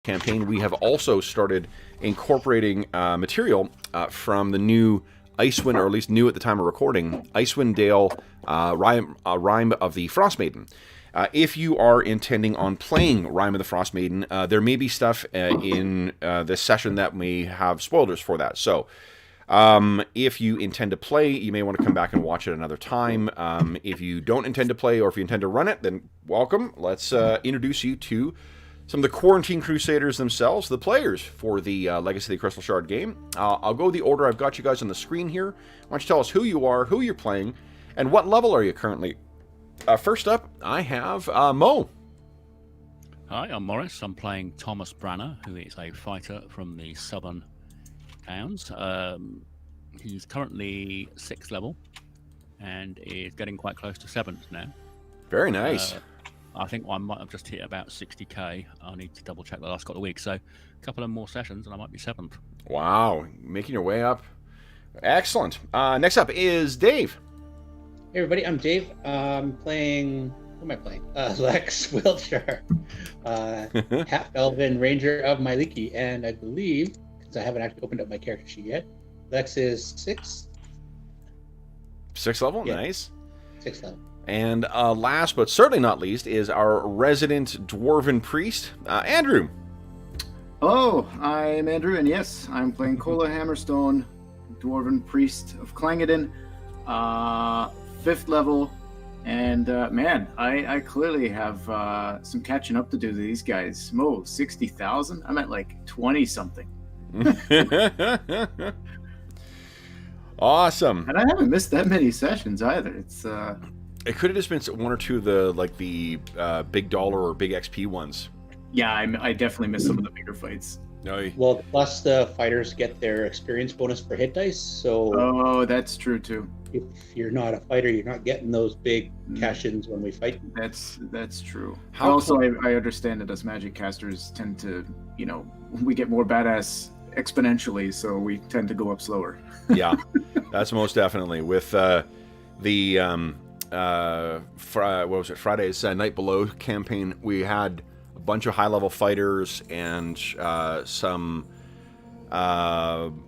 campaign, we have also started incorporating material from the new Icewind, or at least new at the time of recording, Icewind Dale Rime of the Frost Maiden. If you are intending on playing Rime of the Frost Maiden, there may be stuff in this session that may have spoilers for that. So, if you intend to play, you may want to come back and watch it another time. If you don't intend to play, or if you intend to run it, then welcome. Let's introduce you to some of the Quarantine Crusaders themselves, the players for the Legacy of the Crystal Shard game. I'll go the order I've got you guys on the screen here. Why don't you tell us who you are, who you're playing, and what level are you currently? First up, I have Mo. Hi, I'm Morris. I'm playing Thomas Branner, who is a fighter from the Southern Towns. He's currently 6th level and is getting quite close to 7th now. Very nice. I think I might have just hit about 60k. I need to double check the last couple of weeks. So a couple of more sessions and I might be 7th. Wow, making your way up. Excellent. Next up is Dave. Hey everybody, I'm Dave. I'm playing, who am I playing? Lex Wiltshire, half-elven ranger of Myliki, and I believe, because I haven't actually opened up my character sheet yet, Lex is 6th. 6th level, Yeah. Nice. 6th level. And last but certainly not least is our resident dwarven priest, Andrew. Hello, I'm Andrew, and yes, I'm playing Kola Hammerstone, Dwarven Priest of Clangeddon, 5th level, and man, I clearly have some catching up to do to these guys. Mo, 60,000? I'm at like 20-something. Awesome. And I haven't missed that many sessions either. It's It could have just been one or two of the big dollar or big XP ones. yeah, I definitely missed some of the bigger fights. No. Well, plus the fighters get their experience bonus for hit dice, so Oh, that's true too. if you're not a fighter, you're not getting those big cash-ins when we fight. That's true. How Also, I understand that us magic casters tend to, we get more badass exponentially, so we tend to go up slower. Yeah, that's most definitely. With Friday's Night Below campaign, we had a bunch of high-level fighters and some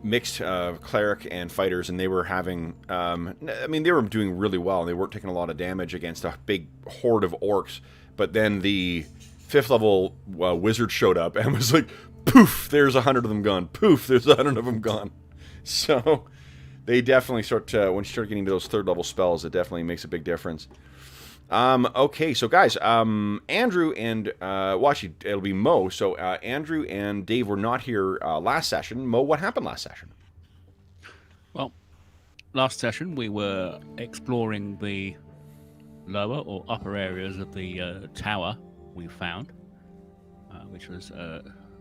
mixed cleric and fighters, and they were having, they were doing really well. They weren't taking a lot of damage against a big horde of orcs, but then the 5th level wizard showed up and was like, poof, there's 100 of them gone. Poof, there's 100 of them gone. So they definitely start when you start getting to those 3rd level spells, it definitely makes a big difference. Okay, so guys, Andrew and actually, it'll be Mo. So Andrew and Dave were not here last session. Mo, what happened last session? Well, last session we were exploring the lower or upper areas of the tower we found, which was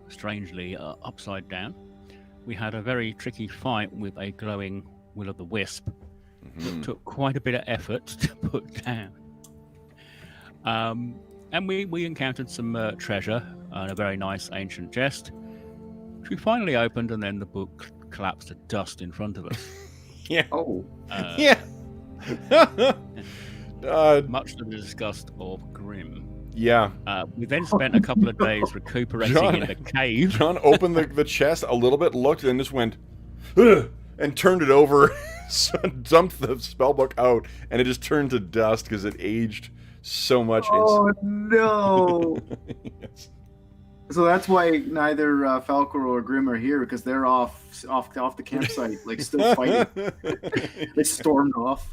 strangely upside down. We had a very tricky fight with a glowing will-o'-the-wisp that took quite a bit of effort to put down. And we encountered some treasure and a very nice ancient chest, which we finally opened, and then the book collapsed to dust in front of us. Yeah. Oh. Yeah. Much to the disgust of Grimm. Yeah. We then spent a couple of days recuperating in the cave. John opened the chest a little bit, looked, and just went, ugh, and turned it over, so dumped the spellbook out, and it just turned to dust because it aged so much. Oh no! Yes. So that's why neither Falcor or Grimm are here, because they're off the campsite, like still fighting. They stormed off.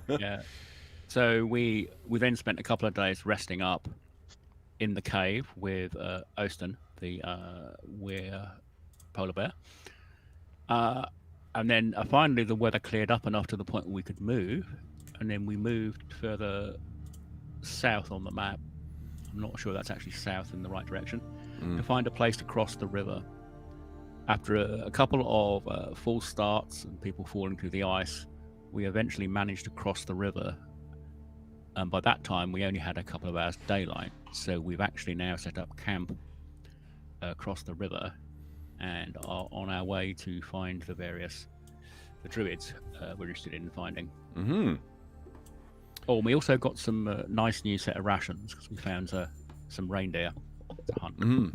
Yeah. So we then spent a couple of days resting up in the cave with Osten, the polar bear. And then finally the weather cleared up enough to the point where we could move, and then we moved further south on the map. I'm not sure that's actually south in the right direction, to find a place to cross the river. After a couple of false starts and people falling through the ice, we eventually managed to cross the river. And by that time, we only had a couple of hours daylight. So we've actually now set up camp across the river and are on our way to find the druids we're interested in finding. Mm-hmm. Oh, and we also got some nice new set of rations because we found some reindeer to hunt. Mm-hmm.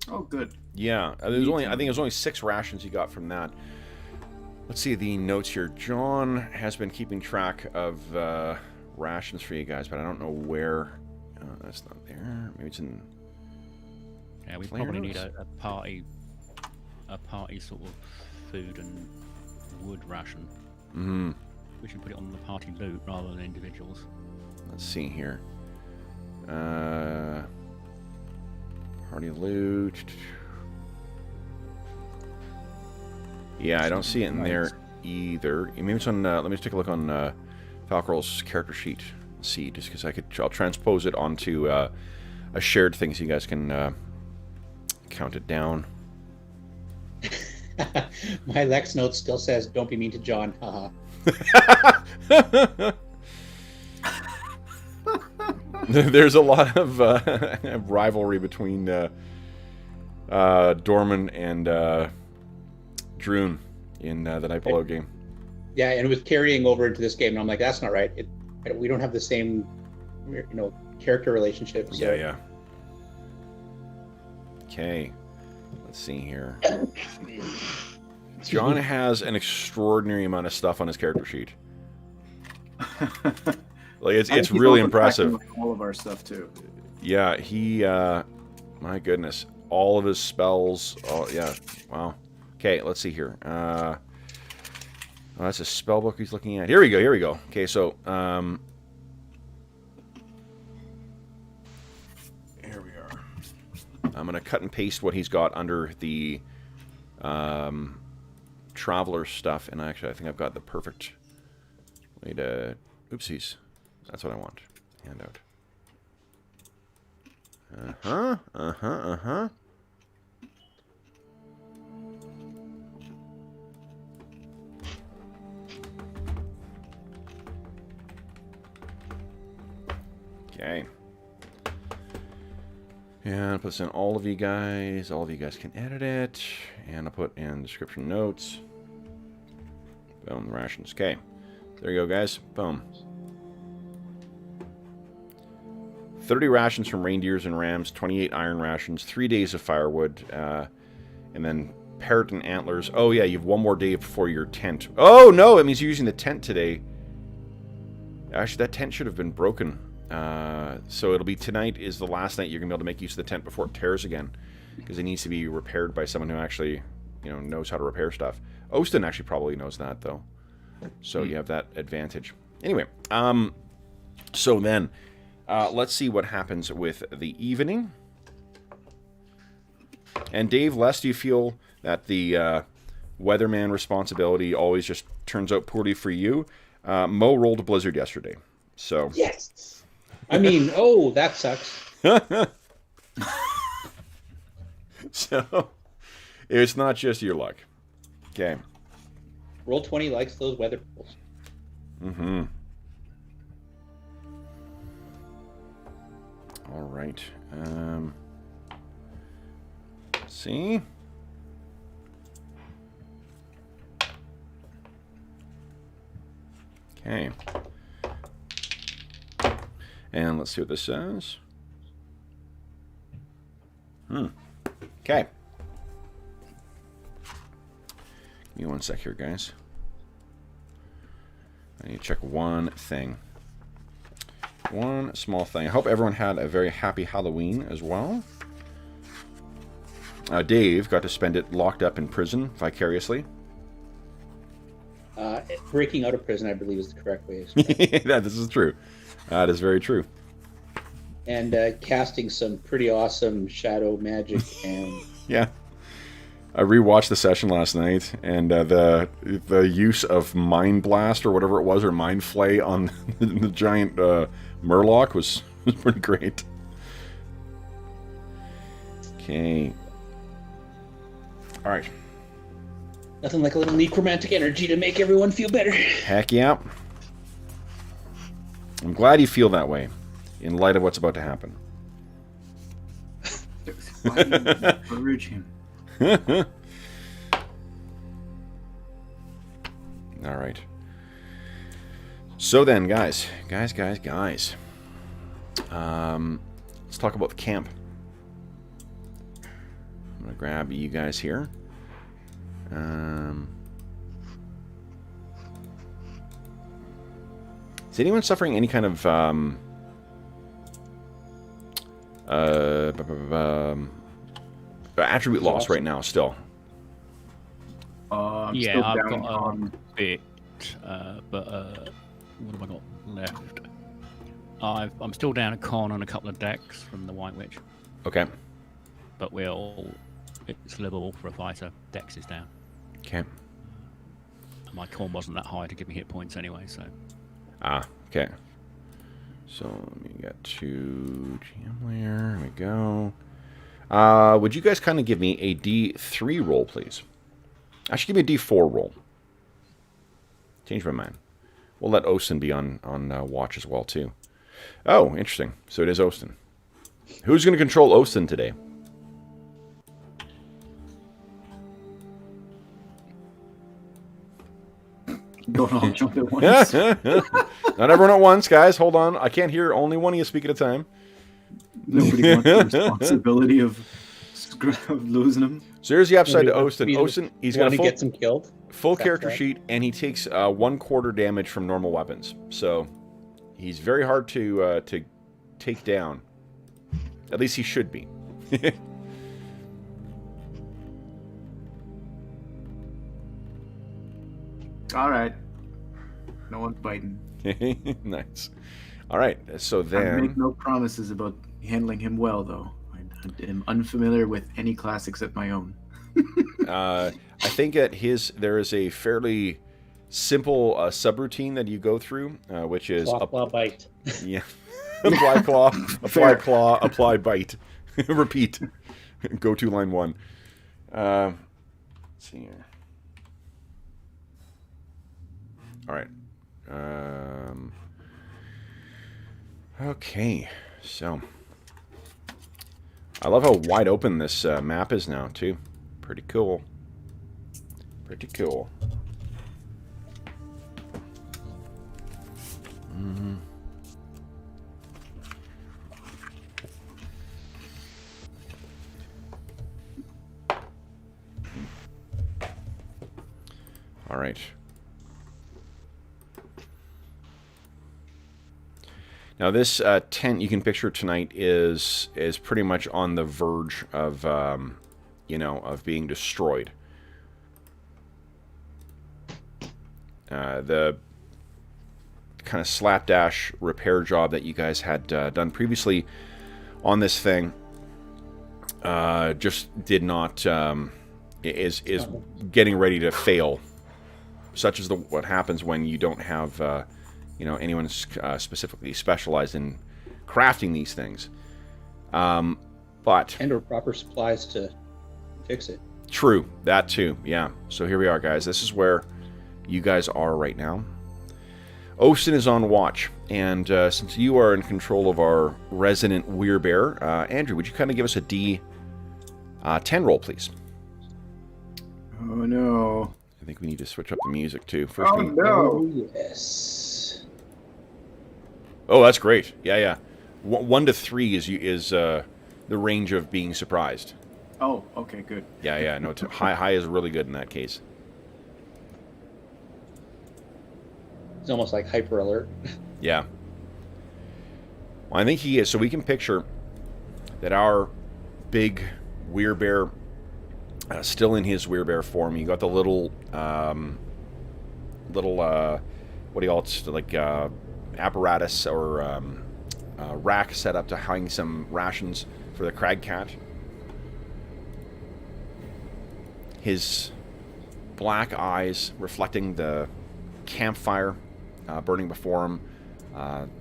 Oh, good. Yeah, there's only I think there's only 6 rations he got from that. Let's see the notes here. John has been keeping track of rations for you guys, but I don't know where. That's not there. Maybe it's in. Yeah, we probably need a party sort of food and wood ration. Mm-hmm. We should put it on the party loot rather than individuals. Let's see here. Party loot. Yeah, I don't see it in there either. Maybe it's on. Let me just take a look on Falcoral's character sheet. Let's see, just because I'll transpose it onto a shared thing so you guys can count it down. My Lex note still says, "Don't be mean to John." Haha. There's a lot of rivalry between Dorman and Droon in the Night Below game. Yeah, and it was carrying over into this game, and I'm like, that's not right. We don't have the same, character relationship. So. Yeah. Okay, let's see here. John has an extraordinary amount of stuff on his character sheet. Like it's really impressive. All of our stuff too. Yeah, he. My goodness, all of his spells. Oh yeah, wow. Okay, let's see here. Oh, that's a spell book he's looking at. Here we go. Okay, so here we are. I'm gonna cut and paste what he's got under the Traveler stuff, and actually I think I've got the perfect way to. Oopsies. That's what I want. Handout. Okay. And I'll put this in all of you guys. All of you guys can edit it. And I'll put in description notes. Boom, rations. Okay. There you go, guys. Boom. 30 rations from reindeers and rams, 28 iron rations, 3 days of firewood, and then parrot and antlers. Oh, yeah, you have 1 more day before your tent. Oh, no, it means you're using the tent today. Actually, that tent should have been broken. So it'll be tonight is the last night you're going to be able to make use of the tent before it tears again. Because it needs to be repaired by someone who actually, knows how to repair stuff. Ostin actually probably knows that, though. So you have that advantage. Anyway, so then... let's see what happens with the evening. And Dave, Les, do you feel that the weatherman responsibility always just turns out poorly for you? Mo rolled a blizzard yesterday, so... Yes! I mean, oh, that sucks. So, it's not just your luck. Okay. Roll20 likes those weather pools. Mm-hmm. All right. Let's see. Okay. And let's see what this says. Okay. Give me 1 sec here, guys. I need to check one thing. One small thing. I hope everyone had a very happy Halloween as well. Dave got to spend it locked up in prison vicariously. Breaking out of prison, I believe, is the correct way. This is true. That is very true. And casting some pretty awesome shadow magic and... Yeah. I rewatched the session last night, and the use of Mind Blast or whatever it was, or Mind Flay on the giant Murloc was pretty great. Okay. All right. Nothing like a little necromantic energy to make everyone feel better. Heck yeah. I'm glad you feel that way, in light of what's about to happen. All right. So then, guys. Let's talk about the camp. grab you guys here. Is anyone suffering any kind of attribute loss right now still? I'm Yeah, still I've down got on. a bit, but what have I got left? I'm still down a con on a couple of decks from the White Witch, Okay. but it's livable for a fighter. Dex is down. Okay. My con wasn't that high to give me hit points anyway, so. Okay. So let me get to GM layer. Here we go. Would you guys kind of give me a D3 roll, please? Actually, give me a D4 roll. Change my mind. We'll let Osten be on watch as well, too. Oh, interesting. So it is Osten. Who's going to control Osten today? Don't all jump at once. Not everyone at once, guys. Hold on. I can't hear only one of you speak at a time. Nobody wants the responsibility of losing him. So here's the upside to Nobody Osten. wants to Osten, he's got a gets him killed. full That's character right. sheet, and he takes 1/4 damage from normal weapons. So he's very hard to take down. At least he should be. All right. No one's biting. Nice. All right. So I then, make no promises about handling him well, though. I am unfamiliar with any class except my own. I think there is a fairly simple subroutine that you go through, which is Claw, bite. yeah, apply claw, apply Fair. claw, apply bite, repeat. Go to line 1. Let's see here. All right. Okay, so I love how wide open this map is now, too. Pretty cool. Pretty cool. All right. Now this tent you can picture tonight is pretty much on the verge of of being destroyed. The kind of slapdash repair job that you guys had done previously on this thing just did not is getting ready to fail. Such is what happens when you don't have anyone specifically specialized in crafting these things. But And/or proper supplies to fix it. true, that too, yeah. So here we are, guys. This is where you guys are right now. Osten is on watch, and since you are in control of our resident werebear, Andrew, would you kind of give us a D10 roll, please? Oh, no. I think we need to switch up the music, too. First Oh, no. Oh, yes. Oh, that's great. Yeah. 1 to 3 is the range of being surprised. Oh, okay, good. Yeah. No, high is really good in that case. It's almost like hyper alert. Yeah. Well, I think he is. So we can picture that our big werebear, still in his werebear form. You got the little what do you call it? Like apparatus or rack set up to hang some rations for the crag cat. His black eyes reflecting the campfire burning before him,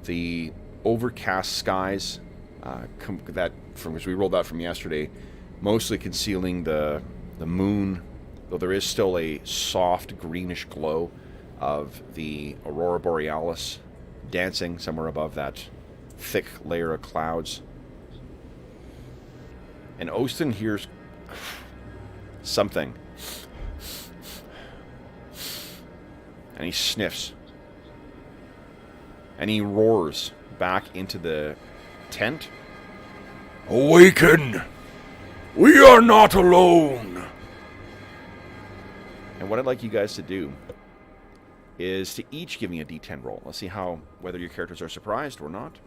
the overcast skies that from which we rolled out from yesterday, mostly concealing the moon, though there is still a soft greenish glow of the aurora borealis dancing somewhere above that thick layer of clouds. And Osten hears something, and he sniffs, and he roars back into the tent. Awaken! We are not alone. And what I'd like you guys to do is to each give me a D10 roll. Let's see whether your characters are surprised or not.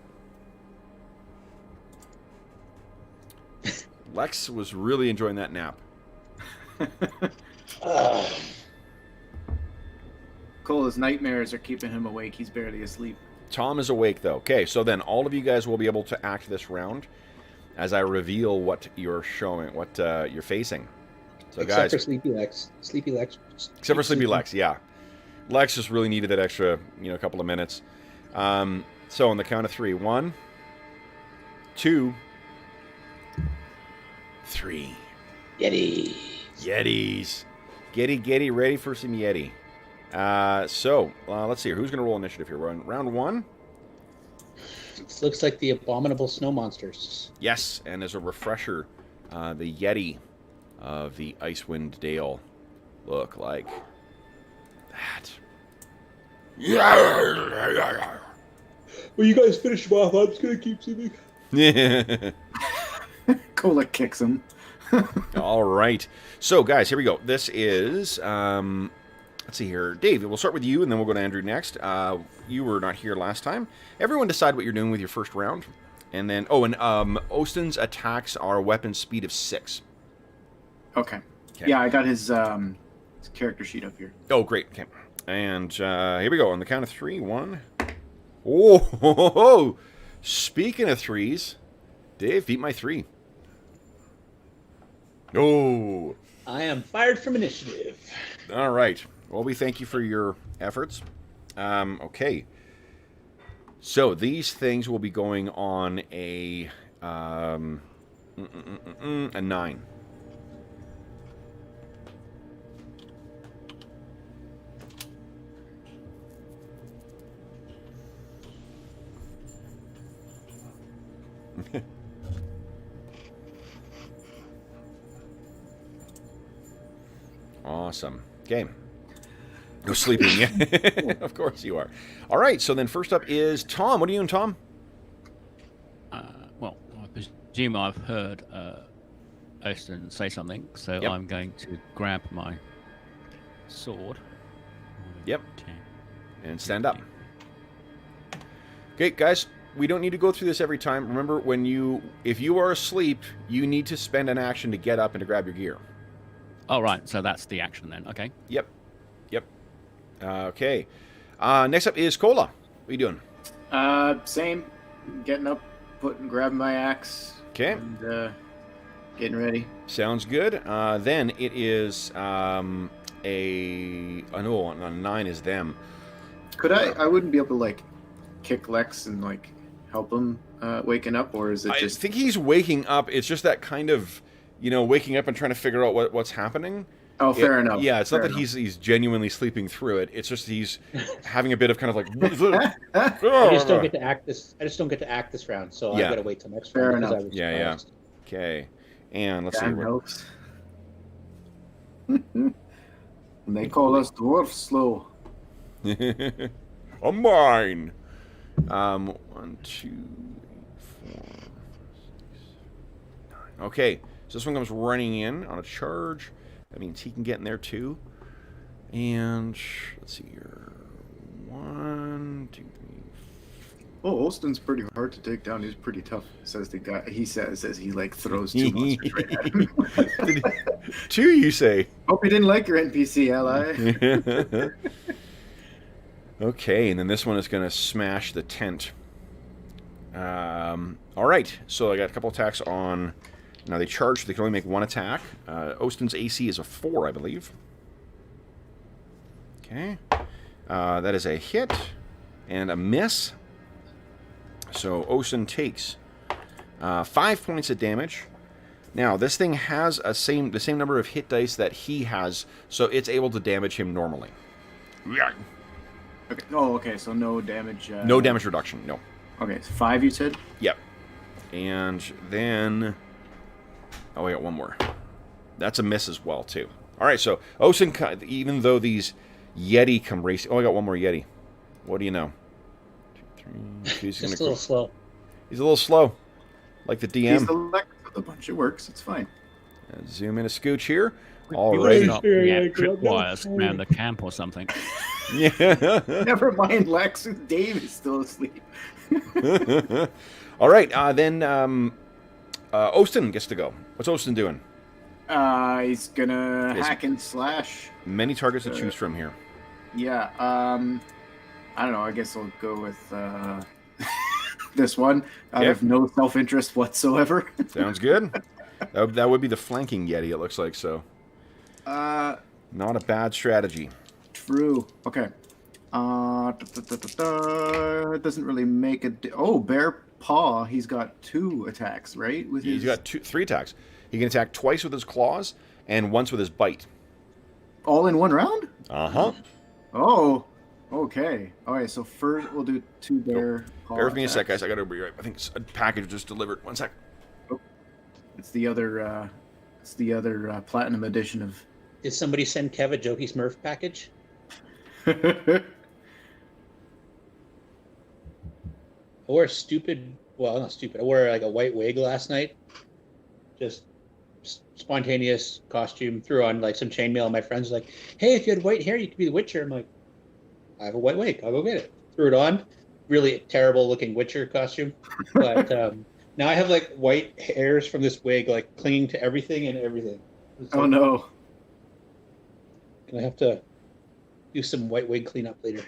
Lex was really enjoying that nap. Cola's nightmares are keeping him awake. He's barely asleep. Tom is awake, though. Okay, so then all of you guys will be able to act this round as I reveal what you're showing, what you're facing. So, Except guys, for Sleepy Lex. Sleepy Lex. except for Sleepy Lex, yeah. Lex just really needed that extra, couple of minutes. So on the count of 3, 1, 2, 3. Yeti. Yetis. Getty, ready for some Yeti. So let's see here. Who's going to roll initiative here? We're on round 1. This looks like the abominable snow monsters. Yes, and as a refresher, the Yeti of the Icewind Dale look like that. Well, you guys finish them off. I'm just going to keep singing. Cola kicks him. All right. So, guys, here we go. This is, let's see here. Dave, we'll start with you, and then we'll go to Andrew next. You were not here last time. Everyone decide what you're doing with your first round. And then, Ostin's attacks are weapon speed of 6. Okay. Yeah, I got his character sheet up here. Oh, great. Okay. And here we go. On the count of 3, 1. Oh, speaking of 3s, Dave, beat my 3. Oh. I am fired from initiative. All right. Well, we thank you for your efforts. Okay. So these things will be going on a 9. Awesome. Okay. No sleeping yet. Of course you are. All right. So then first up is Tom. What are you doing, Tom? Well, I presume I've heard Ostin say something, so Yep. I'm going to grab my sword. Yep. 10. And stand up. Okay, guys. We don't need to go through this every time. Remember, if you are asleep, you need to spend an action to get up and to grab your gear. Oh, right. So that's the action then. Okay. Yep. Okay. Next up is Cola. What are you doing? Same. Getting up, grabbing my axe. Okay. And getting ready. Sounds good. Then it is I know on 9 is them. Could I wouldn't be able to kick Lex and help him waking up, or is it I just? think he's waking up. It's just that kind of, waking up and trying to figure out what's happening. Oh, fair enough. Yeah, it's fair not that enough. he's genuinely sleeping through it. It's just he's having a bit of kind of I just don't get to act this. I just don't get to act this round, so Yeah. I gotta wait till next Fair round. because enough. I was Yeah. surprised. Okay, and let's see. Damn helps. And they call us dwarfs slow. A mine. 1, 2, 4, 6, 9. Okay, so this one comes running in on a charge. That means he can get in there too. And let's see here. 1, 2, 3. Oh, Olston's pretty hard to take down. He's pretty tough. Says the guy. He says as he throws 2 monsters right at him. 2, you say? Hope you didn't like your NPC ally. Okay, and then this one is going to smash the tent. All right, so I got a couple attacks on. Now they charge, they can only make 1 attack. Ostin's AC is a 4, I believe. Okay. That is a hit and a miss. So Ostin takes 5 points of damage. Now, this thing has the same number of hit dice that he has, so it's able to damage him normally. Okay. Oh, okay. So no damage. No damage reduction, no. Okay, so 5 you said? Yep. And then... Oh, we got 1 more. That's a miss as well, too. All right, so Ostin, even though these Yeti come racing... Oh, I got 1 more Yeti. What do you know? 2, 3... He's Just a little slow. He's a little slow. Like the DM. He's the Lex of the bunch. It works. It's fine. Zoom in a scooch here. We All would right. start putting out tripwires around the camp or something. Yeah. Never mind, Lex. Dave is still asleep. All right. Then Ostin gets to go. What's Ostin doing? He's gonna Yes. hack and slash. Many targets to choose from here. Yeah. I don't know. I guess I'll go with this one. I Yeah. have no self-interest whatsoever. Sounds good. That would be the flanking Yeti, it looks like, so. Not a bad strategy. True. Okay. It doesn't really make a. Bear paw. He's got 2 attacks, right? With He's got 3 attacks. He can attack twice with his claws and once with his bite. all in one round. Uh-huh. Oh. Okay. All right. So first we'll do 2 bear paw. Bear with me a sec, attacks. guys. I gotta be right. I think a package just delivered. One sec. It's the other. Platinum edition of. Did somebody send Kev a Jokey Smurf package? I wore a stupid, well, not stupid. I wore like a white wig last night. Just spontaneous costume. Threw on like some chainmail. And my friends were like, "Hey, if you had white hair, you could be the Witcher." I'm like, "I have a white wig. I'll go get it." Threw it on. Really terrible looking Witcher costume. But now I have like white hairs from this wig like clinging to everything and everything. It's Oh like, no. I have to do some white wig cleanup later.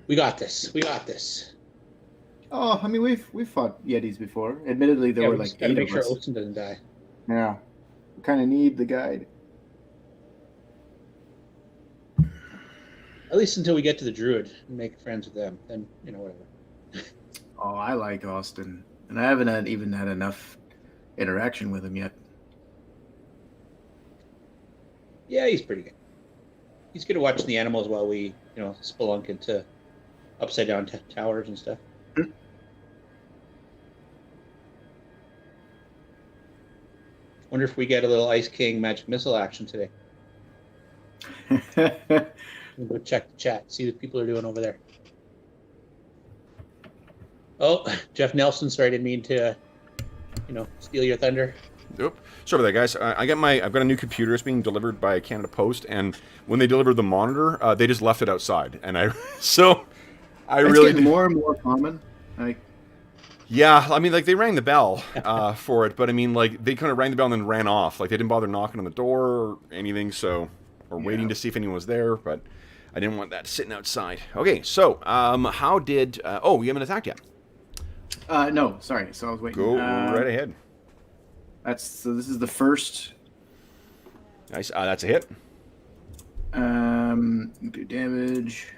We got this. We got this. Oh, I mean we've fought Yetis before. Admittedly, there Yeah, were we like just gotta 8 make of sure us. Olsen doesn't die. Yeah. We kind of need the guide. At least until we get to the druid and make friends with them. Then, whatever. Oh, I like Austin, and I haven't even had enough interaction with him yet. Yeah, he's pretty good. He's good at watching the animals while we, spelunk into upside down towers and stuff. Wonder if we get a little Ice King magic missile action today. We'll go check the chat, see what people are doing over there. Oh, Jeff Nelson, sorry, I didn't mean to, steal your thunder. Nope. Sorry about that, guys. I've got a new computer. It's being delivered by Canada Post, and when they delivered the monitor, they just left it outside, and It's really getting more and more common. Like, yeah. I mean, like they rang the bell for it, but I mean, like they kind of rang the bell and then ran off. Like they didn't bother knocking on the door or anything, or waiting to see if anyone was there. But I didn't want that sitting outside. Okay, so how did? You haven't attacked yet. no, sorry. So I was waiting. Go right ahead. So this is the first. Nice. That's a hit. Do damage.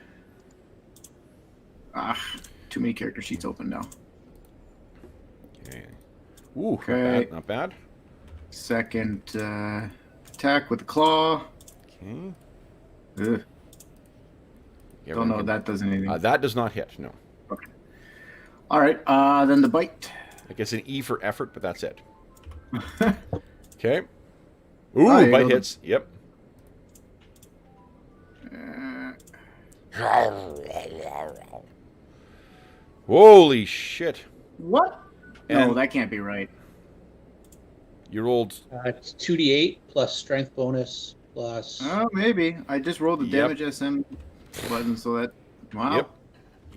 Too many character sheets open now. Okay. Ooh, Okay. Not bad. Second attack with the claw. Okay. Ugh. Yeah, Don't know if that does anything. That does not hit. No. Okay. All right. Then the bite. I guess an E for effort, but that's it. Okay. Ooh, you bite go. hits. Yep. Holy shit. What? No, And- that can't be right. You rolled. It's 2d8 plus strength bonus plus. Oh, maybe. I just rolled the Yep. damage SM button, so that. Wow. Yep.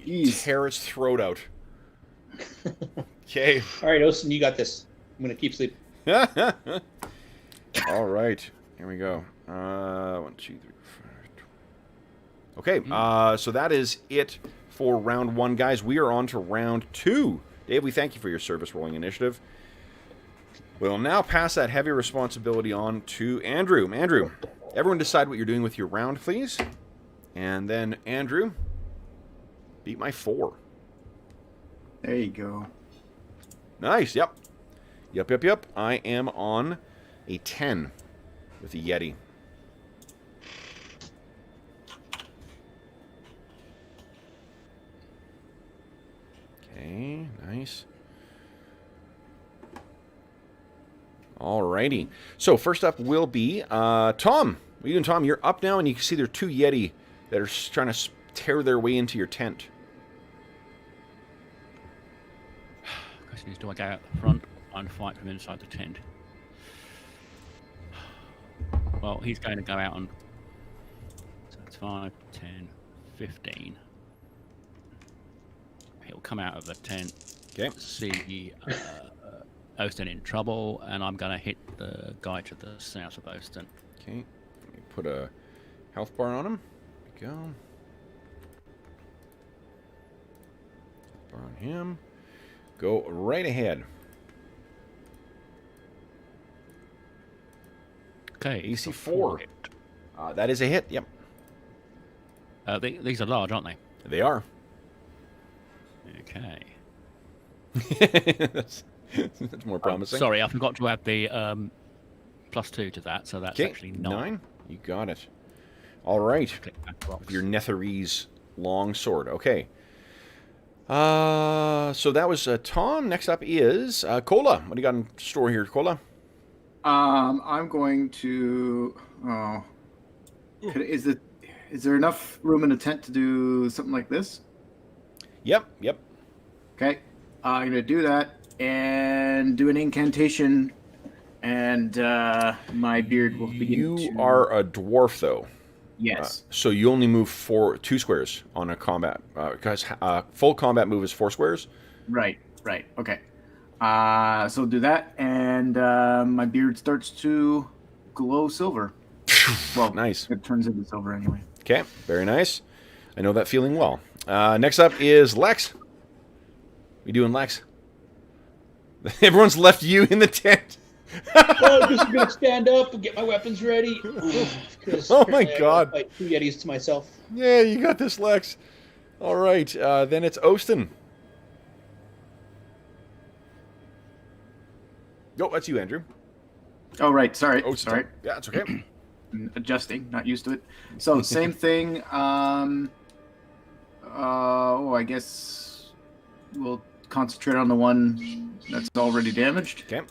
Jeez. Tear its throat out. Okay. All right, Osen, you got this. I'm gonna keep sleeping. All right. Here we go. 1, 2, 3, 4. Okay. So that is it for round 1, guys. We are on to round 2. Dave, we thank you for your service rolling initiative. We'll now pass that heavy responsibility on to Andrew. Andrew, everyone decide what you're doing with your round, please. And then, Andrew, beat my 4. There you go. Nice, yep. Yep. I am on a 10 with the Yeti. Okay, nice. Alrighty. So first up will be Tom. What are you doing, Tom? You're up now, and you can see there are 2 Yeti that are trying to tear their way into your tent. question is, do I go out the front and fight from inside the tent? Well, he's going to go out on... So it's 5, 10, 15. He'll come out of the tent, see Osten in trouble, and I'm going to hit the guy to the south of Osten. Okay. Let me put a health bar on him. There we go. Bar on him. Go right ahead. Okay. AC 4. That is a hit, yep. These are large, aren't they? They are. Okay. that's more promising. Sorry, I forgot to add the +2 to that, so that's actually 9. You got it. All right. With your Netherese long sword. Okay. So that was Tom. Next up is Cola. What do you got in store here, Cola? I'm going to. Oh, is there enough room in the tent to do something like this? Yep. Okay, I'm gonna do that and do an incantation, and my beard will begin. You are a dwarf, though. Yes. So you only move 2 squares on a combat, because full combat move is 4 squares. Right. Okay. So do that, and my beard starts to glow silver. Well, nice. It turns into silver anyway. Okay, very nice. I know that feeling well. Next up is Lex. What you doing, Lex? Everyone's left you in the tent. Well, I'm just going to stand up and get my weapons ready. Oh my God. I fight 2 Yetis to myself. Yeah, you got this, Lex. All right, then it's Osten. Oh, that's you, Andrew. Oh, right. Sorry. Oh, sorry. Yeah, it's okay. Adjusting, not used to it. So same thing. I guess we'll concentrate on the one that's already damaged. Okay.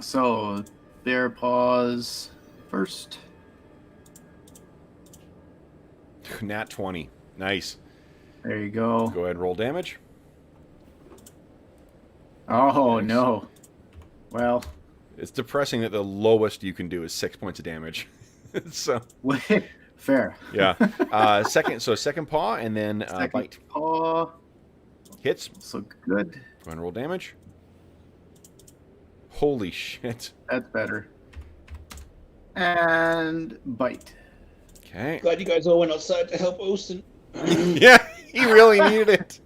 So bear paws first. Nat 20. Nice. There you go. Go ahead and roll damage. Oh, nice. No. Well, it's depressing that the lowest you can do is 6 points of damage. So fair. Yeah. Second paw, and then second bite. Paw Hits. So good. Go ahead and roll damage. Holy shit. That's better. And bite. Okay. Glad you guys all went outside to help Osten. Yeah, he really needed it.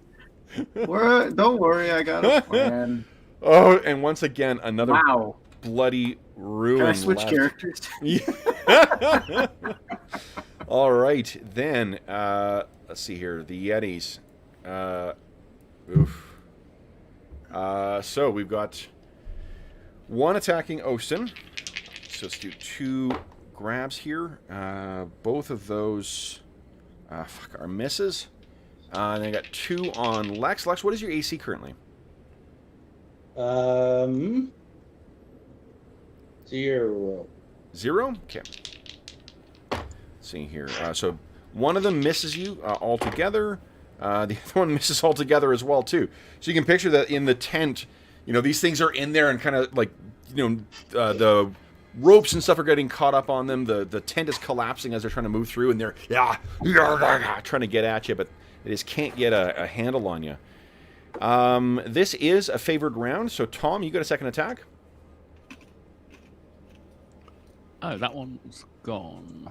Don't worry, I got a plan. Oh, and once again, another Wow. bloody ruin. Can I switch left. characters? Yeah. All right, then. Let's see here. The Yetis. So we've got one attacking Osten. So let's do 2 grabs here. Both of those are misses. And I got 2 on Lex. Lex, what is your AC currently? 0. 0? Okay. Let's see here. So one of them misses you altogether. The other one misses altogether as well, too. So you can picture that in the tent, these things are in there and kind of like, the ropes and stuff are getting caught up on them. The tent is collapsing as they're trying to move through, and they're trying to get at you, but they just can't get a handle on you. This is a favored round, so Tom, you got a second attack. Oh, that one's gone.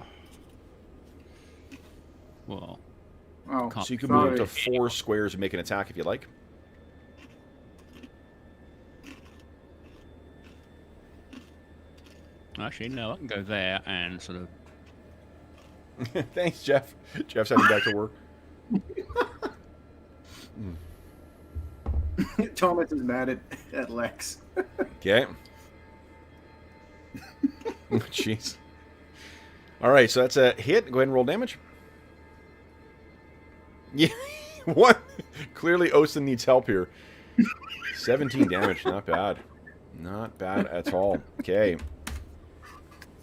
Well, Oh, so you can move up to 4 squares and make an attack if you like. actually, no, I can go there and sort of... Thanks, Jeff. Jeff's heading back to work. Thomas is mad at Lex. Okay. Jeez. All right, so that's a hit. Go ahead and roll damage. Yeah. What? Clearly, Osten needs help here. 17 damage. Not bad. Not bad at all. Okay.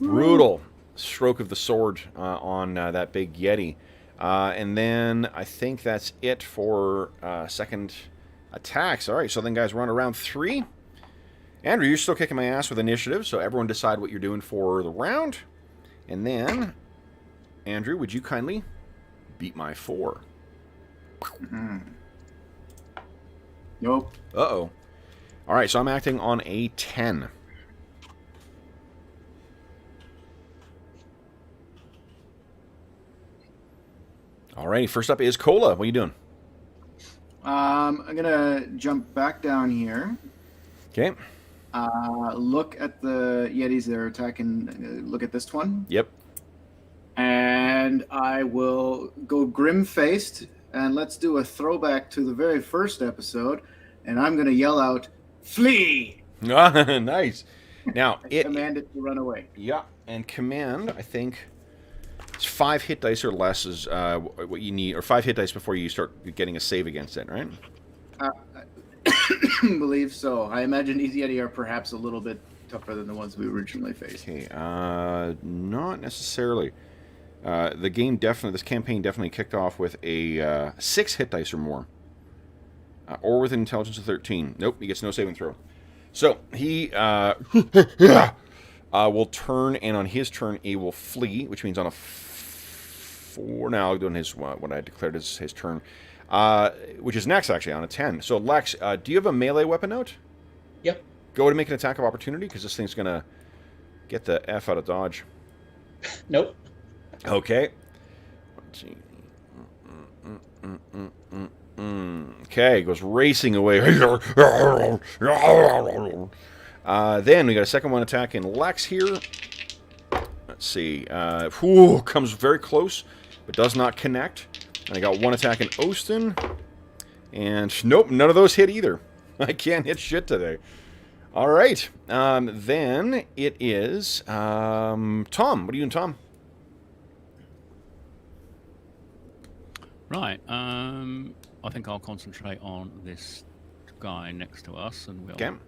Brutal stroke of the sword on that big Yeti. And then I think that's it for second attacks. All right, so then, guys, we're on round 3. Andrew, you're still kicking my ass with initiative, so everyone decide what you're doing for the round. And then, Andrew, would you kindly beat my 4? Nope. Uh-oh. All right, so I'm acting on a 10. All right, first up is Cola. What are you doing? I'm gonna jump back down here. Okay. Look at the Yetis they're attacking. Look at this one. Yep. And I will go grim-faced, and let's do a throwback to the very first episode. And I'm gonna yell out, "Flee!" Nice. Now, Command it to run away. Yeah, and command, I think, it's 5 hit dice or less is what you need, or 5 hit dice before you start getting a save against it, right? I believe so. I imagine these Yeti are perhaps a little bit tougher than the ones we originally faced. Okay, not necessarily. This campaign definitely kicked off with a 6 hit dice or more. Or with an intelligence of 13. Nope, he gets no saving throw. So, he will turn, and on his turn, he will flee, which means on a 4 now, doing his, what I declared as his turn, which is next, actually, on a 10. So, Lex, do you have a melee weapon out? Yep. Go to make an attack of opportunity, because this thing's going to get the F out of dodge. Nope. Okay. Let's see. Okay, goes racing away. Then we got a second one attacking Lex here. Let's see. Comes very close, but does not connect. And I got one attacking Ostin. And nope, none of those hit either. I can't hit shit today. All right. Then it is Tom. What are you doing, Tom? Right. I think I'll concentrate on this guy next to us, and we'll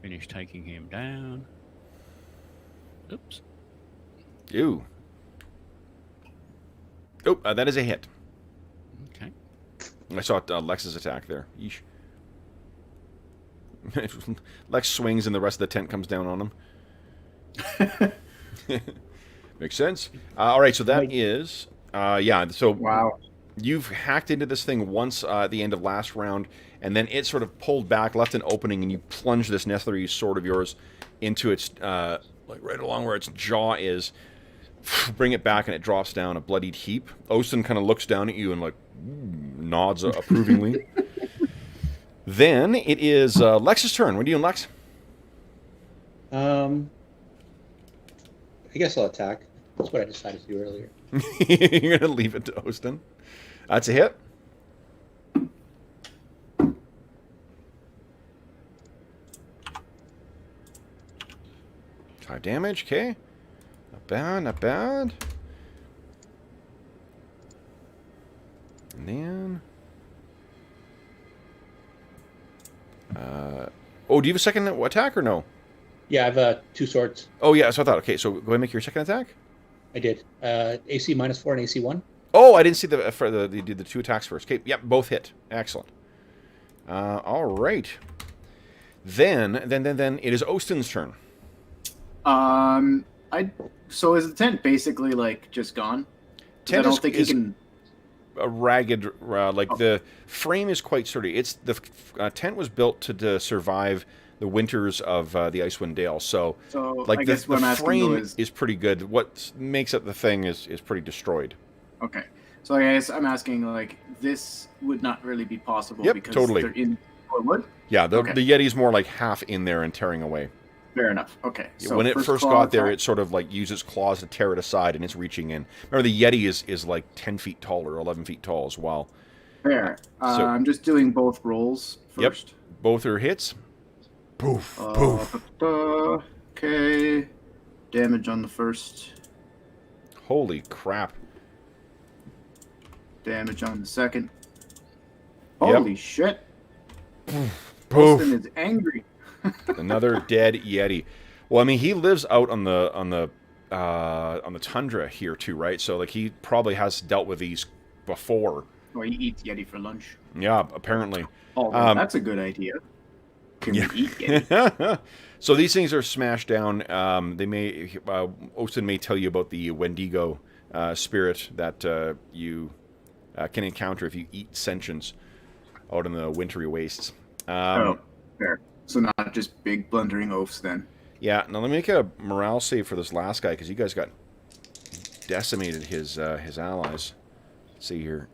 finish taking him down. Oops. Ew. Oh, that is a hit. Okay. I saw Lex's attack there. Yeesh. Lex swings and the rest of the tent comes down on him. Makes sense. All right, so that is... yeah, so... Wow. You've hacked into this thing once at the end of last round, and then it sort of pulled back, left an opening, and you plunge this Netherese sword of yours into its, like right along where its jaw is. Bring it back, and it drops down a bloodied heap. Ostin kind of looks down at you and like nods approvingly. Then it is Lex's turn. What are you doing, Lex? I guess I'll attack. That's what I decided to do earlier. You're going to leave it to Ostin. That's a hit. Five damage, okay. Not bad, not bad. And then... oh, do you have a second attack or no? Yeah, I have 2 swords. Oh, yeah, so I thought. Okay, so go ahead and make your second attack. I did. AC -4 and AC 1. Oh, I didn't see you did the 2 attacks first. Okay, yep, both hit. Excellent. All right. Then it is Ostin's turn. So is the tent basically like just gone? Tent I don't think he can. A ragged, the frame is quite sturdy. It's the tent was built to survive the winters of the Icewind Dale. So like I guess the what I'm asking frame though is pretty good. What makes up the thing is pretty destroyed. Okay. So I guess I'm asking, like, this would not really be possible because totally. they're in wood? Yeah, the Yeti's more like half in there and tearing away. Fair enough. Okay. So when it first got there, it sort of like uses claws to tear it aside, and it's reaching in. Remember, the Yeti is like 10 feet tall or 11 feet tall as well. Fair. So, I'm just doing both rolls first. Yep. Both are hits. Poof. Poof. Okay. Damage on the first. Holy crap. Damage on the second. Holy shit. Poof. Austin is angry. Another dead Yeti. Well, I mean, he lives out on the tundra here too, right? So like he probably has dealt with these before. Or you eat Yeti for lunch. Yeah, apparently. Oh, that's a good idea. Can we eat Yeti? So these things are smashed down. They may, Osten may tell you about the Wendigo spirit that you can encounter if you eat sentients out in the wintry wastes. Oh, fair. So not just big blundering oafs then. Yeah. Now let me make a morale save for this last guy because you guys got decimated his allies. Let's see here.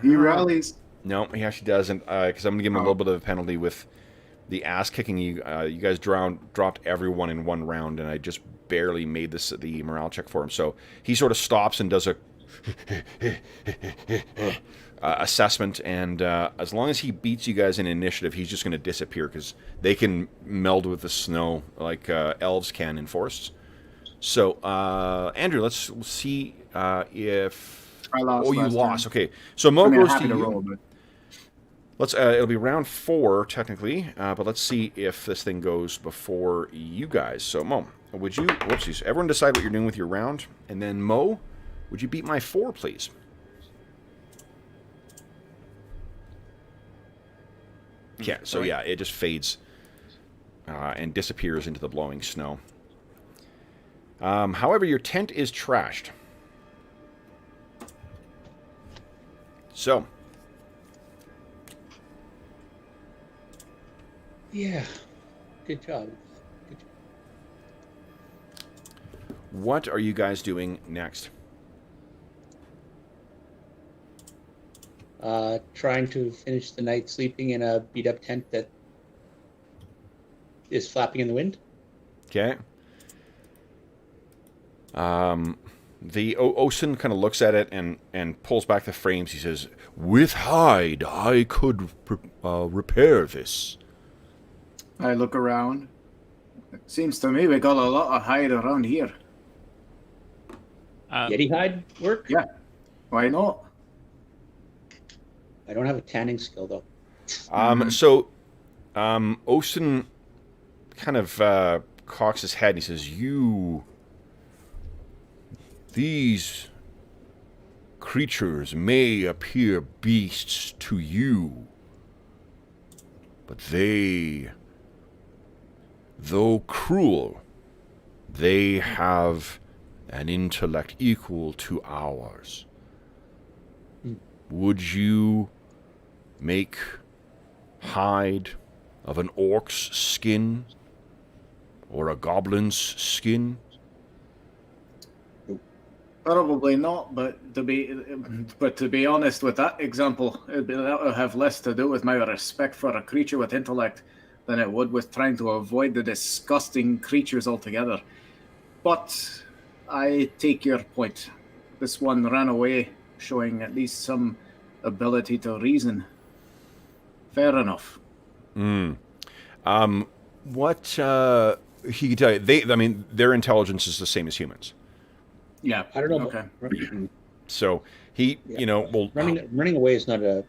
He rallies. No, he actually doesn't, because I'm going to give him a little bit of a penalty with the ass kicking. You guys dropped everyone in one round, and I just barely made the morale check for him. So he sort of stops and does a assessment, and as long as he beats you guys in initiative, he's just going to disappear, because they can meld with the snow like elves can in forests. So, Andrew, let's see if... I lost. Oh, you lost. Time. Okay, so Mo goes to you. Roll, but... Let's. It'll be round 4 technically, but let's see if this thing goes before you guys. So Mo, would you? Whoopsies! Everyone decide what you're doing with your round, and then Mo, would you beat my 4, please? Yeah. So yeah, it just fades and disappears into the blowing snow. However, your tent is trashed. So. Yeah. Good job. Good job. What are you guys doing next? Trying to finish the night sleeping in a beat-up tent that is flapping in the wind. Okay. The Osen kind of looks at it and pulls back the frames. He says, "With hide, I could repair this." I look around. It seems to me we got a lot of hide around here. Yeti hide work? Yeah. Why not? I don't have a tanning skill, though. So, Osen kind of cocks his head and he says, These creatures may appear beasts to you, but they, though cruel, they have an intellect equal to ours. Would you make hide of an orc's skin or a goblin's skin? Probably not, but to be honest with that example, that would have less to do with my respect for a creature with intellect than it would with trying to avoid the disgusting creatures altogether. But I take your point. This one ran away, showing at least some ability to reason. Fair enough. What he can tell you, their intelligence is the same as humans. Yeah, I don't know. Okay. So he, will running away is not a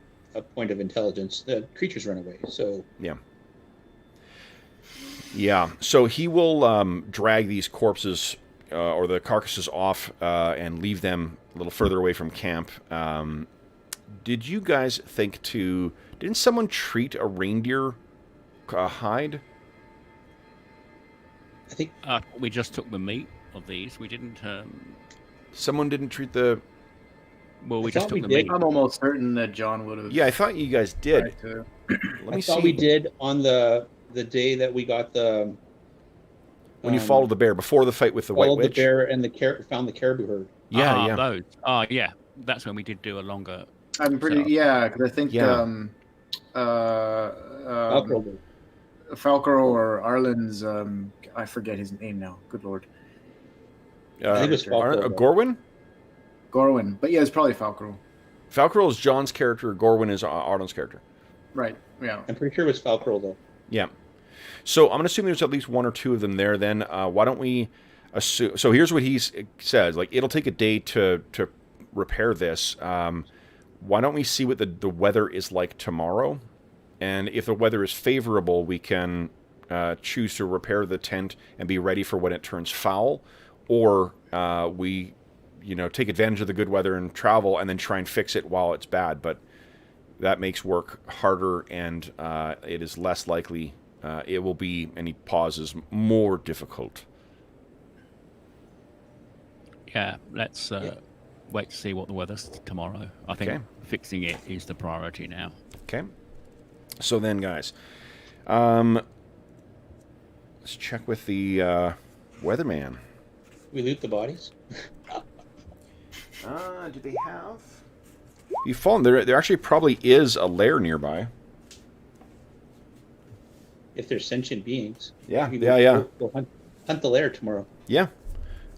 point of intelligence. The creatures run away, so yeah. So he will drag these corpses or the carcasses off and leave them a little further away from camp. Did you guys think to? Didn't someone treat a reindeer hide? I think we just took the meat of these. We didn't. Someone didn't treat the. Well, we I just thought took we the did. meat. I'm almost certain that John would have. Yeah, I thought you guys did. Let me I thought see. we did on the day that we got the. When you followed the bear before the fight with the white followed the witch. bear and found the caribou herd. Yeah. Those. Oh, yeah. That's when we did do a longer. I'm pretty. setup. Yeah, because I think. Falcro or Arlen's. I forget his name now. Good lord. I think it was Falco. Gorwin? Gorwin, but yeah, it's probably Falcro. Falcro is John's character. Gorwin is Arlen's character. Right. Yeah. I'm pretty sure it was Falco, though. Yeah. So I'm going to assume there's at least one or two of them there. Then why don't we assume? So here's what he says: like it'll take a day to repair this. Why don't we see what the weather is like tomorrow? And if the weather is favorable, we can choose to repair the tent and be ready for when it turns foul, or we take advantage of the good weather and travel, and then try and fix it while it's bad. But that makes work harder, and it is less likely it will be any pauses more difficult. Yeah, let's wait to see what the weather's tomorrow. I think fixing it is the priority now. Okay. So then, guys, let's check with the weatherman. We loot the bodies. Do they have? You've fallen. There actually probably is a lair nearby. If they're sentient beings. Yeah, Maybe yeah. We'll hunt the lair tomorrow. Yeah.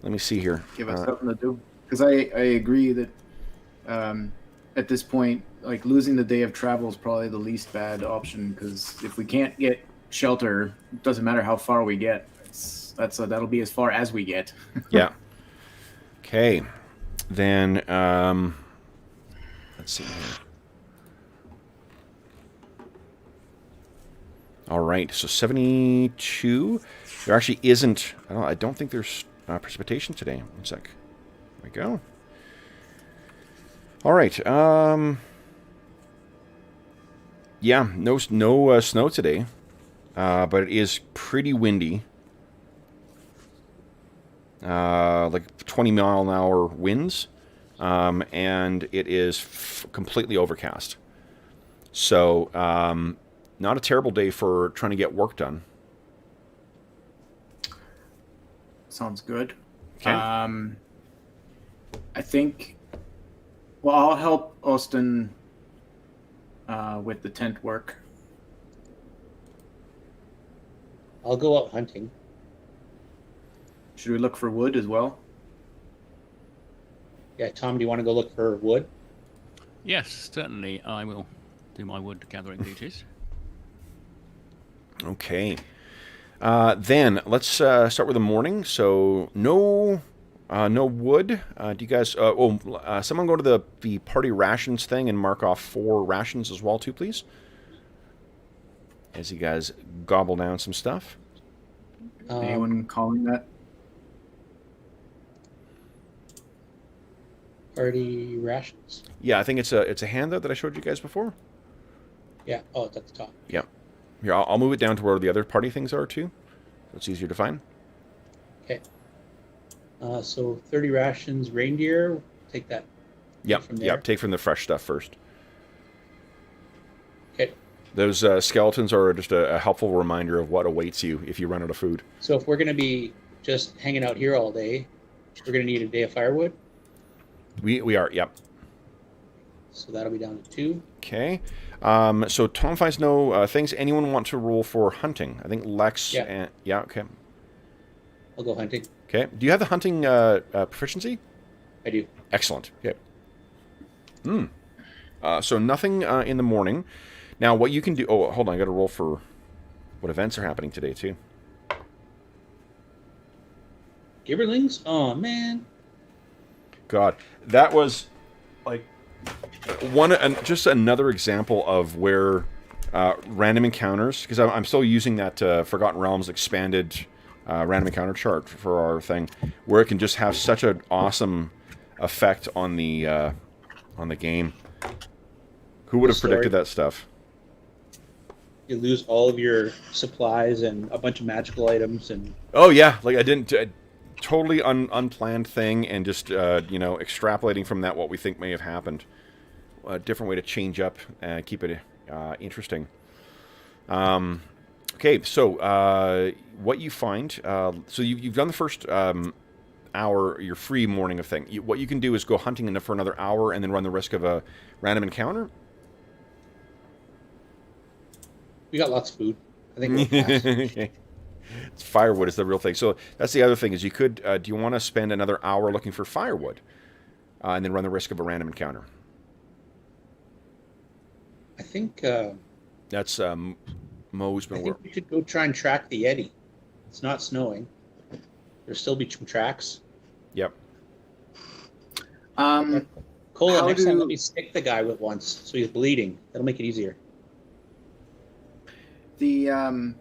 Let me see here. Give us something to do. Because I agree that at this point, like, losing the day of travel is probably the least bad option. Because if we can't get shelter, it doesn't matter how far we get. That'll be as far as we get. Yeah. Okay. Then let's see here. All right. So 72. There actually isn't. I don't think there's precipitation today. 1 sec. There we go. All right. Yeah. No snow today. But it is pretty windy. Like 20-mile-an-hour winds, and it is completely overcast. So, not a terrible day for trying to get work done. Sounds good. Okay. I think. Well, I'll help Austin with the tent work. I'll go out hunting. Should we look for wood as well? Yeah, Tom, do you want to go look for wood? Yes, certainly. I will do my wood gathering duties. Okay. Then let's start with the morning. So no wood. Do you guys? Someone go to the party rations thing and mark off 4 rations as well, too, please. As you guys gobble down some stuff. Anyone calling that? Party rations? Yeah, I think it's a handout that I showed you guys before. Yeah. Oh, it's at the top. Yeah. Here, I'll move it down to where the other party things are too. So it's easier to find. Okay. So 30 rations, reindeer. Take that. Yep. From there. Yep. Take from the fresh stuff first. Okay. Those skeletons are just a helpful reminder of what awaits you if you run out of food. So if we're going to be just hanging out here all day, we're going to need a day of firewood. We are. Yep. So that'll be down to 2. Okay. So Tom finds no things. Anyone want to roll for hunting? I think Lex. Yeah. Yeah. Okay. I'll go hunting. Okay. Do you have the hunting proficiency? I do. Excellent. Okay. So nothing in the morning. Now, what you can do... Oh, hold on. I got to roll for what events are happening today, too. Gibberlings? Oh, man. God. That was, like, just another example of where random encounters... Because I'm still using that Forgotten Realms expanded random encounter chart for our thing, where it can just have such an awesome effect on the game. Who would have predicted that stuff? You lose all of your supplies and a bunch of magical items and... Oh, yeah. Like, I didn't... totally unplanned thing, and just, extrapolating from that what we think may have happened. A different way to change up and keep it interesting. Okay, so what you find... so you've done the first hour, your free morning of thing. What you can do is go hunting for another hour and then run the risk of a random encounter. We got lots of food. I think we'll pass. Okay. It's firewood is the real thing. So that's the other thing is you could... do you want to spend another hour looking for firewood and then run the risk of a random encounter? I think... That's Mo's been I working. think we should go try and track the Yeti. It's not snowing. There'll still be some tracks. Yep. Cola, next time let me stick the guy with once so he's bleeding. That'll make it easier. In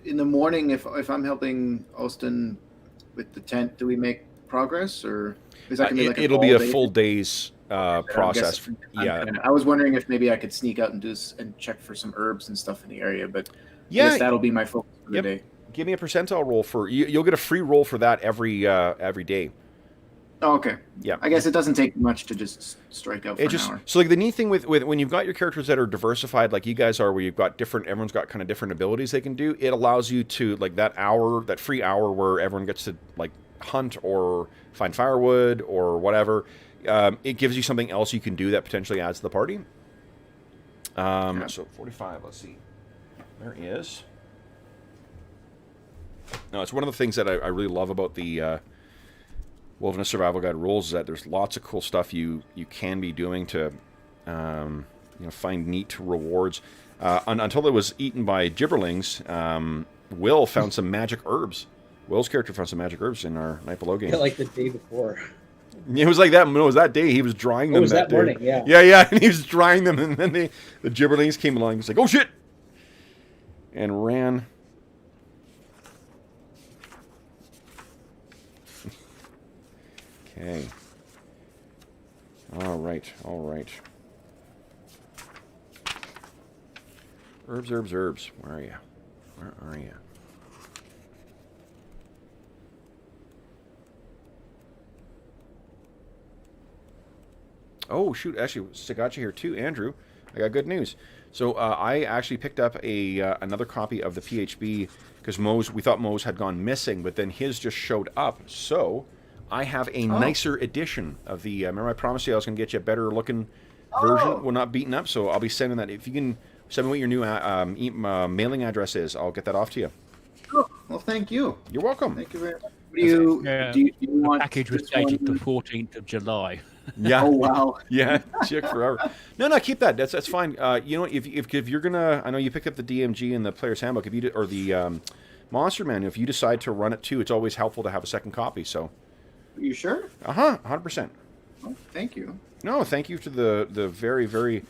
the morning, if I'm helping Austin with the tent, do we make progress, or is that gonna be like it'll be a all-day full day's I'm process. guessing Yeah, I was wondering if maybe I could sneak out and and check for some herbs and stuff in the area, but I yeah. guess that'll be my focus for the Yep. day. Give me a percentile roll for you. You'll get a free roll for that every day. Oh, okay. Yeah. I guess it doesn't take much to just strike out for It an just hour. so like the neat thing with when you've got your characters that are diversified, like you guys are, where you've got different, everyone's got kind of different abilities they can do. It allows you to like that free hour where everyone gets to like hunt or find firewood or whatever. It gives you something else you can do that potentially adds to the party. So 45. Let's see. There is. No, it's one of the things that I really love about the Wilderness Survival Guide rules is that there's lots of cool stuff you can be doing to find neat rewards. Until it was eaten by gibberlings, Will found some magic herbs. Will's character found some magic herbs in our Night Below game. Like the day before. It was like that. No, it was that day. He was drying them. It was that day. morning, yeah. Yeah, and he was drying them, and then the gibberlings came along. He's like, "Oh shit!" and ran. Okay. All right. Herbs. Where are you? Oh, shoot. Actually, got you here too, Andrew. I got good news. So I actually picked up another copy of the PHB because we thought Moe's had gone missing, but then his just showed up. So I have a nicer edition of the... remember I promised you I was going to get you a better looking version? Well, not beaten up, so I'll be sending that. If you can send me what your new mailing address is, I'll get that off to you. Oh, well, thank you. You're welcome. Thank you very much. Do you want the package was dated the 14th of July. Yeah. Oh, wow. Yeah, check forever. No, keep that. That's fine. You know, if you're gonna, I know you picked up the DMG and the Player's Handbook. Or the Monster Manual, if you decide to run it too, it's always helpful to have a second copy. So. Are you sure? 100%. Oh, thank you. No, thank you to the very, very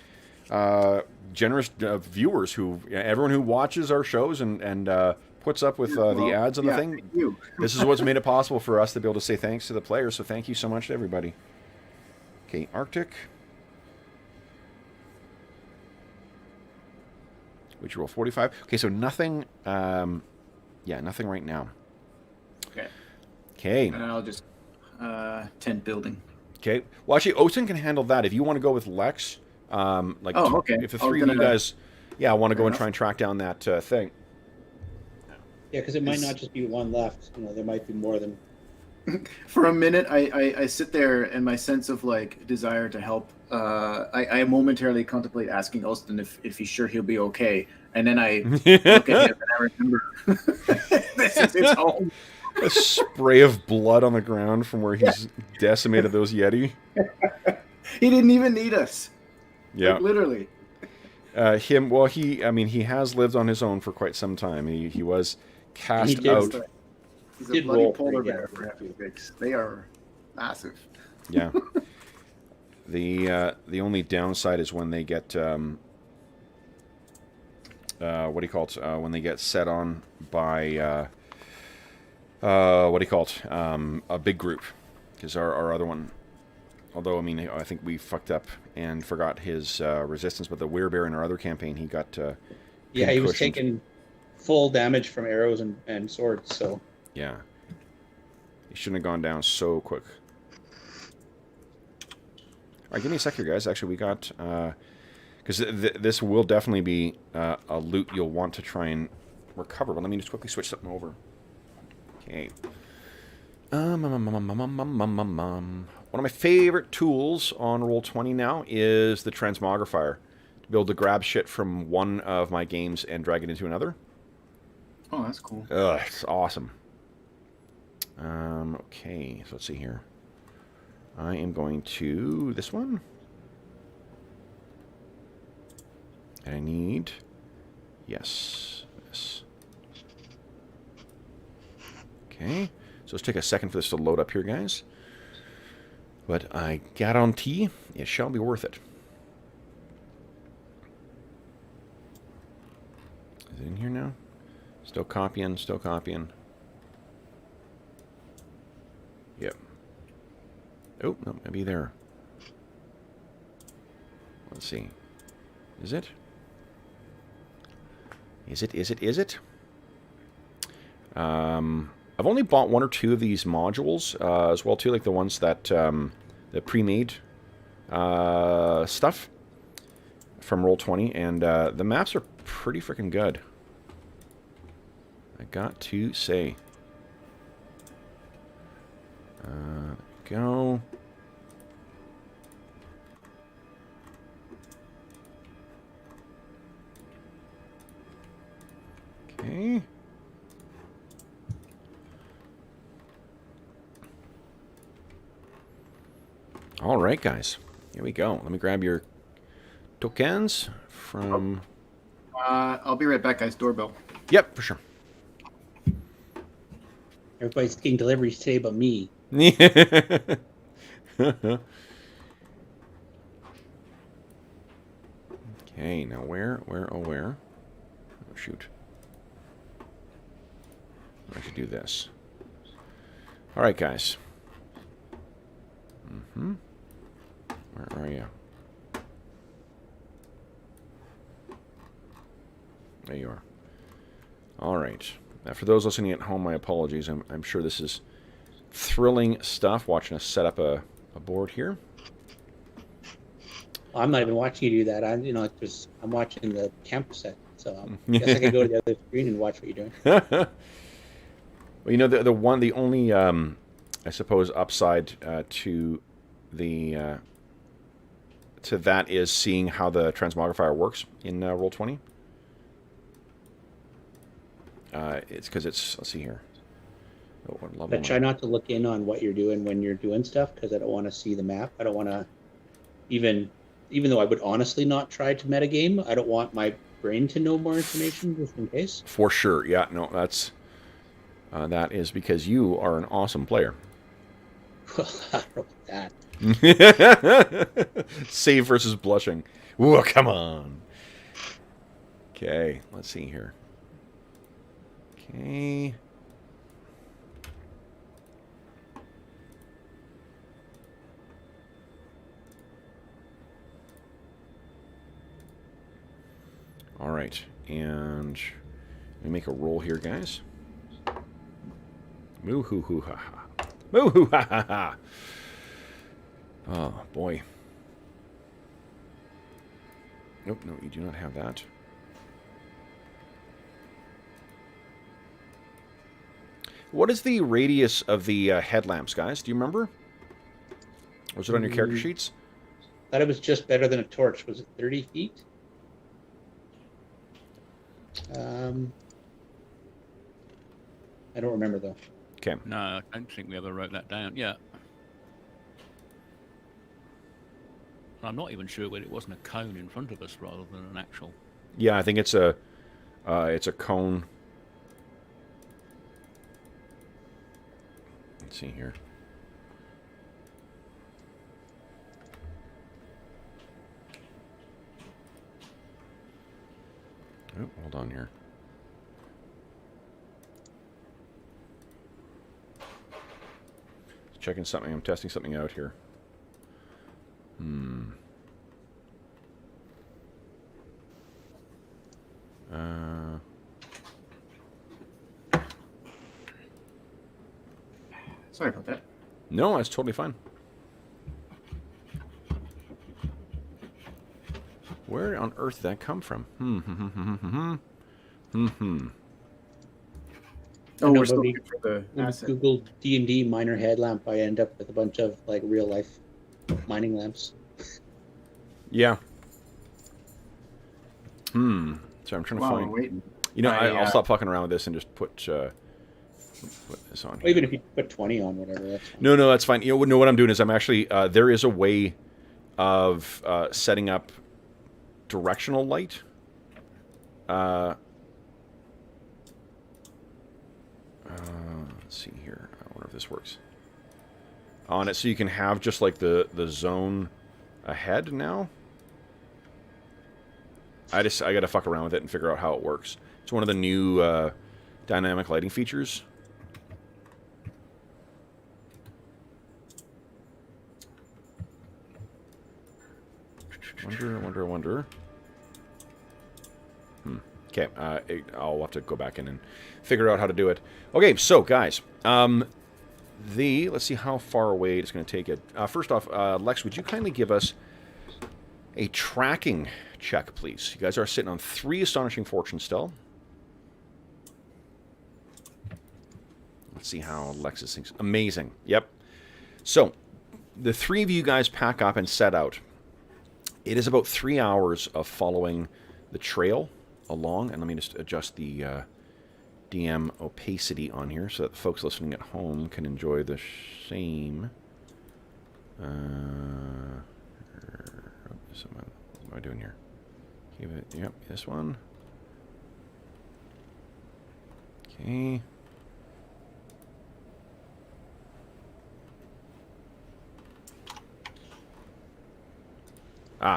generous viewers everyone who watches our shows and puts up with the ads on the thing. Thank you. This is what's made it possible for us to be able to say thanks to the players. So thank you so much to everybody. Okay, Arctic. Which roll 45. Okay, so nothing. Nothing right now. Okay. And I'll just tent building. Okay. Well, actually, Osen can handle that. If you want to go with Lex, okay. If the three of you guys, want to go and try and track down that thing. Yeah, because it might not just be one left. There might be more than. For a minute, I sit there, and my sense of desire to help. I momentarily contemplate asking Austin if he's sure he'll be okay, and then I look at him and I remember this is his home. A spray of blood on the ground from where he's decimated those Yeti. He didn't even need us. Yeah, literally. He has lived on his own for quite some time. He was cast out. He's a bloody polar bear for heavy picks. They are massive. Yeah. The only downside is when they get when they get set on by a big group, because our other one, although I think we fucked up and forgot his resistance, but the werebear in our other campaign, he got he was taking full damage from arrows and swords, so yeah, he shouldn't have gone down so quick. All right, give me a sec here, guys. Actually, we got because this will definitely be a loot you'll want to try and recover, but let me just quickly switch something over. Okay. One of my favorite tools on Roll20 now is the Transmogrifier. To be able to grab shit from one of my games and drag it into another. Oh, that's cool. It's awesome. Okay, so let's see here. I am going to this one. And I need... Yes. Okay, so let's take a second for this to load up here, guys. But I guarantee it shall be worth it. Is it in here now? Still copying. Yep. Oh, no, maybe there. Let's see. Is it? Is it? I've only bought 1 or 2 of these modules as well too, like the ones that the pre-made stuff from Roll20, and the maps are pretty freaking good. I got to say. Go. Okay. All right, guys. Here we go. Let me grab your tokens from... I'll be right back, guys. Doorbell. Yep, for sure. Everybody's getting deliveries today but me. Okay, now where? Oh, shoot. I should do this. All right, guys. Where are you? There you are. All right. Now, for those listening at home, my apologies. I'm sure this is thrilling stuff, watching us set up a board here. I'm not even watching you do that. I'm watching the camp set, so I guess I could go to the other screen and watch what you're doing. Well, you know, the only I suppose upside to the to that is seeing how the transmogrifier works in Roll20. It's because it's, let's see here. Oh, what level But try not to look in on what you're doing when you're doing stuff, because I don't want to see the map. I don't want to even though I would honestly not try to metagame, I don't want my brain to know more information just in case. For sure, yeah. No, that's that is because you are an awesome player. Well, I don't know about that. Save versus blushing. Ooh, come on. Okay, let's see here. Okay. All right, and let me make a roll here, guys. Moo hoo hoo ha ha. Moo hoo ha ha ha. Oh boy. Nope, no, you do not have that. What is the radius of the headlamps, guys? Do you remember? Was it on your character sheets? Thought it was just better than a torch. Was it 30 feet? I don't remember though. Okay. No, I don't think we ever wrote that down. Yeah. I'm not even sure whether it wasn't a cone in front of us rather than an actual. Yeah, I think it's a cone. Let's see here. Oh, hold on here. Checking something. I'm testing something out here. Sorry about that. No, that's totally fine. Where on earth did that come from? Oh, know, we're still but we- looking for the When I asset. Google D&D miner headlamp, I end up with a bunch of like real life mining lamps. Yeah. So I'm trying to Wow, find. we're waiting. You know, I, I'll stop fucking around with this and just put this on Or here. even if you put 20 on, whatever. That's fine. No, that's fine. You know what I'm doing is I'm actually there is a way of setting up directional light. Let's see here. I wonder if this works. On it, so you can have just like the zone ahead now. I got to fuck around with it and figure out how it works. It's one of the new dynamic lighting features. wonder. Okay, I'll have to go back in and figure out how to do it. Okay, so guys, let's see how far away it's going to take it. First off, Lex, would you kindly give us a tracking check, please? You guys are sitting on 3 astonishing fortune still. Let's see how Lexus thinks. Amazing. Yep. So, the 3 of you guys pack up and set out. It is about 3 hours of following the trail along. And let me just adjust the DM opacity on here so that the folks listening at home can enjoy the same. What am I doing here? Give it, yep, this one. Okay.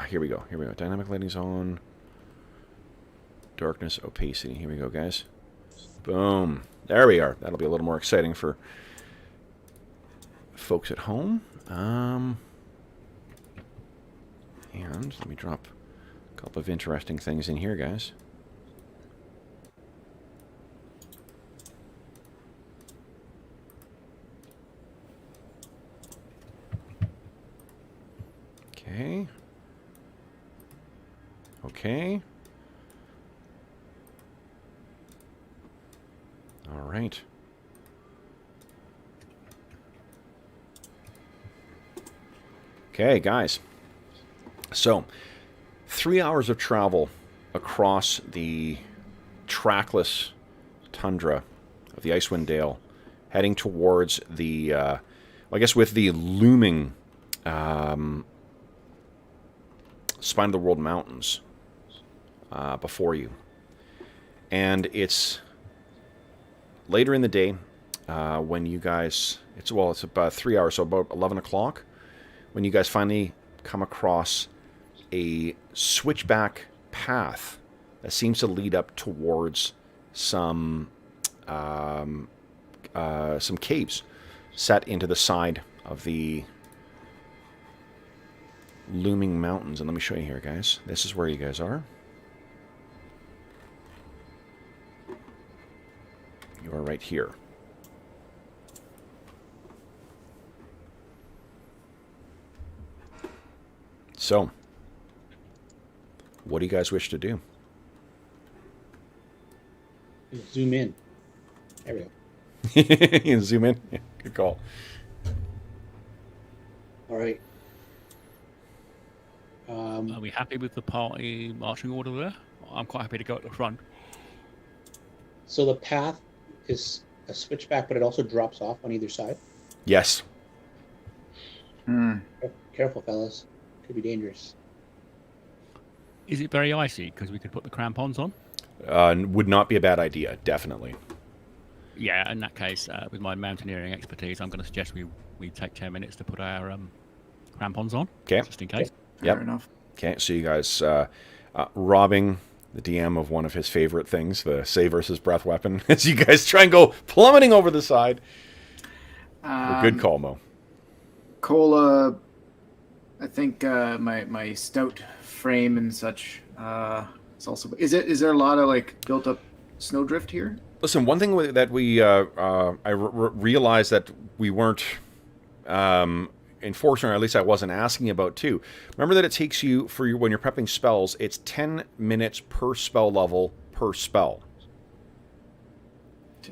Here we go. Dynamic lighting zone. Darkness, opacity. Here we go, guys. Boom. There we are. That'll be a little more exciting for folks at home. And let me drop a couple of interesting things in here, guys. Okay. Okay. All right. Okay, guys. So, 3 hours of travel across the trackless tundra of the Icewind Dale, heading towards the, I guess with the looming Spine of the World Mountains before you. And it's later in the day when you guys, it's about 3 hours, so about 11 o'clock, when you guys finally come across a switchback path that seems to lead up towards some caves set into the side of the looming mountains. And let me show you here, guys. This is where you guys are. You are right here. So, what do you guys wish to do? Zoom in. There we go. You can zoom in? Yeah, good call. All right. Are we happy with the party marching order there? I'm quite happy to go at the front. So the path is a switchback, but it also drops off on either side. Yes. Careful, fellas. Could be dangerous. Is it very icy? Because we could put the crampons on. Would not be a bad idea, definitely. Yeah, in that case, with my mountaineering expertise, I'm going to suggest we take 10 minutes to put our crampons on. Okay. Just in case. Yep. Fair enough. Okay, so you guys robbing the DM of one of his favorite things, the save versus breath weapon, as you guys try and go plummeting over the side. Good call, Mo. Cola, I think my stout frame and such. It's also is there a lot of like built up snowdrift here? Listen, one thing that we realized that we weren't enforcing, or at least I wasn't asking about too. Remember that it takes you when you're prepping spells, it's 10 minutes per spell level per spell.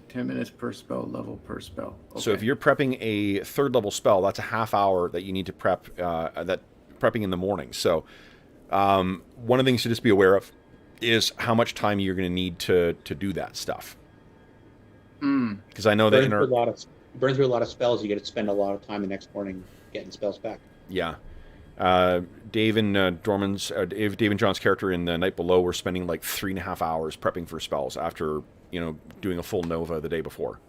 10 minutes per spell level per spell. Okay. So if you're prepping a 3rd level spell, that's a half hour that you need to prep. That prepping in the morning. So one of the things to just be aware of is how much time you're going to need to do that stuff. Because I know that burn through a lot of spells, you get to spend a lot of time the next morning getting spells back. Yeah. Dave and Dave and John's character in The Night Below were spending like 3.5 hours prepping for spells after, doing a full Nova the day before.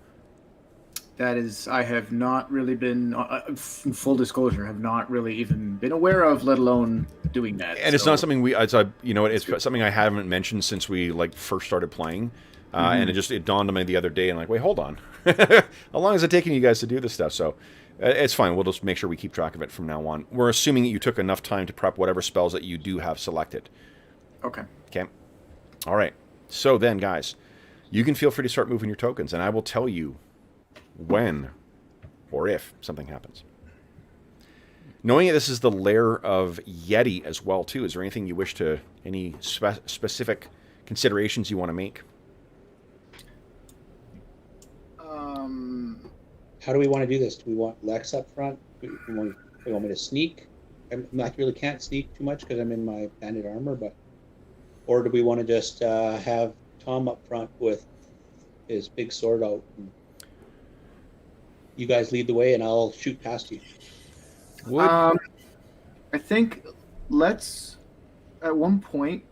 That is, I have not really been, full disclosure, have not really even been aware of, let alone doing that. And it's not something it's something I haven't mentioned since we first started playing. And it dawned on me the other day, and wait, hold on. How long is it taking you guys to do this stuff? So It's fine. We'll just make sure we keep track of it from now on. We're assuming that you took enough time to prep whatever spells that you do have selected. Okay. Okay. All right. So then, guys, you can feel free to start moving your tokens, and I will tell you when or if something happens. Knowing that this is the lair of Yeti as well, too, is there anything you wish to, any specific considerations you want to make? How do we want to do this? Do we want Lex up front? Do we want me to sneak? I really can't sneak too much because I'm in my banded armor, but or do we want to just have Tom up front with his big sword out? And you guys lead the way, and I'll shoot past you. I think let's at one point.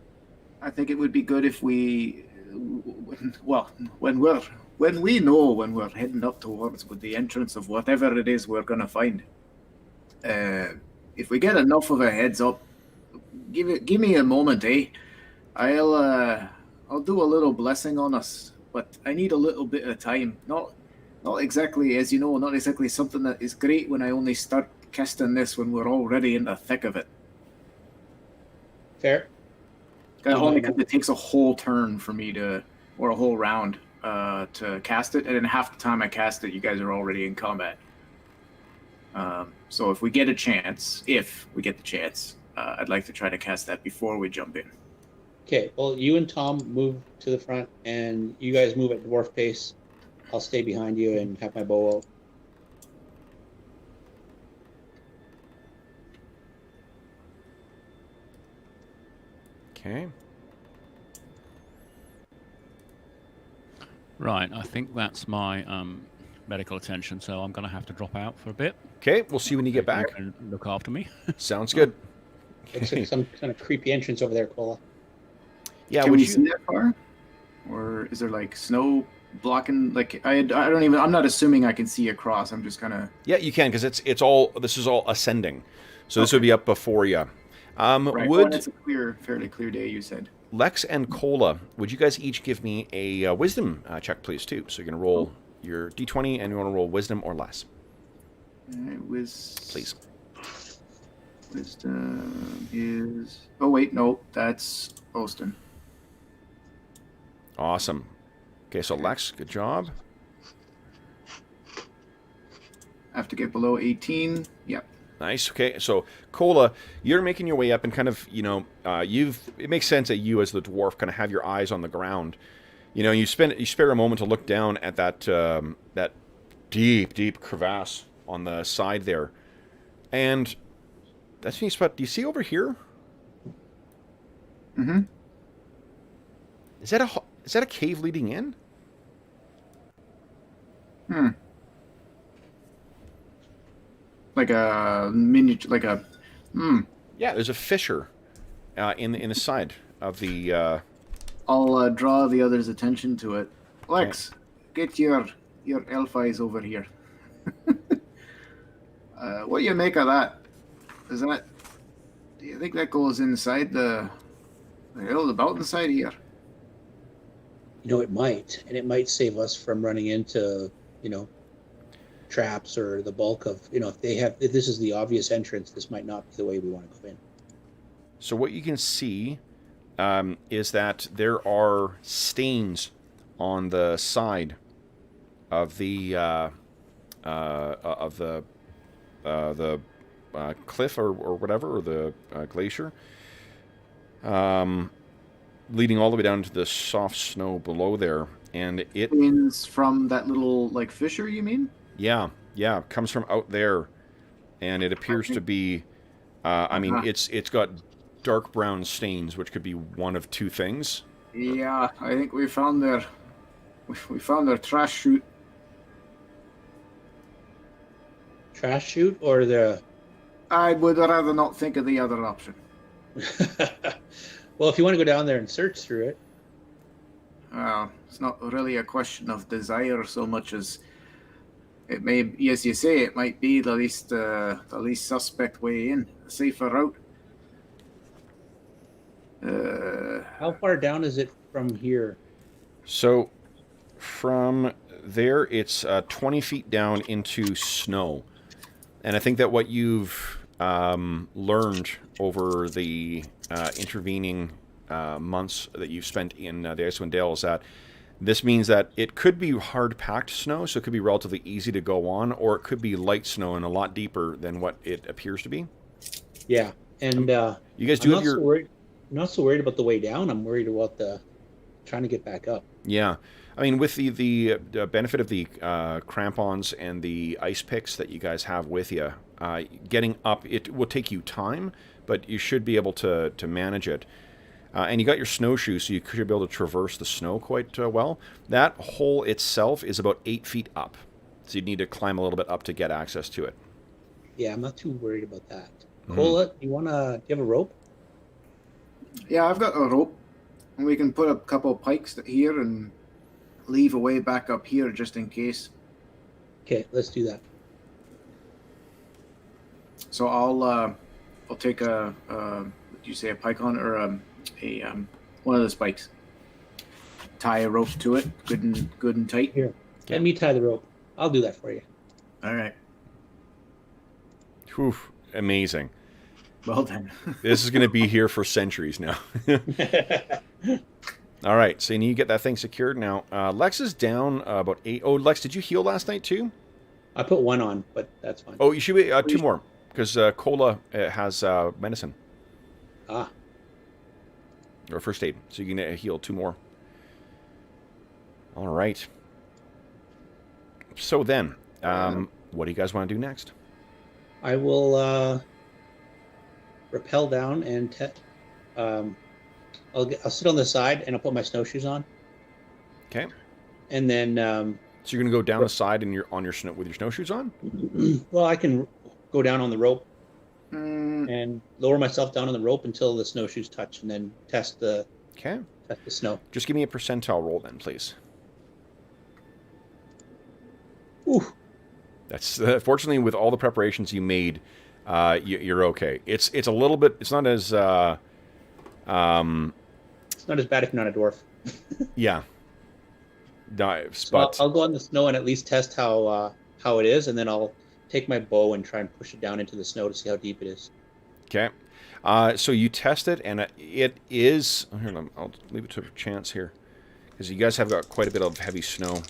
I think it would be good if we, when we know when we're heading up towards with the entrance of whatever it is we're gonna find. If we get enough of a heads up, give me a moment, eh? I'll do a little blessing on us, but I need a little bit of time. Not exactly, as you know, not exactly something that is great when I only start casting this when we're already in the thick of it. Fair. Only because it takes a whole turn for me to, or a whole round to cast it, and then half the time I cast it, you guys are already in combat. So if we get the chance, I'd like to try to cast that before we jump in. Okay, well, you and Tom move to the front, and you guys move at dwarf pace. I'll stay behind you and have my bow out. Okay. Right, I think that's my medical attention, so I'm going to have to drop out for a bit. Okay, we'll see when you get back. And look after me. Sounds good. Looks like some kind of creepy entrance over there, Cola. Yeah, Can we see that far? Or is there like snow blocking? Like I don't even. I'm not assuming I can see across. I'm just kind of. Yeah, you can because it's all. This is all ascending, so this would be up before you. Right. Would it's a fairly clear day, you said. Lex and Cola, would you guys each give me a wisdom check, please, too? So you're going to roll your d20, and you want to roll wisdom or less. Please. Wisdom is... Oh, wait, no, that's Austin. Awesome. Okay, so Lex, good job. I have to get below 18. Yep. Nice. Okay, so Cola, you're making your way up, and kind of, it makes sense that you, as the dwarf, kind of have your eyes on the ground. You spare a moment to look down at that deep crevasse on the side there, and that's a neat spot. Do you see over here? Mm-hmm. Is that a cave leading in? Like a miniature, like a... Yeah, there's a fissure in the side of the... I'll draw the others' attention to it. Lex, get your elf eyes over here. What do you make of that? Do you think that goes inside the hill, about inside here? It might, and it might save us from running into, traps or the bulk of, if this is the obvious entrance, this might not be the way we want to go in. So what you can see is that there are stains on the side of the cliff or whatever, or the glacier, leading all the way down to the soft snow below there, and it means from that little fissure, you mean? Yeah, comes from out there, and it appears to be. It's got dark brown stains, which could be one of two things. Yeah, I think we found their trash chute. Trash chute, or the? I would rather not think of the other option. Well, if you want to go down there and search through it. It's not really a question of desire so much as it may, as you say, it might be the least suspect way in, a safer route. How far down is it from here? So, from there, it's 20 feet down into snow. And I think that what you've learned over the intervening months that you've spent in the Icewind Dale is that this means that it could be hard-packed snow, so it could be relatively easy to go on, or it could be light snow and a lot deeper than what it appears to be. Yeah, and you guys do I'm have your... I'm not so worried about the way down. I'm worried about trying to get back up. Yeah. I mean, with the benefit of the crampons and the ice picks that you guys have with you, getting up, it will take you time, but you should be able to manage it. And you got your snowshoes, so you should be able to traverse the snow quite well. That hole itself is about 8 feet up, so you'd need to climb a little bit up to get access to it. Yeah, I'm not too worried about that. Cola, do you have a rope? Yeah, I've got a rope, and we can put a couple of pikes here and leave a way back up here just in case. Okay, let's do that. So I'll take a pike on or one of the spikes. Tie a rope to it, good and tight. Here, let me tie the rope. I'll do that for you. All right. Whew, amazing. Well done. This is going to be here for centuries now. All right, so you need to get that thing secured now. Lex is down about 8. Oh, Lex, did you heal last night too? I put 1 on, but that's fine. Oh, you should be 2 more, because Cola has medicine. Ah. Or first aid, so you can heal 2 more. All right. So then, what do you guys want to do next? I will rappel down and I'll sit on the side and I'll put my snowshoes on. Okay. And then so you're gonna go down the side and you're on your snow with your snowshoes on? Well, I can go down on the rope and lower myself down on the rope until the snowshoes touch, and then test the snow. Just give me a percentile roll then, please. Ooh. That's fortunately with all the preparations you made, you're okay. It's a little bit. It's not as. It's not as bad if you're not a dwarf. Yeah. Dives, so but I'll go on the snow and at least test how it is, and then I'll take my bow and try and push it down into the snow to see how deep it is. Okay. So you test it, and it is. Here, I'll leave it to chance here, because you guys have got quite a bit of heavy snow.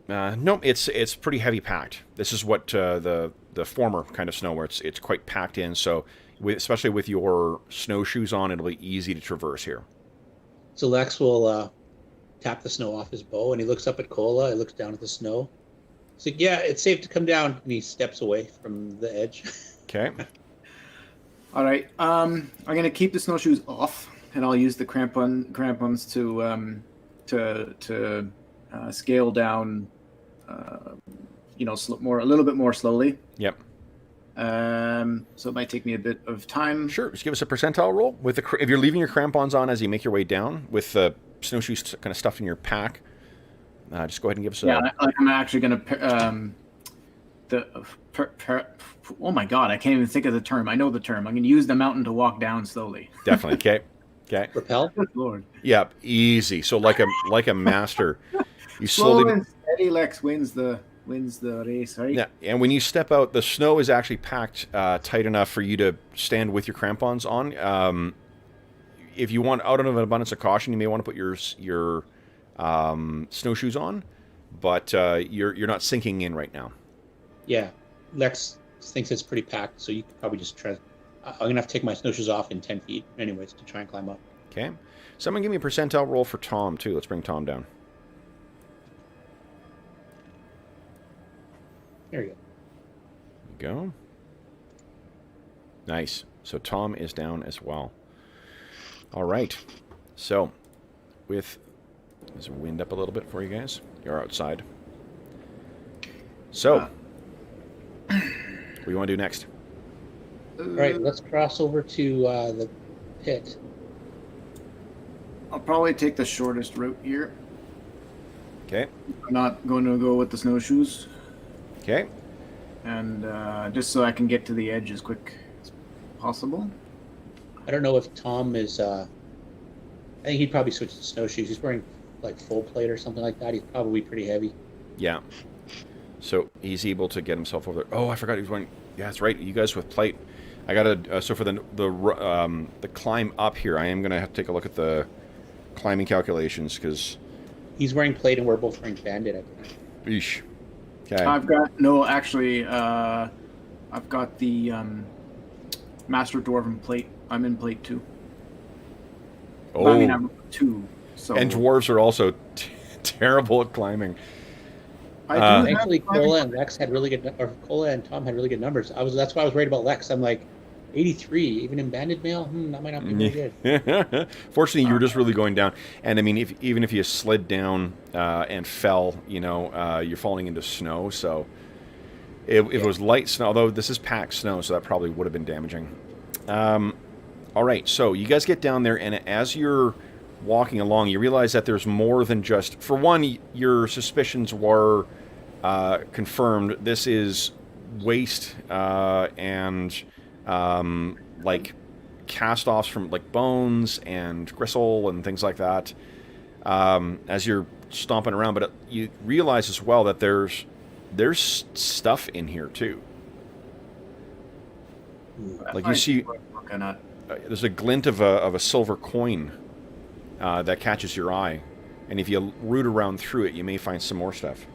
No, it's pretty heavy packed. This is what the former kind of snow where it's quite packed in. So especially with your snowshoes on, it'll be easy to traverse here. So Lex will tap the snow off his bow, and he looks up at Cola. He looks down at the snow. He's like, "Yeah, it's safe to come down," and he steps away from the edge. Okay. All right. I'm gonna keep the snowshoes off, and I'll use the crampons to scale down. A little bit more slowly. Yep. So it might take me a bit of time. Sure. Just give us a percentile roll with if you're leaving your crampons on as you make your way down with the snowshoes kind of stuffed in your pack. Just go ahead and give us a... Yeah, I'm actually going to... oh my god, I can't even think of the term. I know the term. I'm going to use the mountain to walk down slowly. Definitely. Okay. Okay. Rappel? Good Lord. Yep. Easy. So like a master. You Slow slowly... and steady, Lex wins the race, right? Yeah, and when you step out, the snow is actually packed tight enough for you to stand with your crampons on. If you want, out of an abundance of caution, you may want to put your snowshoes on, but you're not sinking in right now. Yeah, Lex thinks it's pretty packed, so you could probably just try. I'm gonna have to take my snowshoes off in 10 feet, anyways, to try and climb up. Okay, someone give me a percentile roll for Tom too. Let's bring Tom down. There you go. Nice. So Tom is down as well. All right. So, there's a wind up a little bit for you guys. You're outside. So, what do you want to do next? All right, let's cross over to the pit. I'll probably take the shortest route here. Okay. I'm not going to go with the snowshoes. Okay. And just so I can get to the edge as quick as possible. I don't know if Tom is... I think he'd probably switch to snowshoes. He's wearing like full plate or something like that. He's probably pretty heavy. Yeah. So he's able to get himself over there. Oh, I forgot he was going. Yeah, that's right. You guys with plate. I gotta. So for the climb up here, I am gonna have to take a look at the climbing calculations because He's wearing plate, and we're both wearing bandit. I think. Eesh. Okay. I've got no, actually. I've got the Master Dwarven plate. I'm in plate 2. Oh. I mean, I'm 2. So And dwarves are also terrible at climbing. I do have Thankfully, climbing- Cola and Lex had really good, or Cola and Tom had really good numbers. That's why I was worried about Lex. I'm like, 83, even in banded mail. That might not be very good. Fortunately, you were just really going down. And I mean, even if you slid down and fell, you're falling into snow. So if it was light snow, although this is packed snow, so that probably would have been damaging. All right, so you guys get down there, and as you're walking along, you realize that there's more than just... For one, your suspicions were confirmed. This is waste and... like cast-offs from like bones and gristle and things like that as you're stomping around, but you realize as well that there's stuff in here too. Like you see, there's a glint of a silver coin that catches your eye, and if you root around through it, you may find some more stuff.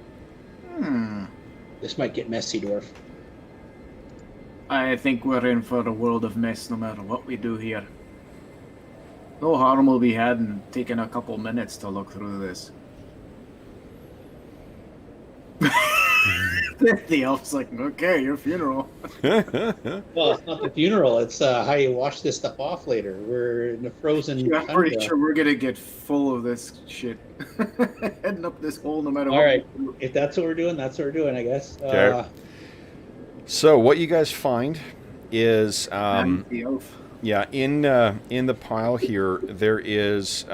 This might get messy, Dwarf. I think we're in for a world of mess no matter what we do here. No harm will be had in taking a couple minutes to look through this. The elf's like, okay, your funeral. Well, it's not the funeral. It's how you wash this stuff off later. We're in the frozen. Yeah, I'm pretty tundra. sure we're gonna get full of this shit. Heading up this hole no matter All what. right, if that's what we're doing, that's what we're doing, I guess. Okay. So what you guys find is, The elf. yeah, in the pile here there is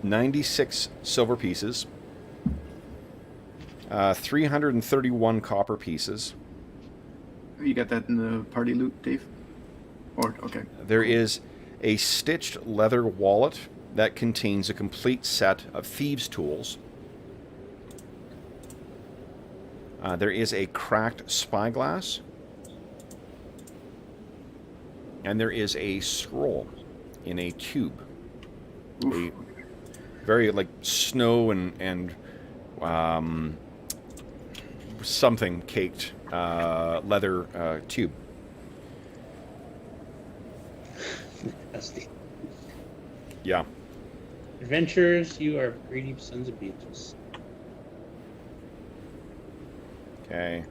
96 silver pieces, 331 copper pieces. You got that in the party loot, Dave? Or okay. There is a stitched leather wallet that contains a complete set of thieves' tools. There is a cracked spyglass. And there is a scroll in a tube. Oof. A very, like, snow and something caked leather tube. Nasty. Yeah. Adventurers, you are greedy sons of bitches. Okay.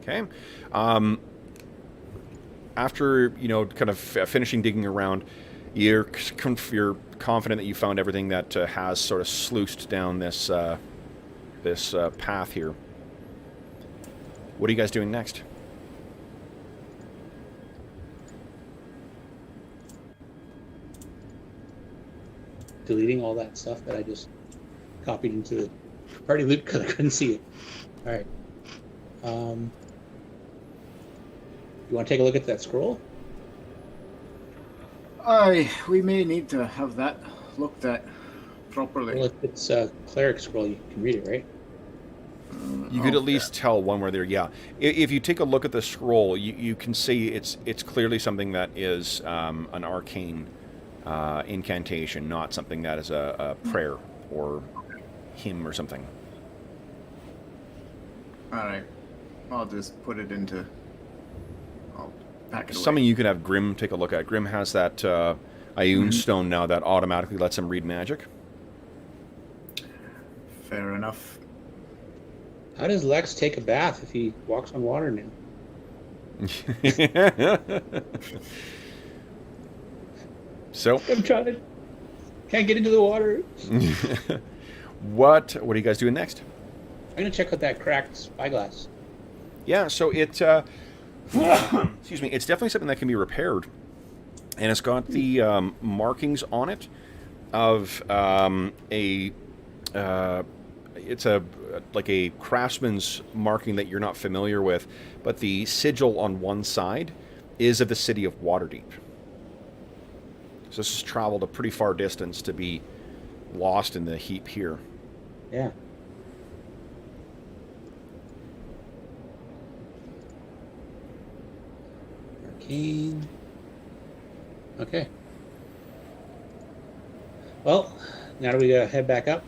Okay. After, kind of finishing digging around, you're confident that you found everything that has sort of sluiced down this path here. What are you guys doing next? Deleting all that stuff that I just copied into the party loop because I couldn't see it. All right. You want to take a look at that scroll? We may need to have that looked at properly. Well, if it's a cleric scroll, you can read it, right? You could at least tell one where they're, yeah. If you take a look at the scroll, you can see it's clearly something that is an arcane incantation, not something that is a prayer or hymn or something. All right. I'll just put it into... I'll pack it away. Something you could have Grim take a look at. Grim has that Ioun stone now that automatically lets him read magic. Fair enough. How does Lex take a bath if he walks on water now? So, I'm trying. Can't get into the water. what are you guys doing next? I'm gonna check out that cracked spyglass. Yeah, so it, excuse me, it's definitely something that can be repaired, and it's got the markings on it of it's like a craftsman's marking that you're not familiar with, but the sigil on one side is of the city of Waterdeep. So this has traveled a pretty far distance to be lost in the heap here. Yeah. Arcane. Okay. Well, now do we head back up?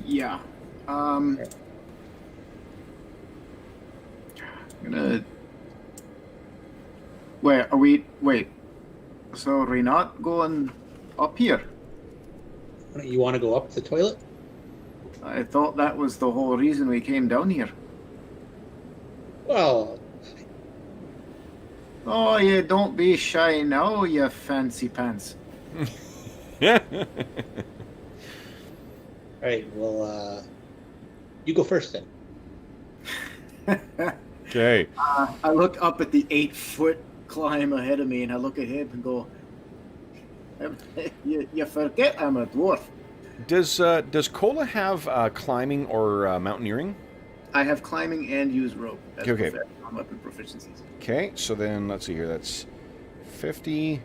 Yeah. I'm gonna. Wait, are we? Wait. So are we not going up here? You want to go up the toilet? I thought that was the whole reason we came down here. Well, Oh, you don't be shy now, you fancy pants. right. Well, you go first then. Okay. I look up at the 8-foot climb ahead of me, and I look at him and go, "You forget I'm a dwarf." Does Cola have climbing or mountaineering? I have climbing and use rope as Okay. weapon proficiencies. Okay, so then let's see here. That's 50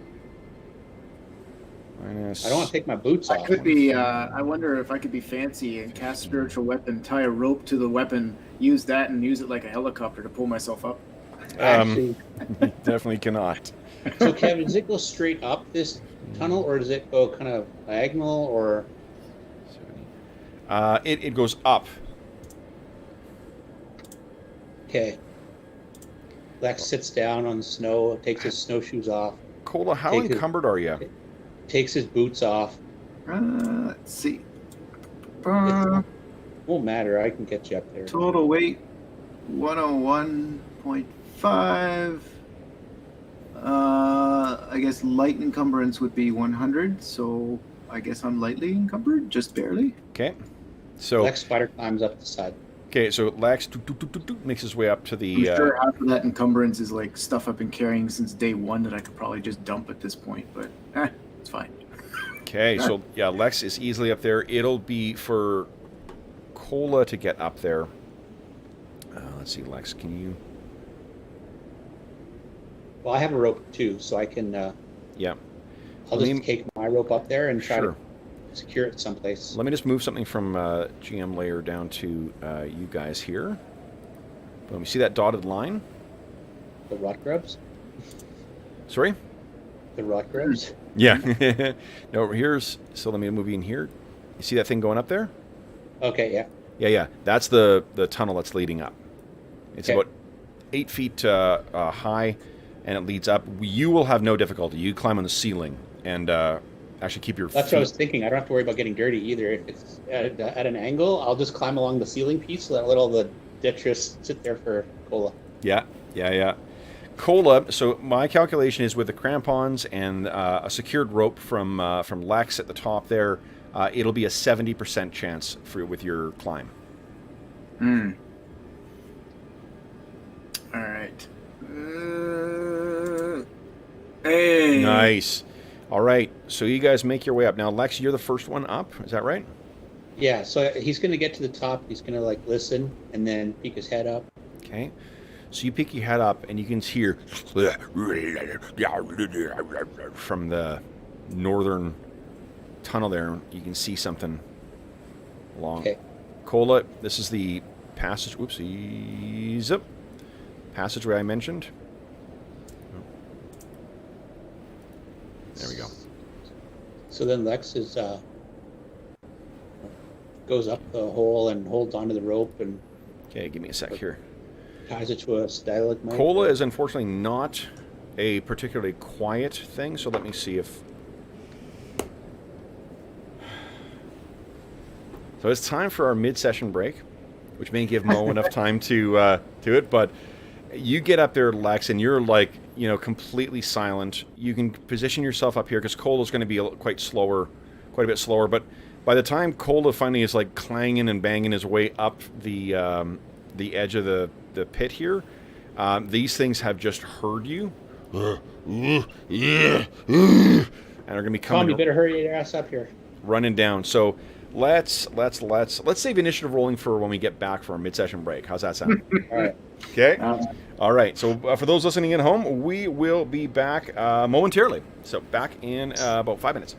minus. I don't want to take my boots I off. could be. I wonder if I could be fancy and cast spiritual weapon, tie a rope to the weapon, use that, and use it like a helicopter to pull myself up. Actually, Definitely cannot. so Kevin, does it go straight up this tunnel, or does it go kind of diagonal, or? It goes up. Okay. Lex sits down on the snow, takes his snowshoes off, Cola, how Take it. encumbered are you? takes his boots off. Let's see. Won't matter. I can get you up there. Total weight 101.5. I guess light encumbrance would be 100, so I guess I'm lightly encumbered, just barely. Okay. So Lex spider climbs up the side. so Lex makes his way up to I'm the. sure half of that encumbrance is like stuff I've been carrying since day one that I could probably just dump at this point, but it's fine. Okay, so yeah, Lex is easily up there. It'll be for Cola to get up there. Let's see, Lex, can you? Well, I have a rope too, so I can. Yeah. I'll just take my rope up there and try Sure. to secure it someplace. Let me just move something from GM layer down to you guys here. Boom. You see that dotted line? The rot grubs. Sorry? The rot grubs. Yeah. No, here's. So let me move you in here. You see that thing going up there? Okay. Yeah. Yeah. That's the tunnel that's leading up. It's Okay. about 8 feet high, and it leads up. You will have no difficulty. You climb on the ceiling and actually keep your That's feet. what I was thinking. I don't have to worry about getting dirty either. If it's at an angle, I'll just climb along the ceiling piece so that let all the detritus sit there for Cola. Yeah. Cola. So my calculation is with the crampons and a secured rope from Lex at the top there. It'll be a 70% chance with your climb. All right. Hey. Nice. All right. So you guys make your way up now. Lex, you're the first one up. Is that right? Yeah. So he's gonna get to the top. He's gonna like listen and then peek his head up. Okay. So you peek your head up and you can hear from the northern tunnel there. You can see something along. Okay. Cola, this is the passage. Whoopsie. Zip. Passageway I mentioned. There we go. So then Lex is goes up the hole and holds onto the rope and Okay, give me a sec here. ties it to a stalagmite. Cola is unfortunately not a particularly quiet thing, so let me see if... So it's time for our mid-session break, which may give Mo enough time to it, but you get up there, Lex, and you're like, completely silent. You can position yourself up here because Cola's going to be quite a bit slower, but by the time Cola finally is like clanging and banging his way up the edge of the pit here, these things have just heard you and are going to be Tom, coming you better hurry your ass up here. running down. So let's save initiative rolling for when we get back for our mid-session break. How's that sound? All right. Okay. All right. So for those listening at home, we will be back momentarily. So back in about 5 minutes.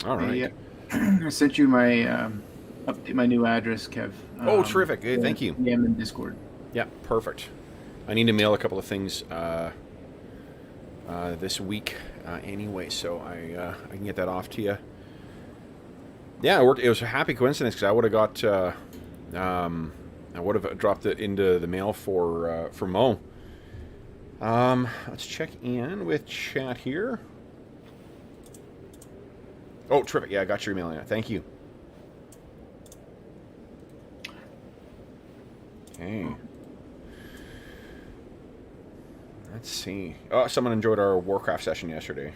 All right. I sent you my update, my new address, Kev. Oh, terrific. Hey, thank you. DM in Discord. Yeah, perfect. I need to mail a couple of things this week anyway, so I can get that off to you. Yeah, it worked. It was a happy coincidence because I would have got, I would have dropped it into the mail for Mo. Let's check in with chat here. Oh, terrific. Yeah, I got your email now. Thank you. Okay. Let's see. Oh, someone enjoyed our Warcraft session yesterday.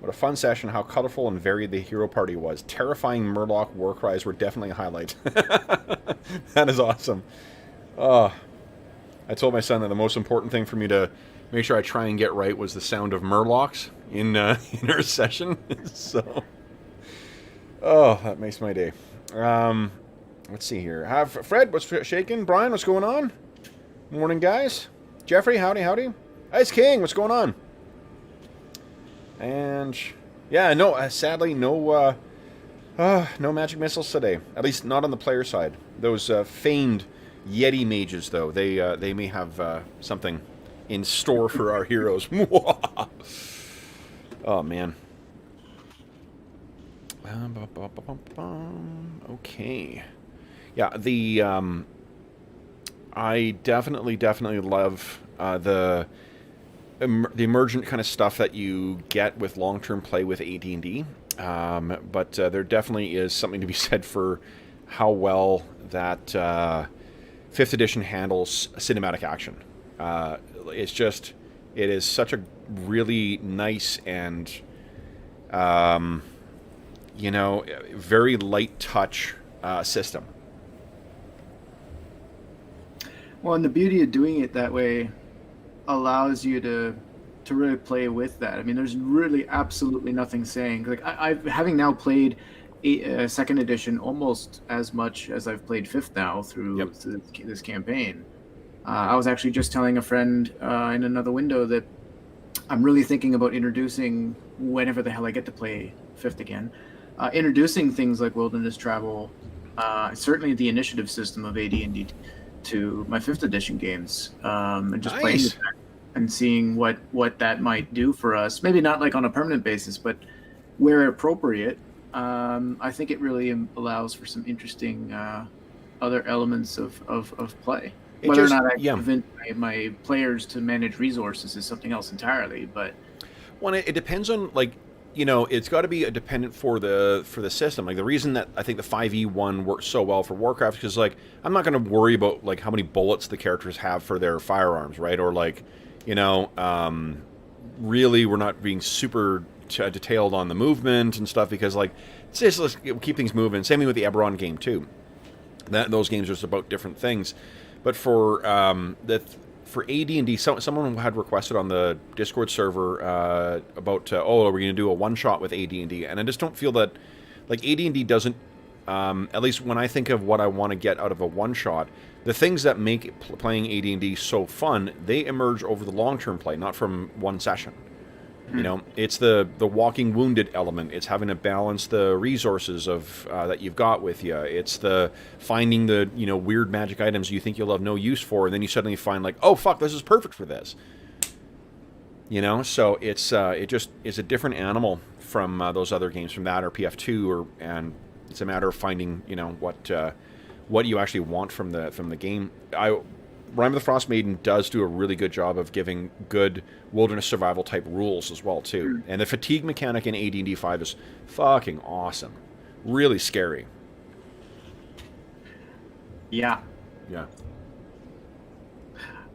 What a fun session. How colorful and varied the hero party was. Terrifying Murloc war cries were definitely a highlight. That is awesome. I told my son that the most important thing for me to make sure I try and get right was the sound of Murlocs in our session. So, that makes my day. Let's see here. Fred, what's shaking? Brian, what's going on? Morning, guys. Jeffrey, howdy. Ice King, what's going on? And yeah, no, sadly, no magic missiles today. At least not on the player side. Those famed Yeti mages, though, they may have something in store for our heroes. Oh man. Okay. Yeah, the I definitely love the emergent kind of stuff that you get with long-term play with AD&D, but there definitely is something to be said for how well that 5th edition handles cinematic action. It is such a really nice and very light touch system. Well, and the beauty of doing it that way allows you to really play with that. I mean, there's really absolutely nothing saying. Like I've having now played second edition almost as much as I've played 5th now through this campaign. I was actually just telling a friend in another window that I'm really thinking about introducing, whenever the hell I get to play 5th again, introducing things like wilderness travel, certainly the initiative system of AD&D to my 5th edition games, and just playing with that and seeing what that might do for us. Maybe not like on a permanent basis, but where appropriate. I think it really allows for some interesting other elements of play. Whether or not I convince my players to manage resources is something else entirely. But it depends on, like, it's got to be a dependent for the system. Like, the reason that I think the 5e one works so well for Warcraft is because, like, I'm not going to worry about, like, how many bullets the characters have for their firearms, right? Or, like, really we're not being super detailed on the movement and stuff because, like, it's just, let's keep things moving. Same thing with the Eberron game too. Those games are just about different things. But for for AD&D, someone had requested on the Discord server about, are we going to do a one-shot with AD&D? And I just don't feel that, like, AD&D doesn't, at least when I think of what I want to get out of a one-shot, the things that make playing AD&D so fun, they emerge over the long-term play, not from one session. It's the walking wounded element. It's having to balance the resources of that you've got with you. It's the finding the weird magic items you think you'll have no use for, and then you suddenly find, like, oh fuck, this is perfect for this. So it's a different animal from those other games, from that or PF2, and it's a matter of finding what you actually want from the game. Rime of the Frost Maiden does do a really good job of giving good wilderness survival type rules as well too. And the fatigue mechanic in AD&D 5 is fucking awesome. Really scary. Yeah.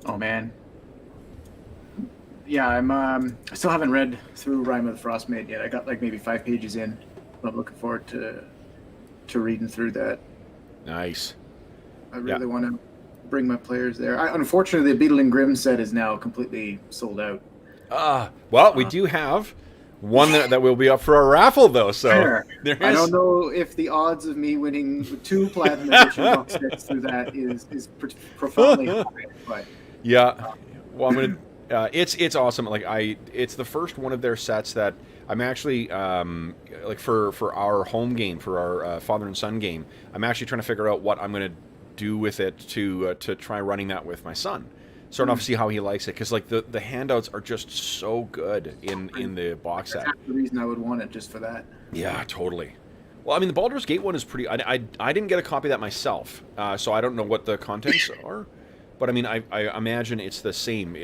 Oh man. Yeah, I still haven't read through Rime of the Frost Maiden yet. I got like maybe 5 pages in. I'm looking forward to reading through that. Nice. I really want to bring my players there. Unfortunately, the Beetle and Grimm set is now completely sold out. Well, we do have one that will be up for a raffle, though. So I don't know if the odds of me winning 2 Platinum Edition box sets through that is profoundly high. But yeah, well, It's awesome. Like it's the first one of their sets that I'm actually like for our home game, for our father and son game. I'm actually trying to figure out what I'm going to do with it to try running that with my son. Starting off to see how he likes it, because like the handouts are just so good in the box set. That's the reason I would want it, just for that. Yeah, totally. Well, I mean, the Baldur's Gate one is pretty. I didn't get a copy of that myself, so I don't know what the contents are. But I mean, I imagine it's the same.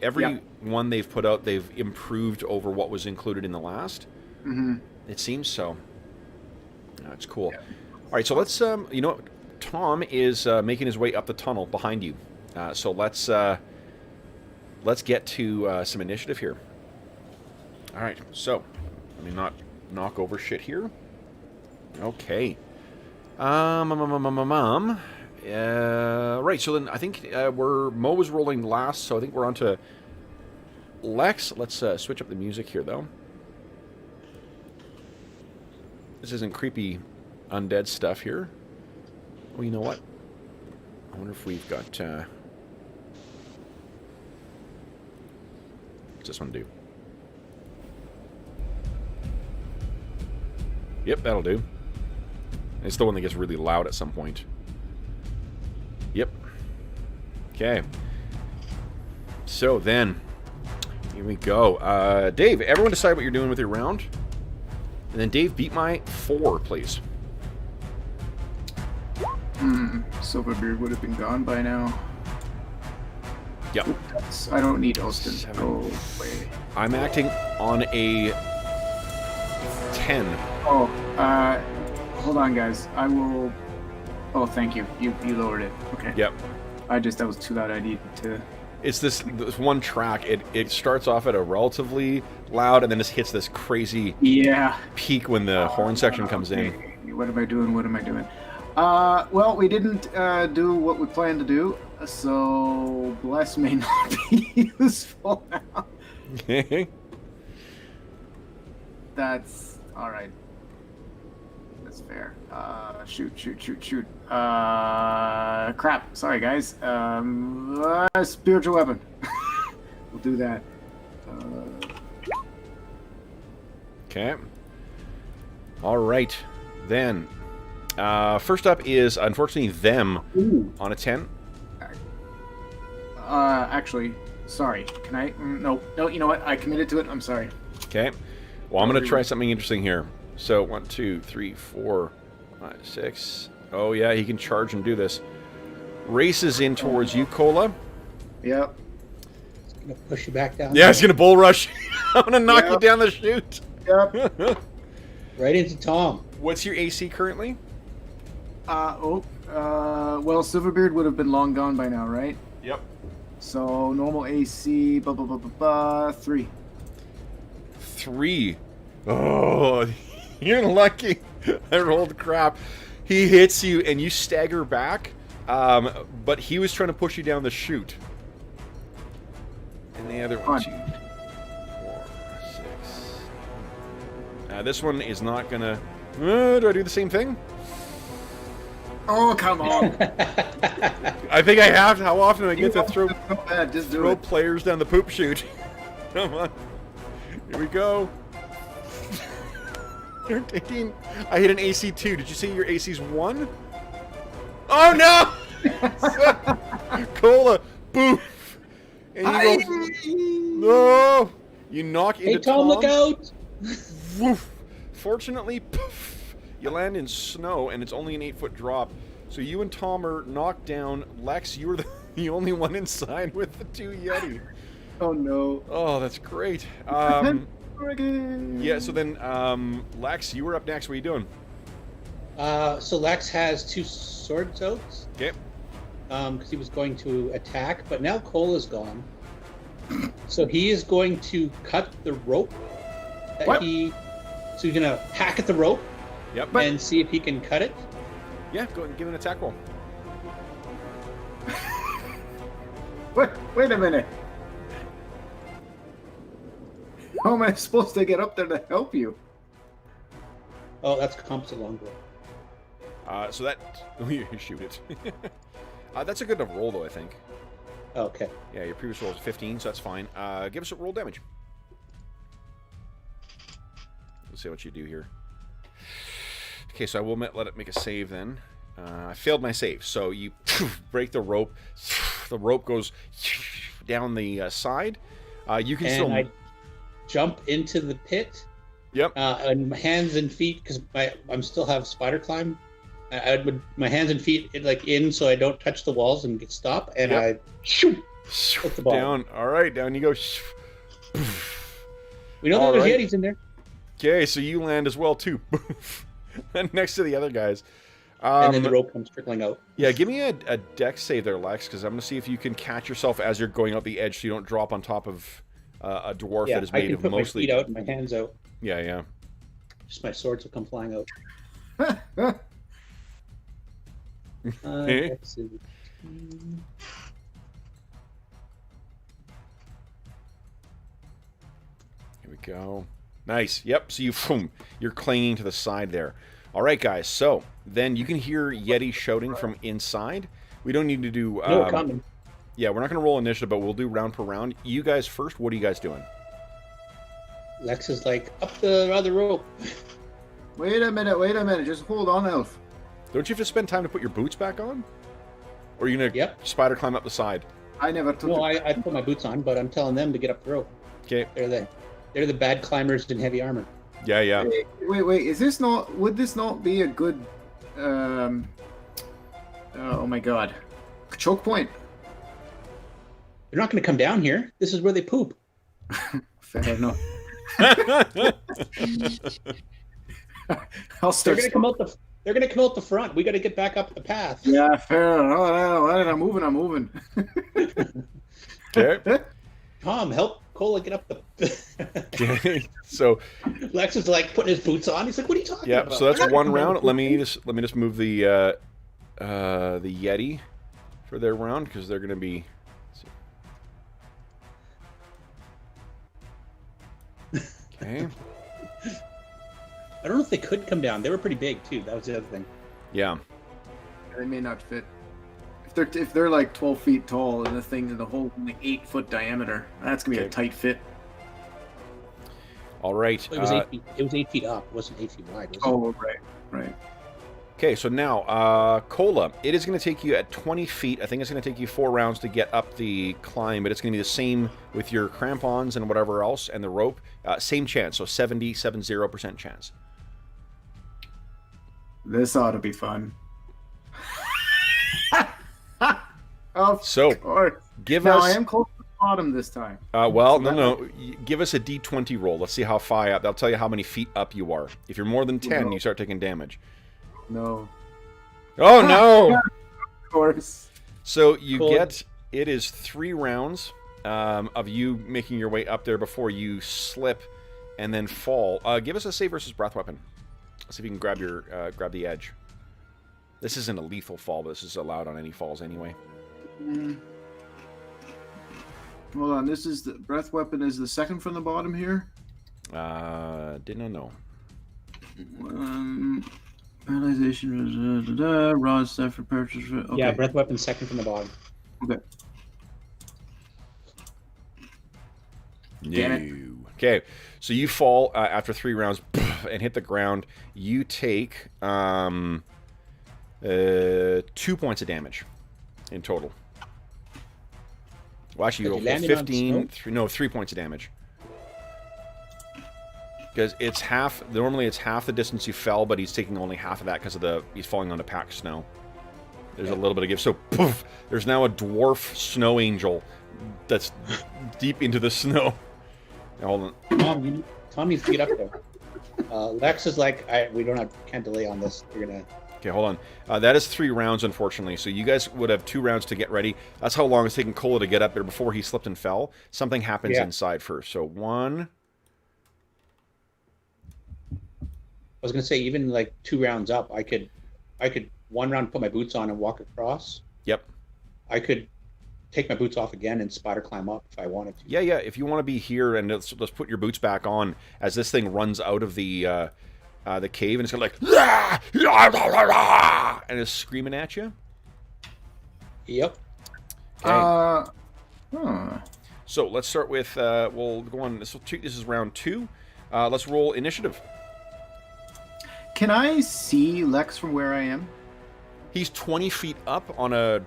Every one they've put out, they've improved over what was included in the last. Mm-hmm. It seems so. It's cool. Yeah. All right, so let's. You know, Tom is making his way up the tunnel behind you. So let's get to some initiative here. All right, so let me not knock over shit here. Okay. Right. So then I think Mo was rolling last, so I think we're on to Lex. Let's switch up the music here, though. This isn't creepy undead stuff here. Oh, you know what? I wonder if we've got. What's this one do? Yep, that'll do. It's the one that gets really loud at some point. Yep. Okay. So then, here we go. Dave, everyone decide what you're doing with your round. And then Dave, beat my 4, please. Silverbeard would have been gone by now. Yep. I don't need Austin. Go away. I'm acting on a 10. Oh, hold on, guys. I will. Oh, thank you. You lowered it. Okay. Yep. That was too loud. I needed to. It's this one track. It starts off at a relatively loud, and then just hits this crazy peak when the horn section comes in. What am I doing? What am I doing? Well, we didn't do what we planned to do, so Bless may not be useful now. Okay. That's all right. That's fair. Shoot. Crap. Sorry, guys. Spiritual weapon. We'll do that. Okay. All right. Then, first up is, unfortunately, them. Ooh. On a 10. Actually, sorry. Can I? No, you know what? I committed to it. I'm sorry. Okay. Well, I'm going to try something interesting here. So, 1, 2, 3, 4, 5, 6. Oh, yeah, he can charge and do this. Races in towards you, Cola. Yep. It's going to push you back down. Yeah, it's going to bull rush. I'm going to knock you down the chute. Yep. Right into Tom. What's your AC currently? Well, Silverbeard would have been long gone by now, right? Yep. So, normal AC, 3. 3. Oh, you're lucky. I rolled crap. He hits you, and you stagger back, but he was trying to push you down the chute. And the other one, 2, 4, 6. This one is not gonna. Do I do the same thing? Oh, come on. I think I have to. How often do I get to throw Just do it. players down the poop chute? Come on. Here we go. You're taking. I hit an AC 2. Did you say your AC's 1? Oh no! Cola, boof! And you go. No! You knock into Tom, look out! Woof! Fortunately, poof, you land in snow, and it's only an 8-foot drop. So you and Tom are knocked down. Lex, you were the only one inside with the 2 Yeti. Oh no. Oh, that's great. Yeah, so then, Lex, you were up next. What are you doing? So Lex has 2 swords out. Okay. Because he was going to attack, but now Cola's gone. So he is going to cut the rope that What? So he's gonna hack at the rope. Yep. And see if he can cut it. Yeah, go and give an attack roll. Wait a minute. How am I supposed to get up there to help you? Oh, that's composite longbow. So that you shoot it. That's a good enough roll, though. I think. Okay. Yeah, your previous roll is 15, so that's fine. Give us a roll damage. Let's see what you do here. Okay, so I will let it make a save then. I failed my save, so you break the rope. The rope goes down the side. You can still... I jump into the pit. Yep. And my hands and feet, because I'm still have spider climb. I would my hands and feet in so I don't touch the walls and get stopped. And Yep. hit the ball. Down. All right, down you go. We know there's Yetis in there. Okay, so you land as well too, next to the other guys. And then the rope comes trickling out. Yeah, give me a dex save there, Lex, because I'm going to see if you can catch yourself as you're going out the edge, so you don't drop on top of a dwarf that is made of mostly. I can put my feet out and my hands out. Yeah, yeah. Just my swords will come flying out. Let's see. Here we go. Nice. Yep. So you're clinging to the side there. All right, guys. So then you can hear Yeti shouting from inside. We don't need to do. No coming. Yeah, we're not going to roll initiative, but we'll do round per round. You guys first. What are you guys doing? Lex is like up the other rope. Wait a minute. Just hold on, Elf. Don't you have to spend time to put your boots back on? Or are you gonna spider climb up the side? I never took. No, I put my boots on, but I'm telling them to get up the rope. Okay. They're the bad climbers in heavy armor. Yeah, yeah. Wait. Is this not? Would this not be a good? Oh my God, choke point. They're not going to come down here. This is where they poop. Fair enough. They're going to come out the. They're going to come out the front. We got to get back up the path. Yeah, fair. Oh, I'm moving. Okay. Tom, help Cola get up the. Okay. So. Lex is like putting his boots on. He's like, "What are you talking about?" Yeah. So that's one round. Let me just move the Yeti for their round because they're going to be. Okay. I don't know if they could come down. They were pretty big too. That was the other thing. Yeah. They may not fit. If they're like 12 feet tall and the thing's in the whole like 8-foot diameter, that's gonna be a tight fit. All right. Well, it was 8 feet. It was 8 feet up. It wasn't 8 feet wide. Was it? Oh, right. Okay, so now, Cola, it is going to take you at 20 feet. I think it's going to take you 4 rounds to get up the climb, but it's going to be the same with your crampons and whatever else, and the rope. Same chance, so 70% chance. This ought to be fun. Oh, so, give now, us... I am close to the bottom this time. Well, no. Give us a D20 roll. Let's see how far up. That'll tell you how many feet up you are. If you're more than 10, you start taking damage. No. Oh, no! Of course. So you get, it is 3 rounds of you making your way up there before you slip and then fall. Give us a save versus breath weapon. Let's see if you can grab the edge. This isn't a lethal fall, but this is allowed on any falls anyway. Hold on, this is the breath weapon is the second from the bottom here? Didn't know. Paralyzation, rod stuff for purchase. Okay. Yeah, breath weapon second from the bottom. Okay. No. Okay, so you fall after 3 rounds and hit the ground. You take 2 points of damage in total. Well, actually, you go 15. 3 points of damage. Because it's half. Normally, it's half the distance you fell, but he's taking only half of that because of he's falling on the packed snow. There's a little bit of give. So, poof! There's now a dwarf snow angel that's deep into the snow. Now, hold on. Tom needs to get up there. Lex is like, can't delay on this. You're gonna. Okay, hold on. That is 3 rounds, unfortunately. So you guys would have 2 rounds to get ready. That's how long it's taking Cola to get up there before he slipped and fell. Something happens inside first. So 1. I was gonna say even like 2 rounds up, I could 1 round put my boots on and walk across. Yep. I could take my boots off again and spider climb up if I wanted to. Yeah. If you want to be here and let's put your boots back on as this thing runs out of the cave and it's gonna and it's screaming at you. Yep. Okay. Huh. So let's start with, we'll go on, this is round 2. Let's roll initiative. Can I see Lex from where I am? He's 20 feet up on a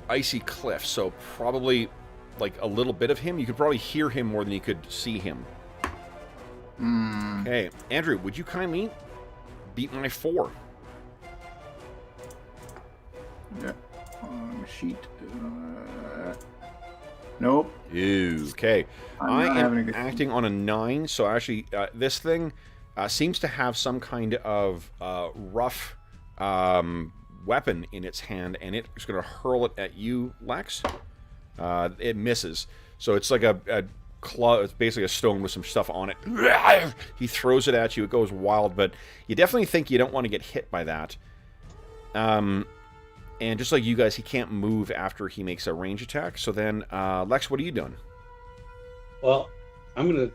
icy cliff, so probably like a little bit of him. You could probably hear him more than you could see him. Okay, Andrew, would you kindly beat my 4? Yeah. Sheet. Nope. Okay. I not having a am good acting on a 9, so actually this thing seems to have some kind of rough weapon in its hand, and it's going to hurl it at you, Lex. It misses. So it's like a claw. It's basically a stone with some stuff on it. He throws it at you. It goes wild, but you definitely think you don't want to get hit by that. And just like you guys, he can't move after he makes a range attack. So then, Lex, what are you doing? Well, I'm gonna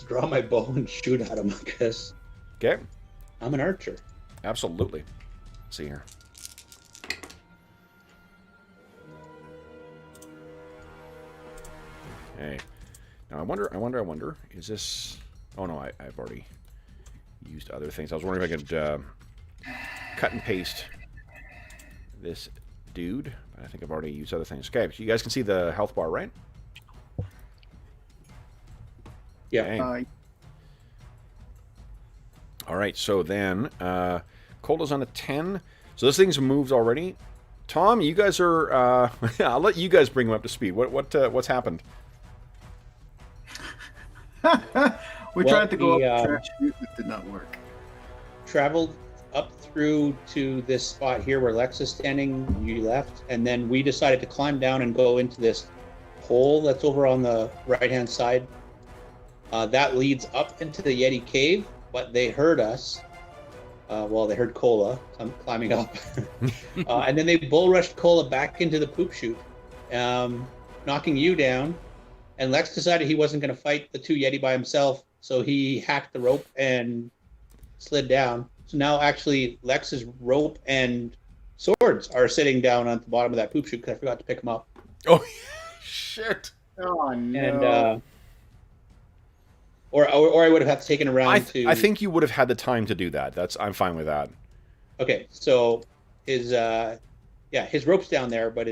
draw my bow and shoot at him, because Okay. I'm an archer. Absolutely. Let's see here. Okay. Now I wonder. Is this? Oh no, I've already used other things. I was wondering if I could cut and paste this dude. But I think I've already used other things. Okay, so you guys can see the health bar, right? Yeah. Okay. All right, so then Cola's on a 10. So this thing's moved already. Tom, you guys are. I'll let you guys bring him up to speed. What's happened? We tried to go up trash chute, it did not work. Traveled up through to this spot here where Lex is standing. You left, and then we decided to climb down and go into this hole that's over on the right-hand side. That leads up into the Yeti cave, but they heard us. They heard Cola climbing up. And then they bull rushed Cola back into the poop chute, knocking you down. And Lex decided he wasn't going to fight the 2 Yeti by himself, so he hacked the rope and slid down. So now actually Lex's rope and swords are sitting down at the bottom of that poop chute because I forgot to pick them up. Oh, shit. Oh, no. And or I would have had to take it around I think you would have had the time to do that. I'm fine with that. Okay, so his rope's down there, but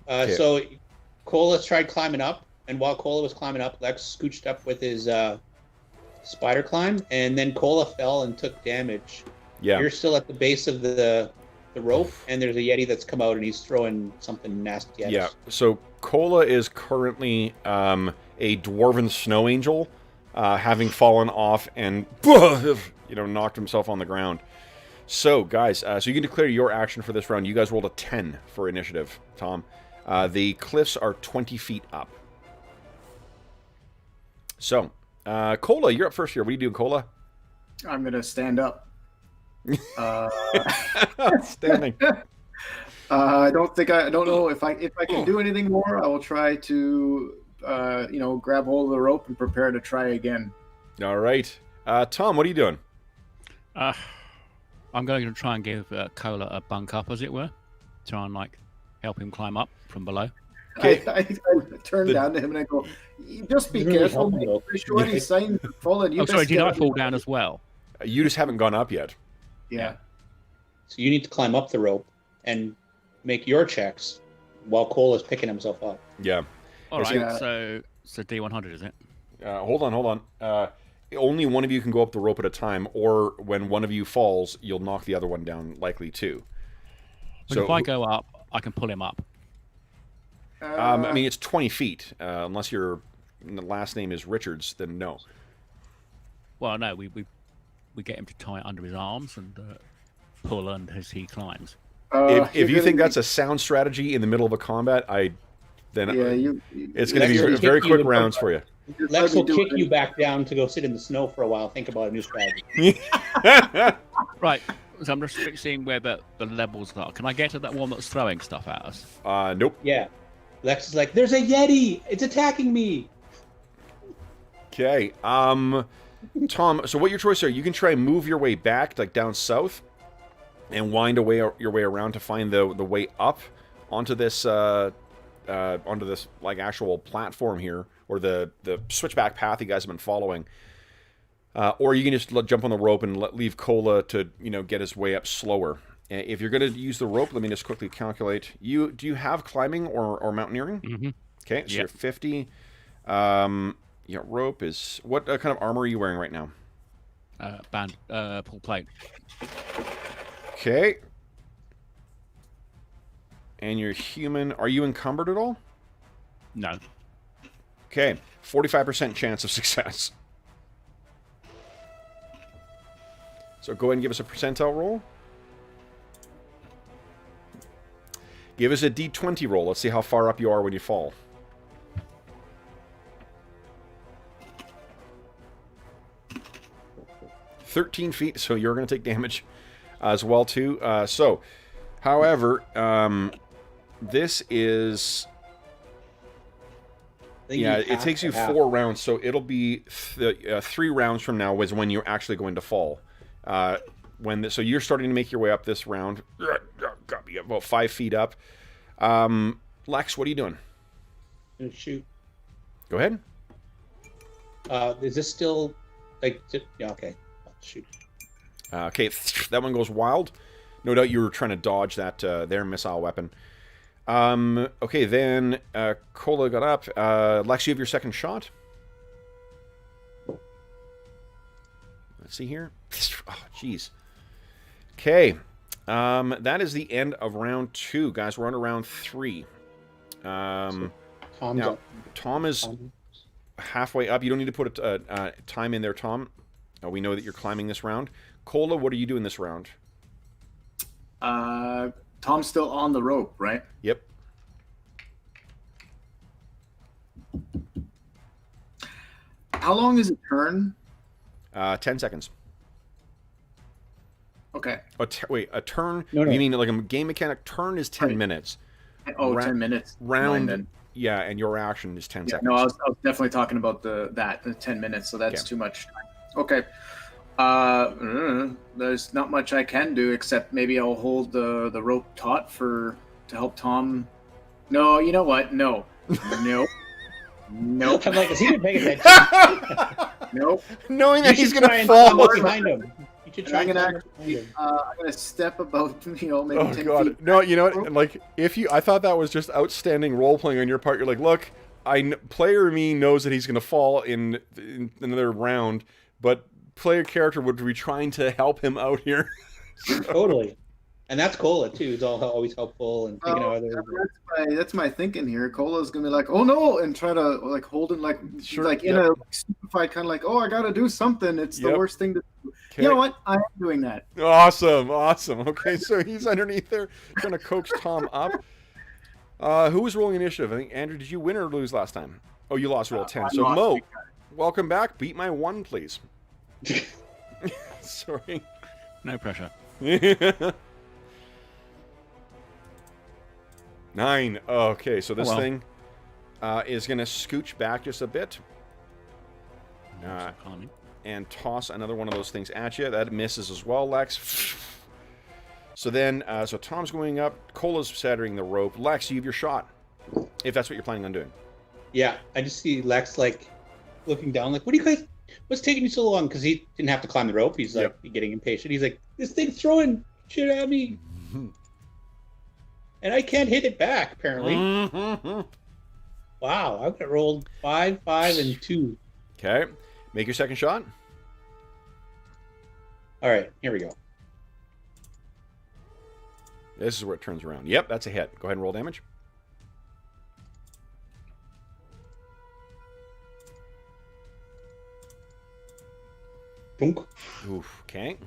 Okay. So Cola tried climbing up, and while Cola was climbing up, Lex scooched up with his spider climb, and then Cola fell and took damage. Yeah. You're still at the base of the rope, and there's a Yeti that's come out, and he's throwing something nasty at us. So Cola is currently a dwarven snow angel, having fallen off and knocked himself on the ground. So guys, so you can declare your action for this round. You guys rolled a 10 for initiative, Tom. The cliffs are 20 feet up. So, Cola, you're up first here. What are you doing, Cola? I'm going to stand up. Standing. I don't know if I can do anything more. I will try to, grab hold of the rope and prepare to try again. All right. Tom, what are you doing? I'm going to try and give Cola a bunk up, as it were. Try and help him climb up from below. Okay. I turn down to him and I go, just be careful. Make sure any signs are falling. Oh, sorry, did I fall down as well? You just haven't gone up yet. Yeah. So you need to climb up the rope and make your checks while Cola's picking himself up. Yeah. All right, Yeah. so D100, is it? Hold on. Only one of you can go up the rope at a time, or when one of you falls, you'll knock the other one down, likely too. But if I go up, I can pull him up. I mean, it's 20 feet. Unless your last name is Richards, then no. Well, no, we get him to tie it under his arms and pull as he climbs. If you think that's a sound strategy in the middle of a combat, it's going to be very quick rounds for you. Lex will kick you back down to go sit in the snow for a while. Think about a new strategy. Right. So I'm just seeing where the levels are. Can I get to that one that's throwing stuff at us? Nope. Yeah. Lex is like, there's a Yeti! It's attacking me! Okay. Tom, so what your choices are, you can try and move your way back, down south, and wind your way around to find the way up, onto this like actual platform here, or the switchback path you guys have been following. Or you can just jump on the rope and leave Cola to get his way up slower. If you're going to use the rope, let me just quickly calculate. Do you have climbing or mountaineering? Mm-hmm. Okay, so you're 50. Rope is what kind of armor are you wearing right now? Pull plate. Okay. And you're human. Are you encumbered at all? No. Okay, 45% chance of success. So go ahead and give us a percentile roll. Give us a d20 roll. Let's see how far up you are when you fall. "13 feet, so you're going to take damage as well, too. However, this is... Yeah, it takes you 4 rounds, so it'll be 3 rounds from now is when you're actually going to fall. So you're starting to make your way up this round. Got me about 5 feet up. Lex, what are you doing? I'm gonna shoot. Go ahead. Is this still like? Yeah, okay. I'll shoot. Okay, that one goes wild. No doubt you were trying to dodge that their missile weapon. Okay, then Cola got up. Lex, you have your second shot. Let's see here. Oh, jeez. Okay. That is the end of round 2, guys. We're on to round 3. Tom is halfway up. You don't need to put a time in there, Tom. We know that you're climbing this round. Cola, what are you doing this round? Tom's still on the rope, right? Yep. How long is a turn? 10 seconds. Okay. Wait, a turn? No. You mean like a game mechanic? Turn is 10 minutes. Oh, 10 minutes. Round. Yeah, and your action is 10 seconds. No, I was definitely talking about the 10 minutes, so that's too much time. Okay. There's not much I can do except maybe I'll hold the rope taut to help Tom. No, you know what? No. Nope. Nope. I'm like, is he even paying attention? Nope. Knowing that he's should going try to and fall. climb up behind him. You should try I'm and gonna climb up behind him. I'm gonna step about maybe Oh 10 god. feet. No, you know what? Like I thought that was just outstanding role playing on your part. You're like, look, player me knows that he's going to fall in another round, but player character would be trying to help him out here. Totally. And that's Cola too. He's always helpful and thinking of others. That's my thinking here. Cola's gonna be like, "Oh no," and try to like hold him in a stupefied kind of like, "Oh, I gotta do something." It's the worst thing to do. Okay. You know what? I am doing that. Awesome. Okay, so he's underneath there trying to coax Tom up. Who was rolling initiative? I think Andrew, did you win or lose last time? Oh, you lost. Roll 10. So Mo, welcome back. Beat my 1, please. Sorry. No pressure. 9. Okay, so this thing is going to scooch back just a bit. And toss another one of those things at you. That misses as well, Lex. So then, so Tom's going up. Cola's shattering the rope. Lex, you have your shot, if that's what you're planning on doing. Yeah, I just see Lex like looking down, like, "What are you guys? What's taking you so long?" Because he didn't have to climb the rope. He's like getting impatient. He's like, "This thing's throwing shit at me." And I can't hit it back, apparently. Wow, I've got rolled 5, 5, and 2. Okay. Make your second shot. All right, here we go. This is where it turns around. Yep, that's a hit. Go ahead and roll damage. Boom. Oof, okay.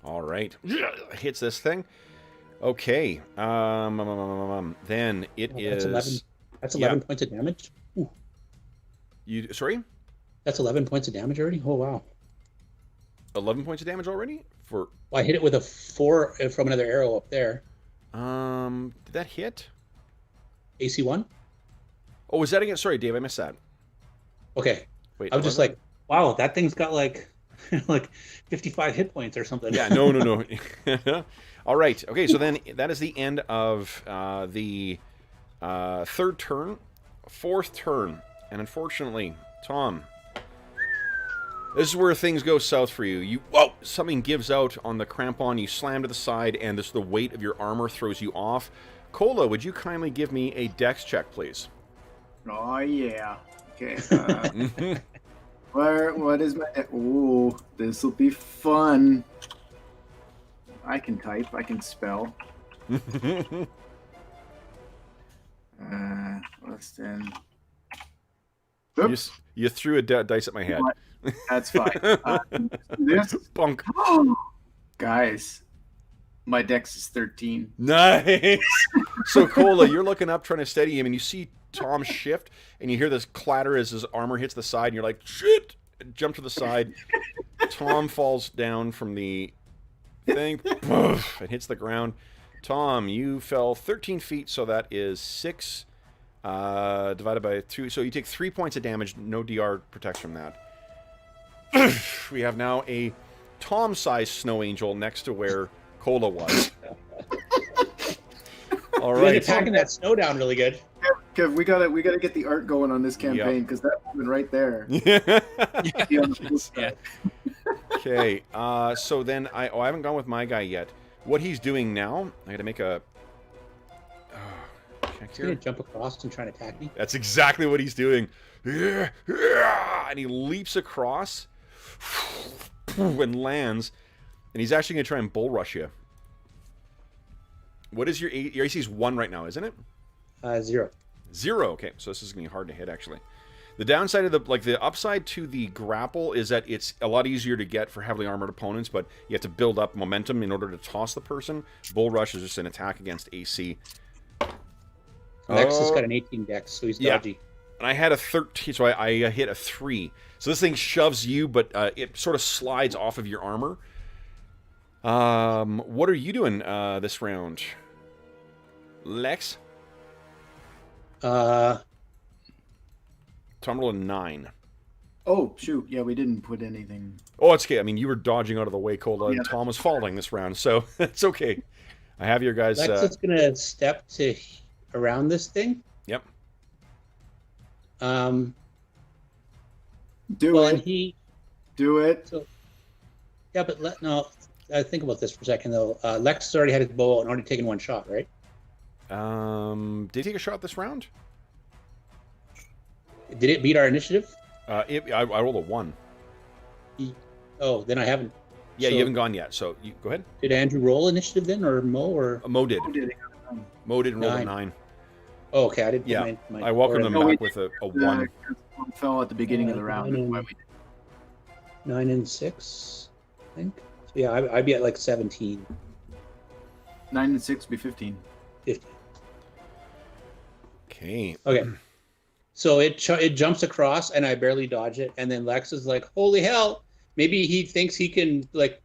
All right. Hits this thing. Okay. Then it is... 11. That's 11 points of damage? Ooh. Sorry? That's 11 points of damage already? Oh, wow. 11 points of damage already? Well, I hit it with a 4 from another arrow up there. Did that hit? AC 1? Oh, was that against... Sorry, Dave, I missed that. Okay. Wait, I was just like, wow, that thing's got like like 55 hit points or something. Yeah, no. All right. Okay, so then that is the end of the third turn. Fourth turn. And unfortunately, Tom, this is where things go south for you. Whoa! Something gives out on the crampon. You slam to the side, and the weight of your armor throws you off. Cola, would you kindly give me a dex check, please? Oh, yeah. Okay. What is my... Ooh, this will be fun. I can type. I can spell. Less than... Oops. You threw a dice at my head. That's fine. This... Bunk. Guys, my dex is 13. Nice! So, Cola, you're looking up trying to steady him, and you see Tom shift, and you hear this clatter as his armor hits the side, and you're like, shit! Jump to the side. Tom falls down from the thing. Poof, it hits the ground. Tom, you fell 13 feet, so that is 6 divided by 2. So you take 3 points of damage. No DR protects from that. We have now a Tom-sized snow angel next to where Cola was. All right. You're packing that snow down really good. Kev, we gotta get the art going on this campaign because that woman right there. Yeah. Okay. So then I haven't gone with my guy yet. What he's doing now, I got to make a. He's gonna jump across and try to attack me. That's exactly what he's doing. And he leaps across and lands, and he's actually gonna try and bull rush you. What is your AC is 1 right now, isn't it? 0. 0. Okay, so this is gonna be hard to hit actually. The downside of the upside to the grapple is that it's a lot easier to get for heavily armored opponents, but you have to build up momentum in order to toss the person. Bull rush is just an attack against AC. Lex has got an 18 dex, so he's dodgy. And I had a 13, so I hit a 3. So this thing shoves you, but it sort of slides off of your armor. What are you doing this round, Lex? Tom rolled a 9. Oh, shoot. Yeah, we didn't put anything. Oh, it's okay. I mean, you were dodging out of the way, Cola, and Tom was falling this round, so it's okay. I have your guys... Lex is going to step to around this thing. Yep. Do And Do it. So, yeah, but think about this for a second, though. Lex has already had his bow and already taken 1 shot, right? Did he take a shot this round? Did it beat our initiative? I rolled a 1. Then I haven't. Yeah, So, you haven't gone yet, so you go ahead. Did Andrew roll initiative then, or Mo, or? Mo did. Mo did and roll a 9. 9. Oh, okay, I didn't. Yeah, my I welcomed him or- back with a 1. Fell at the beginning of the round. That's why we did. 9 and 6, I think. So yeah, I'd be at like 17, 9 and 6 would be 15. 15. Okay. Okay. So it jumps across, and I barely dodge it, and then Lex is like, "Holy hell!" Maybe he thinks he can like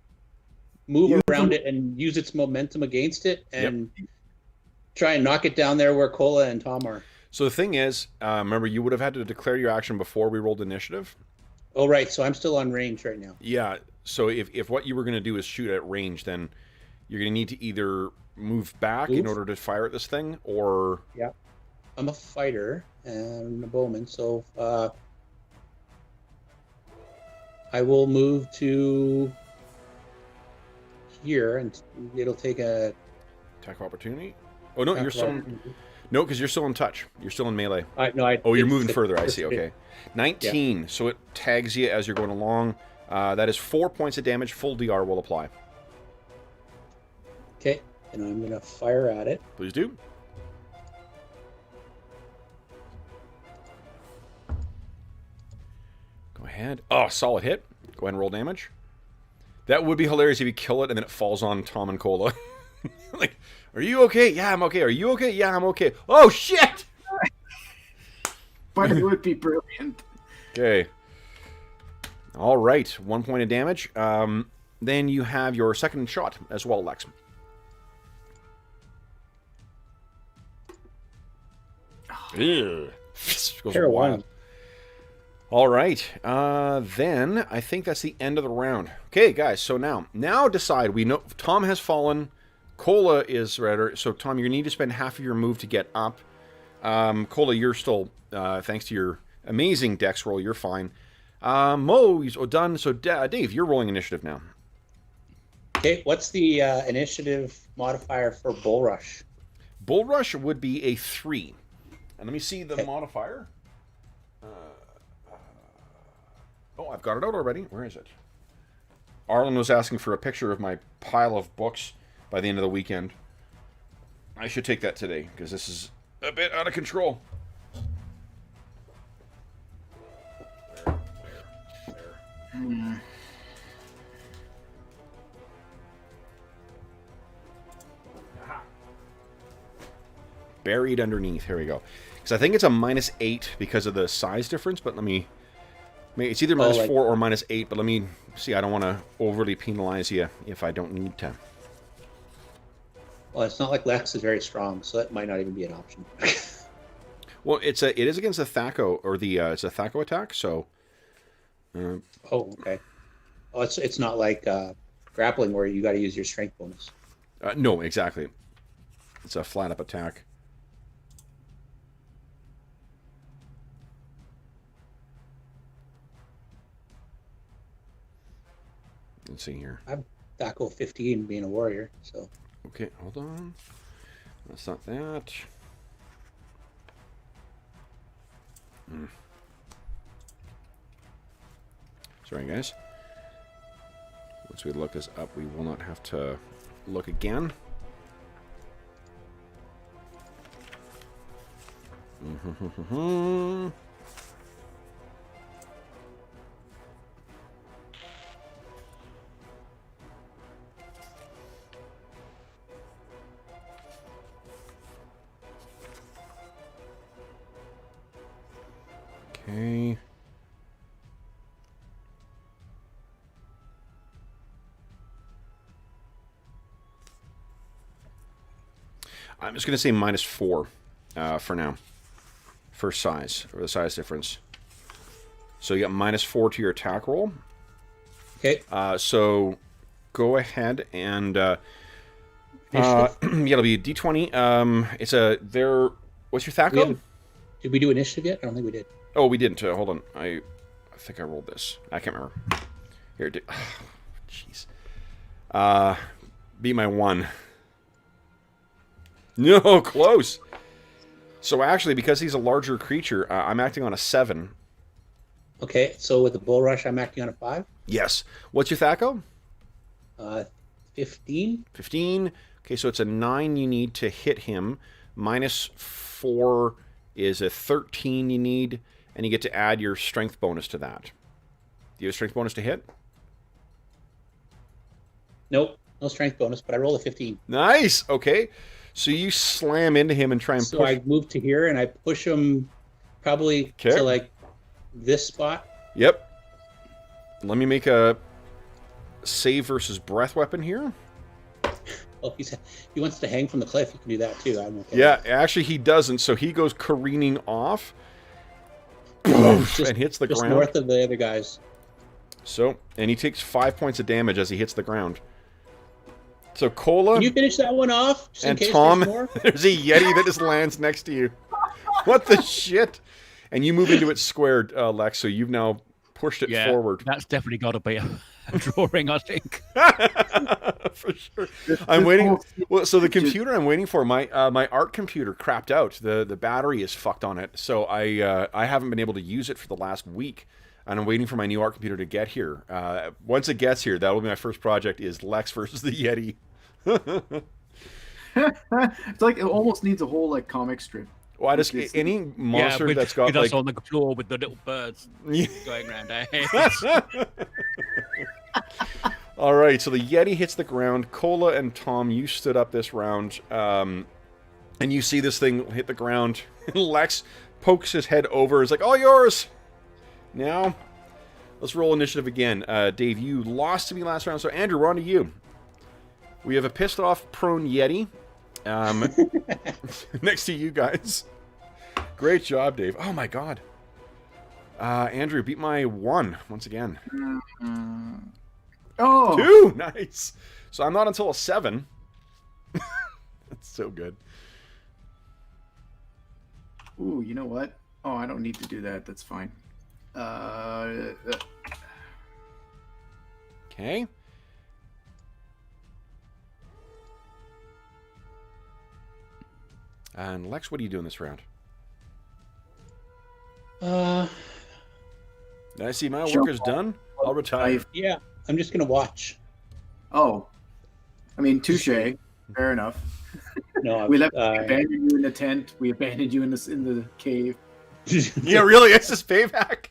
move around it and use its momentum against it, and try and knock it down there where Cola and Tom are. So the thing is, remember, you would have had to declare your action before we rolled initiative. Oh, right. So I'm still on range right now. Yeah. So if what you were going to do is shoot at range, then you're going to need to either move back in order to fire at this thing, or... Yeah. I'm a fighter and a bowman, so I will move to here, and it'll take a... Attack of opportunity? Oh, no, you're still... No, because you're still in touch. You're still in melee. You're moving further. I see. Okay. 19. Yeah. So it tags you as you're going along. That is 4 points of damage. Full DR will apply. Okay. And I'm going to fire at it. Please do. Go ahead. Oh, solid hit. Go ahead and roll damage. That would be hilarious if you kill it and then it falls on Tom and Cola. Like, are you okay? Yeah, I'm okay. Are you okay? Yeah, I'm okay. Oh, shit! But it would be brilliant. Okay. All right. 1 point of damage. Then you have your second shot as well, Lex. Goes wild. All right. Then I think that's the end of the round. Okay, guys. So now decide. We know Tom has fallen. Cola is redder. So Tom, you need to spend half of your move to get up. Cola, you're still, thanks to your amazing dex roll, you're fine. Mo, he's done. So Dave, you're rolling initiative now. Okay, what's the initiative modifier for Bull Rush? Bull Rush would be a 3. And let me see the modifier. Oh, I've got it out already. Where is it? Arlen was asking for a picture of my pile of books by the end of the weekend. I should take that today, because this is a bit out of control. There. Aha. Buried underneath. Here we go. Because I think it's a -8 because of the size difference, but let me... It's either -4 or -8, but let me see. I don't want to overly penalize you if I don't need to. Well, it's not like Lex is very strong, so that might not even be an option. Well, it is against the Thaco, or it's a Thaco attack, so... Oh, okay. Oh, it's not like grappling where you got to use your strength bonus. No, exactly. It's a flat-up attack. Let's see here. I'm Thaco 15 being a warrior, so... Okay, hold on. That's not that. Sorry, guys. Once we look this up, we will not have to look again. Okay. I'm just going to say -4 for now. For size, or the size difference. So you got -4 to your attack roll. Okay. So go ahead and... yeah, it'll be a D20. What's your Thaco? Did we do initiative yet? I don't think we did. Oh, we didn't. Hold on. I think I rolled this. I can't remember. Here, jeez. Beat my 1. No, close. So actually, because he's a larger creature, I'm acting on a 7. Okay, so with the Bull Rush, I'm acting on a 5? Yes. What's your Thaco? 15. 15. Okay, so it's a 9 you need to hit him. -4 is a 13 you need, and you get to add your strength bonus to that. Do you have a strength bonus to hit? Nope, no strength bonus, but I rolled a 15. Nice. Okay, so you slam into him and try and push. So I move to here and I push him probably to like this spot. Yep. Let me make a save versus breath weapon here. Well, if he wants to hang from the cliff, you can do that too. I'm okay. Yeah, actually he doesn't, so he goes careening off and hits the ground. North of the other guys. So, and he takes 5 points of damage as he hits the ground. So Cola... Can you finish that one off? And Tom, there's a Yeti that just lands next to you. What the shit? And you move into it squared, Lex, so you've now pushed it forward. That's definitely got to be a drawing, I think. For sure. I'm waiting. Well, so the computer I'm waiting for, my art computer crapped out. The battery is fucked on it, so I haven't been able to use it for the last week. And I'm waiting for my new art computer to get here. Once it gets here, that will be my first project, is Lex versus the Yeti. It's like it almost needs a whole like comic strip. Well, I just any monster that's got like on the floor with the little birds going around our heads. All right, so the Yeti hits the ground. Cola and Tom, you stood up this round, and you see this thing hit the ground. Lex pokes his head over. Is like, "All yours." Now, let's roll initiative again. Dave, you lost to me last round, so Andrew, we're on to you. We have a pissed off prone Yeti next to you guys. Great job, Dave. Oh my god. Andrew beat my 1 once again. Oh, 2! Nice. So I'm not until a 7. That's so good. Ooh, you know what? Oh, I don't need to do that. That's fine. Okay. And Lex, what are you doing this round? Uh, I see my Sure. work is done. I'll retire. yeah, I'm just gonna watch. Oh, I mean, touche. Fair enough. No, We abandoned you in the tent. We abandoned you in the cave. Yeah, really? It's just payback.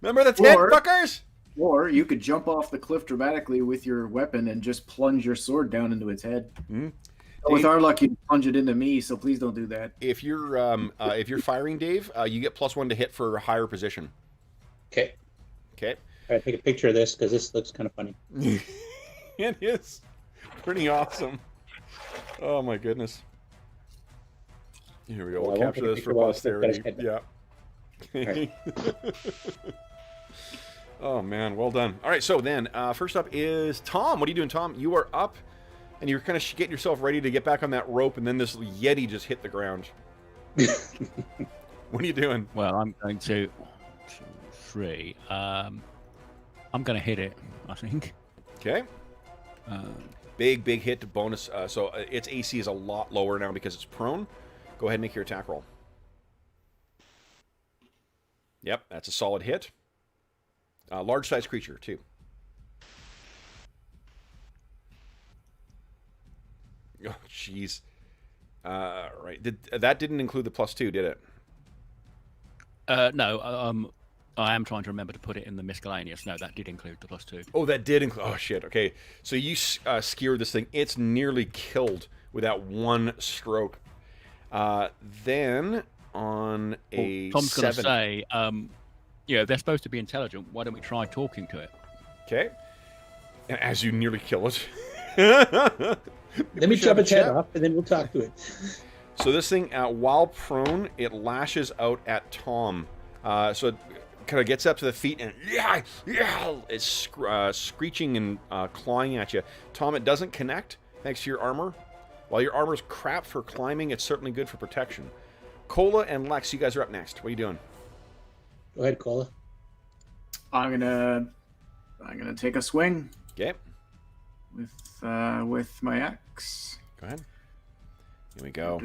Remember the tent, Or- fuckers? Or you could jump off the cliff dramatically with your weapon and just plunge your sword down into its head. Hmm. With our luck, you plunge it into me, so please don't do that. If you're firing, Dave, you get +1 to hit for a higher position. Okay, Okay. all right, take a picture of this because this looks kind of funny. It is pretty awesome. Oh my goodness. Here we go. Well, We'll I won't capture take a this for picture while it's posterity. got its Yeah. Right. Oh man, well done. All right, so then first up is Tom. What are you doing, Tom? You are up, and you're kind of getting yourself ready to get back on that rope, and then this Yeti just hit the ground. What are you doing? Well, I'm going to 1, 2, 3. I'm going to hit it, I think. Okay. Big hit to bonus. So its AC is a lot lower now because it's prone. Go ahead and make your attack roll. Yep, that's a solid hit. Large size creature, too. Oh, jeez. Right. That didn't include the +2, did it? No, I am trying to remember to put it in the miscellaneous. No, that did include the +2. Oh, that did include... Oh, shit. Okay. So you skewered this thing. It's nearly killed with that one stroke. Then on a Tom's going to 7... say, they're supposed to be intelligent. Why don't we try talking to it? Okay. And as you nearly kill it... Let me chop its head off, and then we'll talk to it. So this thing, while prone, it lashes out at Tom. So it kind of gets up to the feet and it's screeching and clawing at you. Tom, it doesn't connect thanks to your armor. While your armor's crap for climbing, it's certainly good for protection. Cola and Lex, you guys are up next. What are you doing? Go ahead, Cola. I'm gonna take a swing Okay. with my axe. Go ahead. Here we go.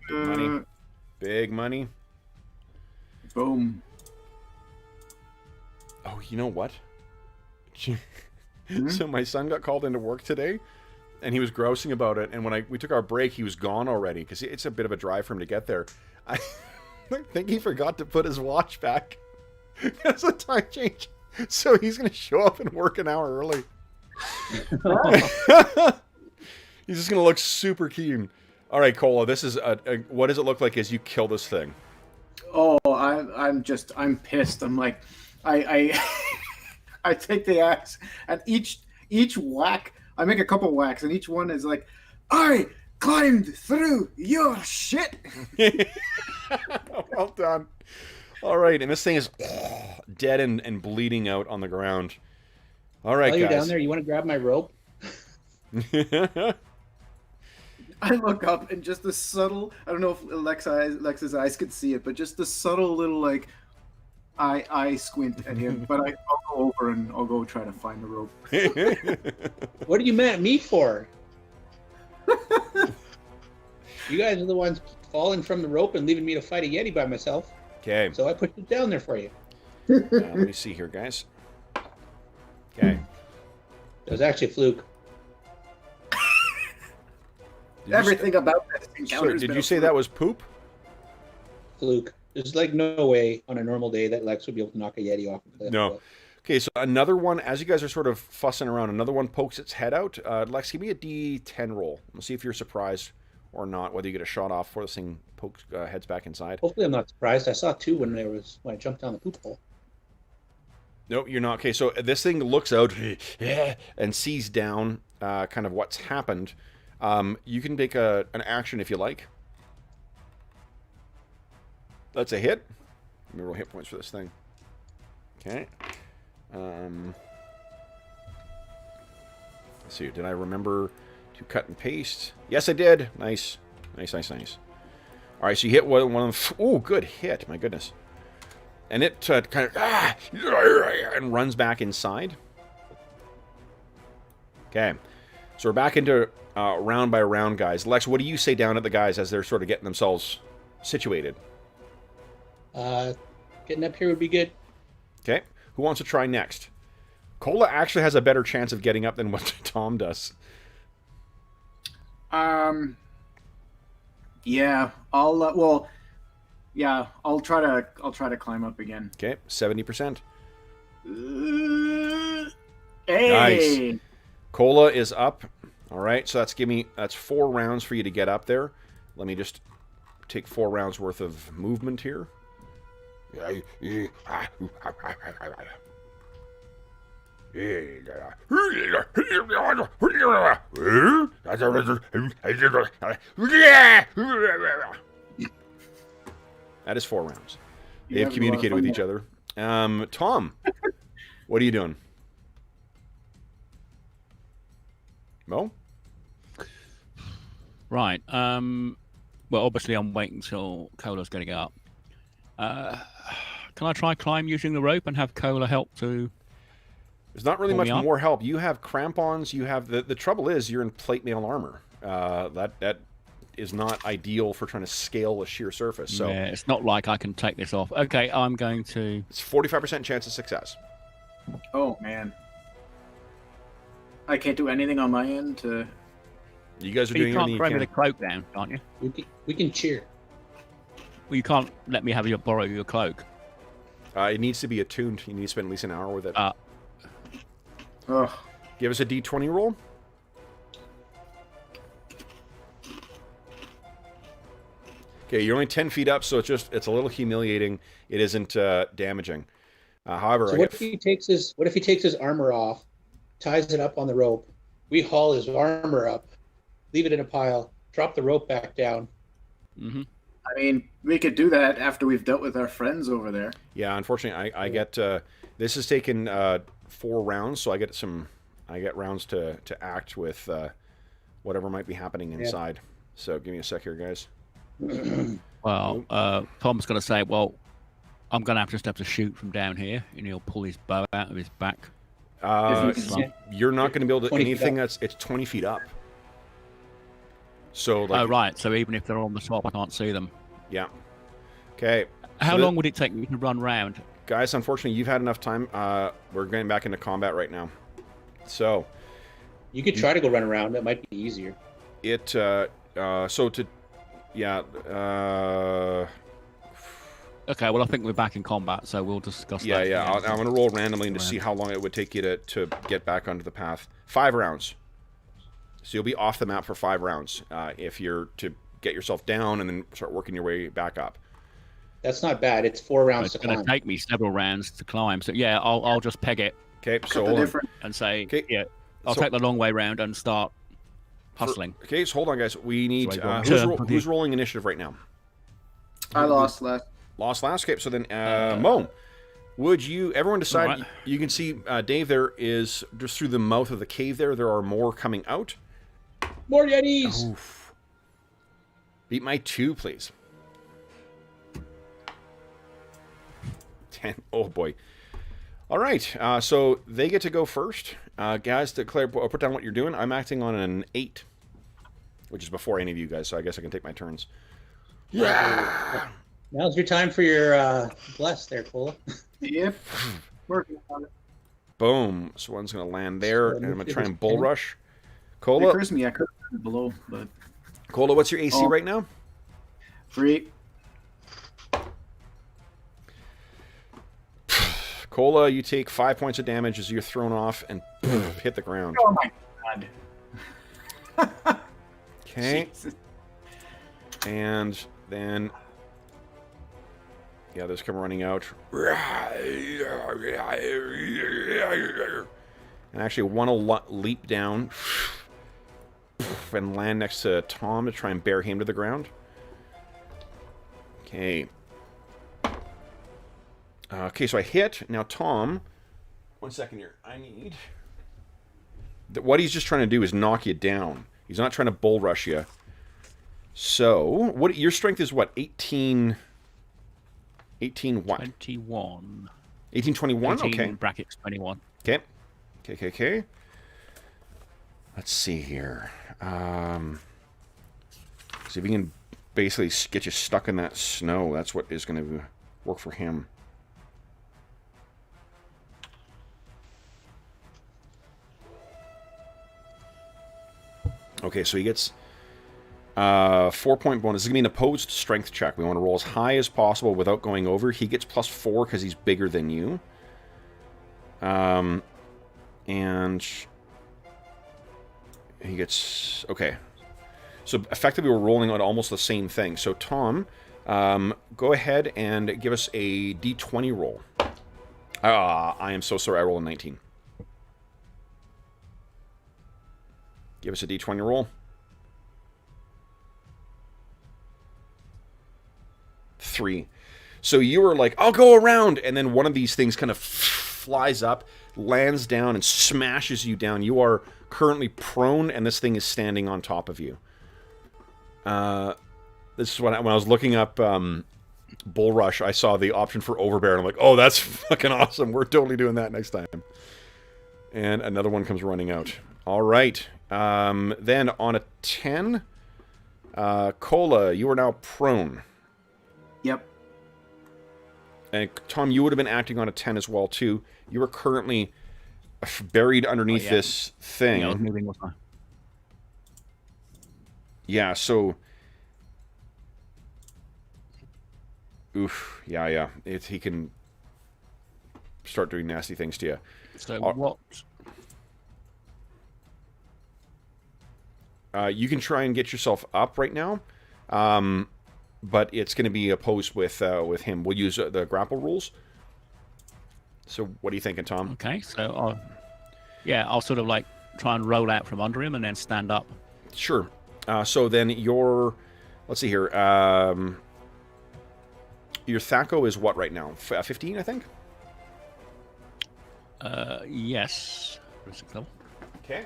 Money. Big money. Boom. Oh, you know what? So my son got called into work today, and he was grousing about it. And when we took our break, he was gone already because it's a bit of a drive for him to get there. I think he forgot to put his watch back. That's a time change. So he's going to show up and work an hour early. He's just going to look super keen. All right, Cola, this is what does it look like as you kill this thing? Oh, I'm pissed. I'm like, I take the axe and each whack, I make a couple whacks and each one is like, I climbed through your shit. Well done. All right, and this thing is dead and bleeding out on the ground. All right, While you're guys. down there, you want to grab my rope? I look up and just the subtle, I don't know if Lex's eyes could see it, but just the subtle little like I squint at him, but I'll go over and I'll go try to find the rope. What are you mad at me for? You guys are the ones falling from the rope and leaving me to fight a Yeti by myself. Okay. So I pushed it down there for you. Let me see here, guys. Okay. It was actually a fluke. Everything about this encounter. So, did you say that was poop? Fluke. There's like no way on a normal day that Lex would be able to knock a Yeti off a cliff. No. Okay, so another one, as you guys are sort of fussing around, another one pokes its head out. Lex, give me a D10 roll. Let's see if you're surprised or not, whether you get a shot off before this thing pokes, heads back inside. Hopefully I'm not surprised. I saw two when I jumped down the poop hole. No, you're not. Okay, so this thing looks out and sees down kind of what's happened. You can take an action if you like. That's a hit. Let me roll hit points for this thing. Okay. Let's see. Did I remember to cut and paste? Yes, I did. Nice. Nice. All right, so you hit one of them. Oh, good hit. My goodness. And it kind of and runs back inside. Okay. So we're back into round by round, guys. Lex, what do you say down at the guys as they're sort of getting themselves situated? Getting up here would be good. Okay. Who wants to try next? Cola actually has a better chance of getting up than what Tom does. Yeah, I'll try to climb up again. Okay, 70%. Hey! Nice. Cola is up. All right, so that's 4 rounds for you to get up there. Let me just take 4 rounds worth of movement here. That is 4 rounds. They have communicated with each other. Tom, what are you doing? Mo? Right. Well, obviously I'm waiting until Cola's getting up. Can I try climb using the rope and have Cola help to... There's not really much more help. You have crampons. You have... The trouble is you're in plate mail armor. That is not ideal for trying to scale a sheer surface. So yeah, it's not like I can take this off. Okay, I'm going to... It's 45% chance of success. Oh, man. I can't do anything on my end to... You guys are But doing you everything can't you throw me can. the cloak down, can't you? We can cheer. Well, you can't let me have borrow your cloak. It needs to be attuned. You need to spend at least an hour with it. Ugh. Give us a d20 roll. Okay, you're only 10 feet up, so it's a little humiliating. It isn't damaging. However, So what if he takes his armor off, ties it up on the rope, we haul his armor up, leave it in a pile, drop the rope back down. Mm-hmm. I mean, we could do that after we've dealt with our friends over there. Yeah, unfortunately, I get this has taken 4 rounds, so I get rounds to act with whatever might be happening inside. So give me a sec here, guys. Well, Tom's going to say, well, I'm going to just have to shoot from down here, and he'll pull his bow out of his back. You're not going to be able to 20 feet anything up. it's 20 feet up. So like, Oh, right. So even if they're on the top, I can't see them. yeah. Okay. How long would it take me to run round? Guys, unfortunately, you've had enough time. We're getting back into combat right now. So You could try to go run around. That might be easier. Okay, well, I think we're back in combat, so we'll discuss that. Yeah. I'm going to roll randomly to see how long it would take you to get back onto the path. 5 rounds. So you'll be off the map for 5 rounds if you're to get yourself down and then start working your way back up. That's not bad. It's 4 rounds It's to going climb. to take me several rounds to climb. So yeah, I'll just peg it Okay, so Cut the hold on. difference. and say, Okay, yeah, I'll so- take the long way round and start hustling. Okay, so hold on, guys. We need So I go who's rolling initiative right now? I lost last. Lost last. Okay, so then Mo, would you? Everyone decide. Alright. You can see Dave. There is just through the mouth of the cave. There are more coming out. More Yetis! Oof. Beat my 2, please. 10. Oh boy. All right. So they get to go first. Guys, declare. Put down what you're doing. I'm acting on an 8, which is before any of you guys. So I guess I can take my turns. Yeah. Now's your time for your bless there, Cola. Yep. Working on it. Boom. So one's going to land there, So and I'm going to it try was and bull 10. rush. It Cola, occurs to me I could have below, but what's your AC Oh. right now? 3. Cola, you take 5 points of damage as you're thrown off and hit the ground. Oh my god. Okay. Jesus. And then the others come running out. And actually one will leap down and land next to Tom to try and bear him to the ground. Okay. Okay, so I hit. Now, Tom, 1 second here. I need... What he's just trying to do is knock you down. He's not trying to bull rush you. So, what your strength is what? 18... 18 what? 21. 1821? 18 Okay. brackets 21. Okay. Okay. Let's see here. See if we can basically get you stuck in that snow. That's what is going to work for him. Okay, so he gets 4-point bonus. This is going to be an opposed strength check. We want to roll as high as possible without going over. He gets +4 because he's bigger than you. And he gets... Okay. So effectively we're rolling on almost the same thing. So Tom, go ahead and give us a D20 roll. I am so sorry. I rolled a 19. Give us a D20 roll. 3. So you were like, I'll go around, and then one of these things kind of flies up, lands down, and smashes you down. You are currently prone, and this thing is standing on top of you. This is when I was looking up Bull Rush, I saw the option for Overbear, and I'm like, oh, that's fucking awesome. We're totally doing that next time. And another one comes running out. All right. Then on a 10, Cola, you are now prone. Yep. And Tom, you would have been acting on a 10 as well, too. You are currently buried underneath this thing. Yeah, I was moving with my... Yeah, so... Oof. Yeah. He can start doing nasty things to you. So what... You can try and get yourself up right now, but it's going to be opposed with him. We'll use the grapple rules. So what are you thinking, Tom? Okay, so I'll sort of like try and roll out from under him and then stand up. Sure. So then let's see here. Your Thaco is what right now? 15, I think? Yes. For 6th level. Okay.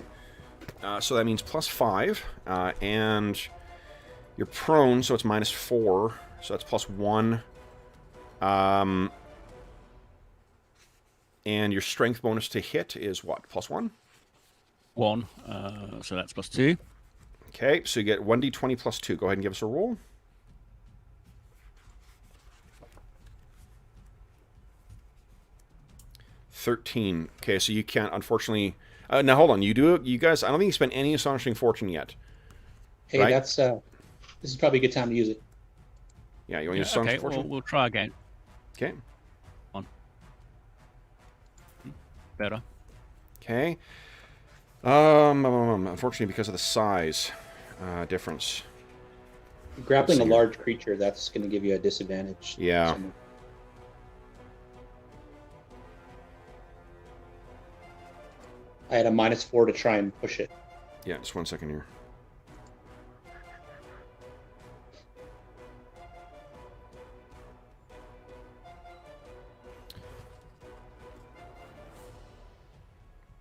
So that means +5, and you're prone, so it's -4, so that's +1. And your strength bonus to hit is what? +1? 1. So that's +2. Okay, so you get 1d20 +2. Go ahead and give us a roll. $13. Okay, so you can't, unfortunately... now, hold on. You guys, I don't think you spent any Astonishing Fortune yet. Hey, right? this is probably a good time to use it. Yeah, you want to use Astonishing Okay, Fortune? we'll try again. Okay. Better. Okay. Unfortunately, because of the size difference. Grappling a large creature, that's going to give you a disadvantage. Yeah. Somewhere. I had a -4 to try and push it. Yeah, just 1 second here.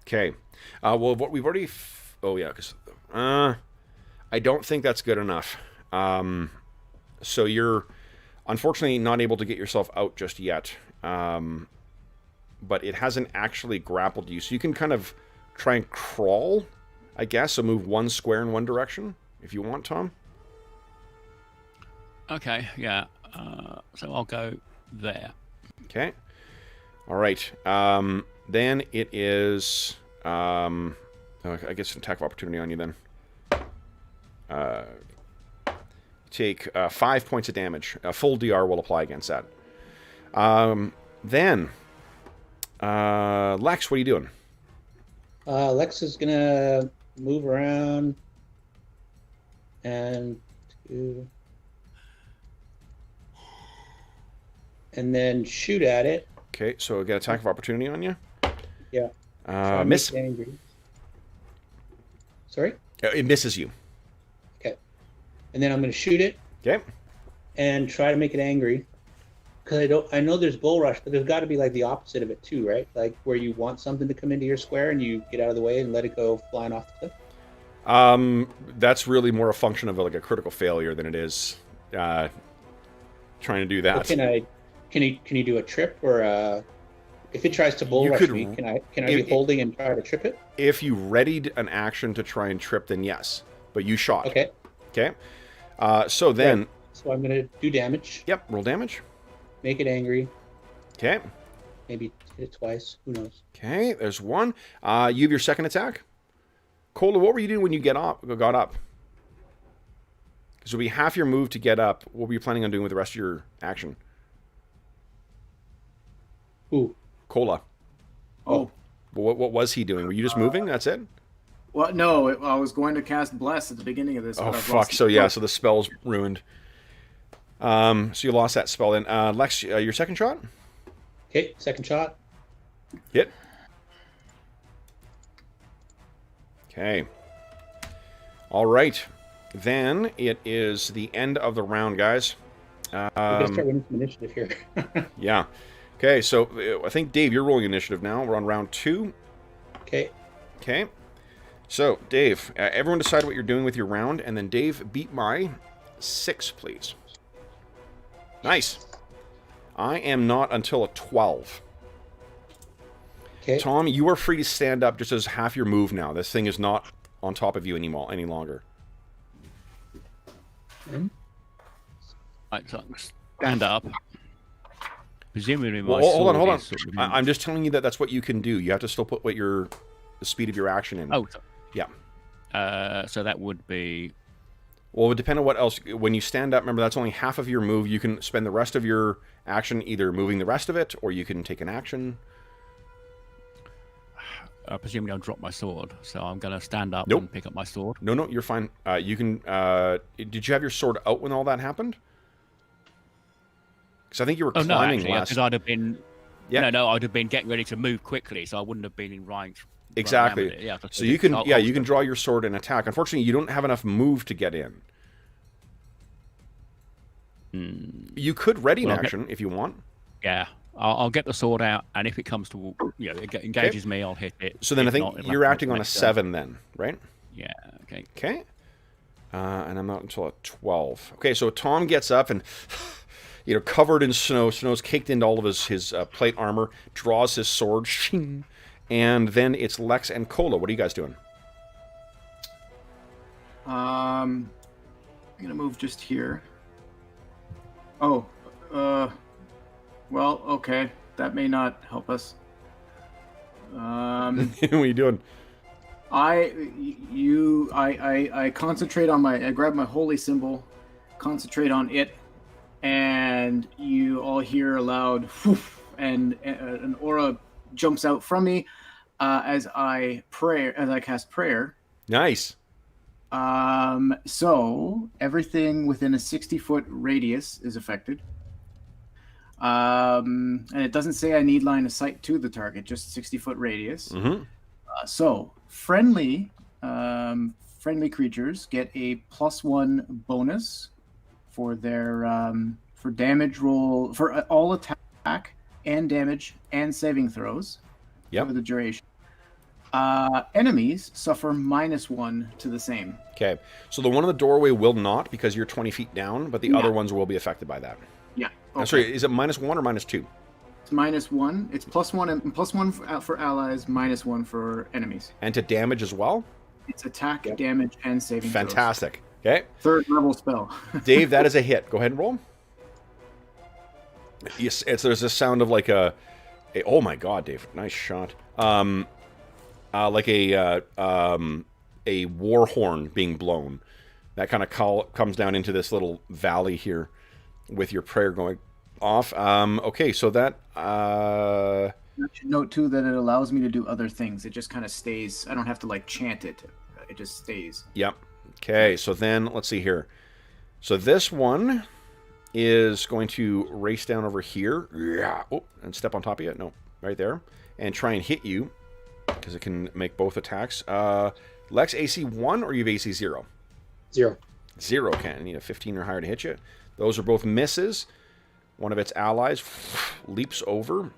Okay. Well, what we've already... oh, yeah, because... I don't think that's good enough. So you're, unfortunately, not able to get yourself out just yet. But it hasn't actually grappled you. So you can kind of try and crawl, I guess. So move 1 square in one direction, if you want, Tom. Okay, yeah. So I'll go there. Okay. All right. Then it is... I guess an attack of opportunity on you then. Take 5 points of damage. A full DR will apply against that. Then, Lex, what are you doing? Lex is going to move around and then shoot at it. Okay, so get attack of opportunity on you. Yeah. Miss. Angry. Sorry? It misses you. Okay. And then I'm going to shoot it. Okay. And try to make it angry. because I know there's bull rush, but there's got to be like the opposite of it too, right? Like where you want something to come into your square and you get out of the way and let it go flying off the cliff. That's really more a function of like a critical failure than it is trying to do that. Well, can you do a trip or if it tries to bull rush me, can I be holding and try to trip it? If you readied an action to try and trip, then yes, but you shot. Okay. Okay. So then. Right. So I'm gonna do damage. Yep. Roll damage. Make it angry. Okay. Maybe hit it twice. Who knows? Okay. There's one. You have your second attack. Cola, what were you doing when you got up? Because it'll be half your move to get up. What were you planning on doing with the rest of your action? Who? Cola. Oh. What was he doing? Were you just moving? That's it? Well, no, I was going to cast Bless at the beginning of this. Oh, fuck. So, yeah, so the spell's ruined. So you lost that spell then. Lex, your second shot? Okay, second shot. Hit. Okay. All right. Then it is the end of the round, guys. We're going to start winning some initiative here. Yeah. Okay, so I think, Dave, you're rolling initiative now. We're on round 2. Okay. Okay. So, Dave, everyone decide what you're doing with your round, and then Dave, beat my 6, please. Nice. I am not until a 12. Okay. Tom, you are free to stand up just as half your move now. This thing is not on top of you any longer. Right, so stand up. Presumably, well, hold on. Sort of I'm just telling you that that's what you can do. You have to still put the speed of your action in. Oh, yeah. So that would be. Well, it would depend on what else. When you stand up, remember that's only half of your move. You can spend the rest of your action either moving the rest of it, or you can take an action. Presumably, I'll drop my sword, so I'm going to stand up Nope. and pick up my sword. No, you're fine. You can. Did you have your sword out when all that happened? Because I think you were climbing last. Because I'd have been. Yeah. No, I'd have been getting ready to move quickly, so I wouldn't have been in rank. Exactly. Yeah. So you can. You can draw your sword and attack. Unfortunately, you don't have enough move to get in. You could ready an action if you want. Yeah. I'll get the sword out, and if it comes to, it engages me, I'll hit it. So then I think you're acting on a 7 then, right? Yeah, okay. Okay. And I'm not until a 12. Okay, so Tom gets up and, covered in snow, snow's caked into all of his plate armor, draws his sword, and then it's Lex and Cola. What are you guys doing? I'm going to move just here. Oh, well, okay. That may not help us. What are you doing? I concentrate on I grab my holy symbol, concentrate on it, and you all hear a loud whoof, and an aura jumps out from me as I cast prayer. Nice. So everything within a 60-foot radius is affected. And it doesn't say I need line of sight to the target, just 60-foot radius. Mm-hmm. So friendly creatures get a +1 bonus for their for damage roll for all attack and damage and saving throws for the duration. Enemies suffer -1 to the same. Okay, so the one in the doorway will not because you're 20 feet down, but the other ones will be affected by that. Yeah. Okay. Sorry, is it -1 or -2? It's -1. It's +1 and +1 for allies, -1 for enemies. And to damage as well? It's attack, damage, and saving throws. Fantastic. Okay. 3rd level spell. Dave, that is a hit. Go ahead and roll. Yes, there's a sound of like a oh my god, Dave, nice shot. Like a war horn being blown. That kind of comes down into this little valley here with your prayer going off. Okay, so that... I should note, too, that it allows me to do other things. It just kind of stays. I don't have to, chant it. It just stays. Yep. Okay, so then, let's see here. So this one is going to race down over here. Yeah. Oh, and step on top of you. No, right there. And try and hit you, because it can make both attacks. Lex, AC 1 or you have AC 0? 0. 0, can. I need a 15 or higher to hit you. Those are both misses. one of its allies leaps over.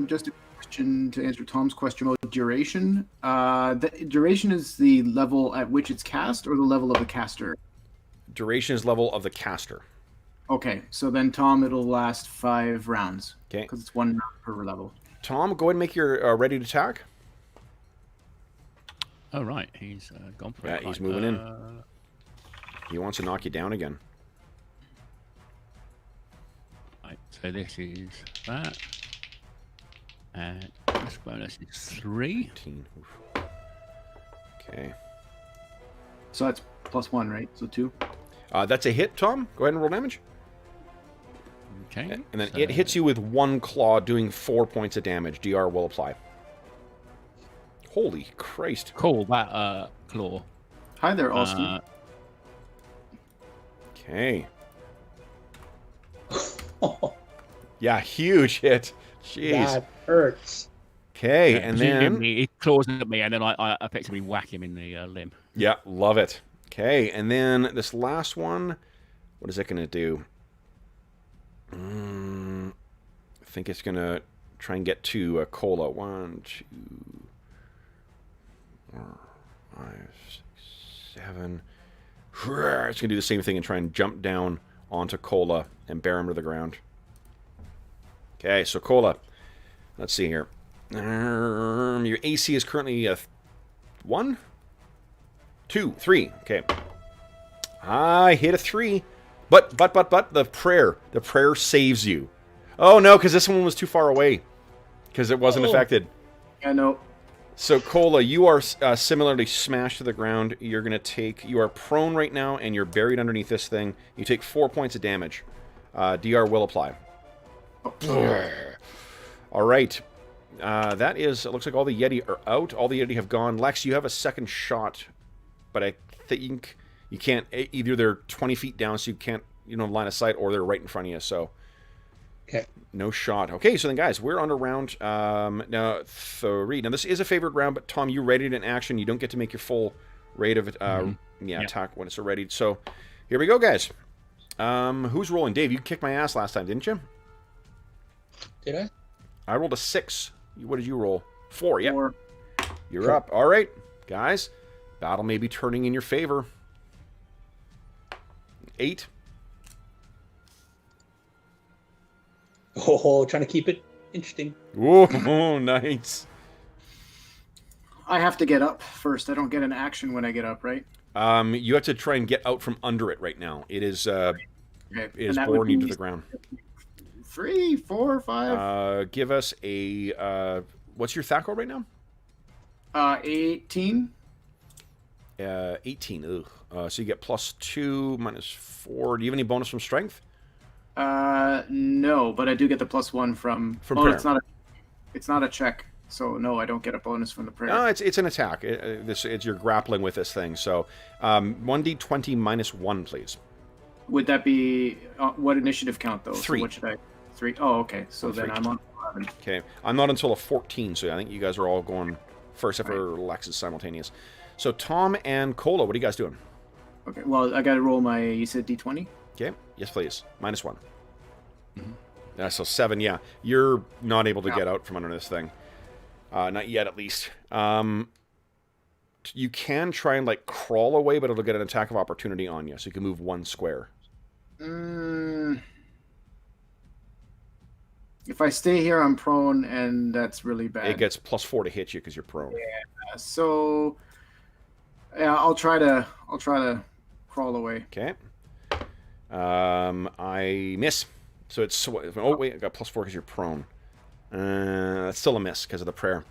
Just a question to answer Tom's question about duration. The duration is the level at which it's cast, or the level of the caster? Duration is level of the caster. Okay, so then Tom, it'll last 5 rounds. Okay. Because it's 1 round per level. Tom, go ahead and make your ready to attack. Oh, right. He's gone for Yeah, it. he's moving in. He wants to knock you down again. Right, so this is that. And this bonus is 3. 18. Okay. So that's +1, right? So 2. That's a hit, Tom. Go ahead and roll damage. Okay. And then so it hits you with 1 claw, doing 4 points of damage. DR will apply. Holy Christ. Cool, that claw. Hi there, Austin. Okay. Yeah, huge hit. Jeez. That hurts. Okay, Yeah, and presumably then... he claws at me, and then I effectively whack him in the limb. Yeah, love it. Okay, and then this last one, what is it going to do? I think it's going to try and get to Cola. 1, 2, 4, 5, 6, 7. It's going to do the same thing and try and jump down onto Cola and bear him to the ground. Okay, so Cola, let's see here. Your AC is currently 1, 2, 3. Okay. I hit a 3. But, the prayer saves you. Oh, no, because this one was too far away. Because it wasn't affected. I know. So, Cola, you are similarly smashed to the ground. You're going to take... You are prone right now, and you're buried underneath this thing. You take 4 points of damage. DR will apply. All right. That is... It looks like all the Yeti are out. All the Yeti have gone. Lex, you have a second shot. But I think you can't... Either they're 20 feet down, so you can't, line of sight, or they're right in front of you, so... Okay. No shot. Okay, so then, guys, we're on to round now 3. Now, this is a favored round, but Tom, you readied in action. You don't get to make your full rate of attack when it's ready. So, here we go, guys. Who's rolling? Dave, you kicked my ass last time, didn't you? Did I? I rolled a 6. What did you roll? 4, yeah. 4. You're up. All right, guys. Battle may be turning in your favor. 8. Oh, trying to keep it interesting. Whoa, nice. I have to get up first. I don't get an action when I get up, right? You have to try and get out from under it right now. It is Okay. it is boring you to the ground. 3, 4, 5. Give us a what's your THAC roll right now? 18. 18. Ugh. So you get +2, -4. Do you have any bonus from strength? No, but I do get the +1 from prayer. It's not a check, so no, I don't get a bonus from the prayer. No, it's an attack. It's you're grappling with this thing. So, 1d20 -1, please. Would that be what initiative count though? 3. So what should I? 3. Oh, okay. So then 3. I'm on 11. Okay, I'm not until a 14, so I think you guys are all going first, except for Lex's simultaneous. So Tom and Cola, what are you guys doing? Okay. Well, I got to roll my. You said D20. Okay, yes, please. -1. So 7, yeah. You're not able to get out from under this thing. Not yet, at least. You can try and, crawl away, but it'll get an attack of opportunity on you, so you can move 1 square. If I stay here, I'm prone, and that's really bad. It gets +4 to hit you because you're prone. Yeah. So, yeah, I'll try to crawl away. Okay. I miss. So it's... Oh, wait, I got +4 because you're prone. That's still a miss because of the prayer.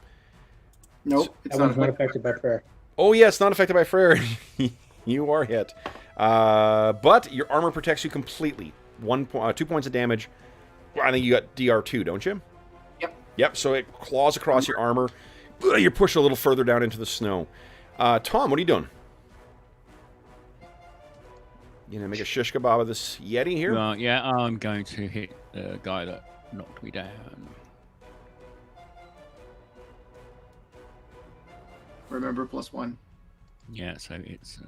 Nope. That one's not affected by prayer. Oh, yeah, it's not affected by prayer. You are hit. But your armor protects you completely. 2 points of damage. I think you got DR2, don't you? Yep. Yep, so it claws across your armor. You're pushed a little further down into the snow. Tom, what are you doing? You gonna make a shish kebab of this Yeti here? Yeah, I'm going to hit the guy that knocked me down. Remember +1. Yeah, so it's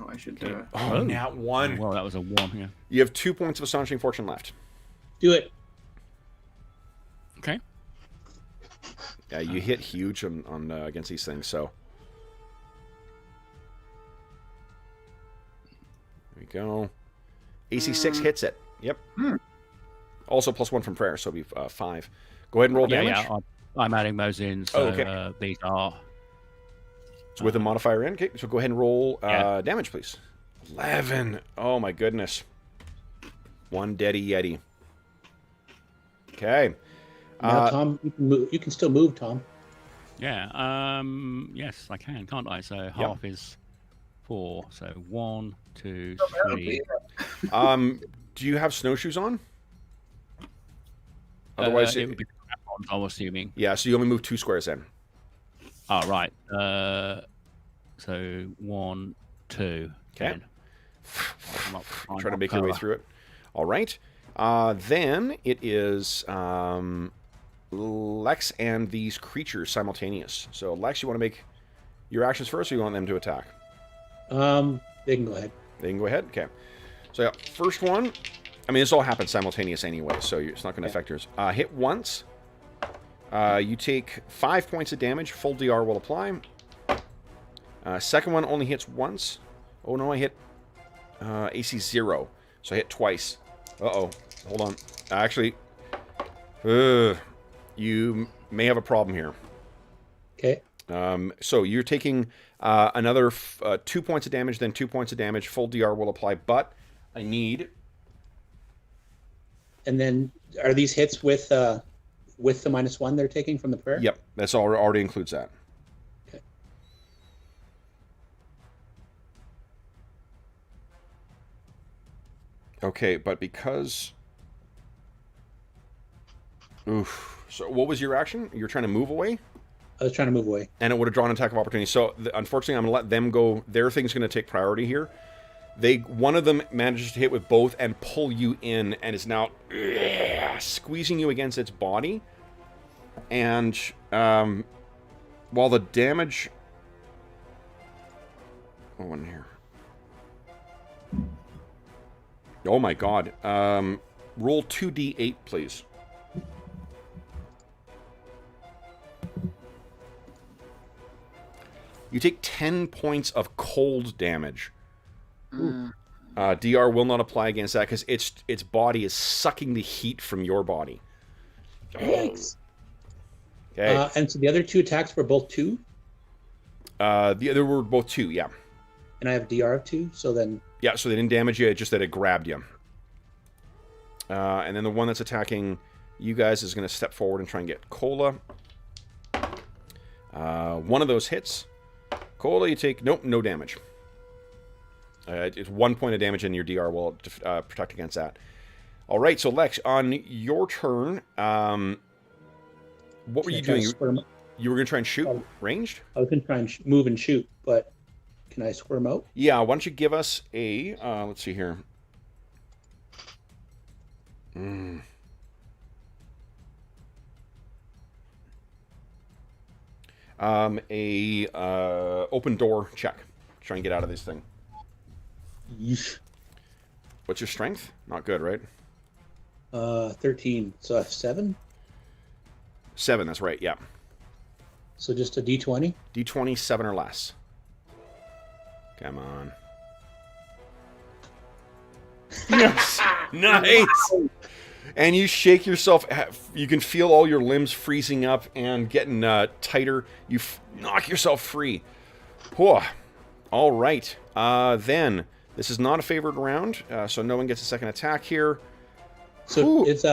Oh, I should. Oh, nat 1. Well, that was a 1. Yeah. You have 2 points of Astonishing Fortune left. Do it. Okay. Yeah, you hit huge on against these things, so. There we go. AC 6 hits it. Yep. Also +1 from prayer, so it'll be 5. Go ahead and roll damage. Yeah, I'm adding those in, so okay. These are... So with a modifier in. Okay, so go ahead and roll damage, please. 11. Oh, my goodness. 1 deady Yeti. Okay. Now, Tom, you can move. You can still move, Tom. Yeah. Yes, I can, can't I? So half is 4. So 1, 2, 3. Do you have snowshoes on? Otherwise, it would be crampons, I'm assuming. Yeah, so you only move 2 squares in. Oh, right. So 1, 2. Okay. Try to make cover. your way through it. All right. Then it is Lex and these creatures simultaneous. So, Lex, you want to make your actions first, or you want them to attack? They can go ahead. They can go ahead? Okay. So, yeah, first one. I mean, this all happens simultaneous anyway, so it's not going to affect yours. Hit once. You take 5 points of damage. Full DR will apply. Second one only hits once. Oh, no, I hit AC 0. So I hit twice. Uh-oh. Hold on. Actually, you may have a problem here. Okay. So you're taking another 2 points of damage, then 2 points of damage. Full DR will apply, but I need... And then, are these hits with the -1 they're taking from the prayer? Yep, that's already includes that. Okay. Okay, but because... Oof. So what was your action? You're trying to move away? I was trying to move away. And it would have drawn an attack of opportunity. So, unfortunately, I'm going to let them go. Their thing's going to take priority here. One of them manages to hit with both and pull you in, and is now squeezing you against its body. And while the damage... Oh, in here. Oh my god. Roll 2d8, please. You take 10 points of cold damage. DR will not apply against that because its body is sucking the heat from your body. Yikes. Okay. And so the other 2 attacks were both 2? The other were both 2, yeah. And I have DR of 2, so then... Yeah, so they didn't damage you, just that it grabbed you. And then the one that's attacking you guys is going to step forward and try and get Cola. One of those hits. Cola, you take... Nope, no damage. It's 1 point of damage, and your DR will protect against that. All right, so Lex, on your turn, what were you doing? You were going to try and shoot ranged? I was going to try and move and shoot, but can I squirm out? Yeah, why don't you give us a... let's see here. Open door check. Try and get out of this thing. Yeesh. What's your strength? Not good, right? 13. So I have 7? 7, that's right, yeah. So just a D20? D20, 7 or less. Come on. Yes! Nice! And you shake yourself. You can feel all your limbs freezing up and getting tighter. You knock yourself free. Whew. All right. Then, this is not a favored round, so no one gets a second attack here. So it's...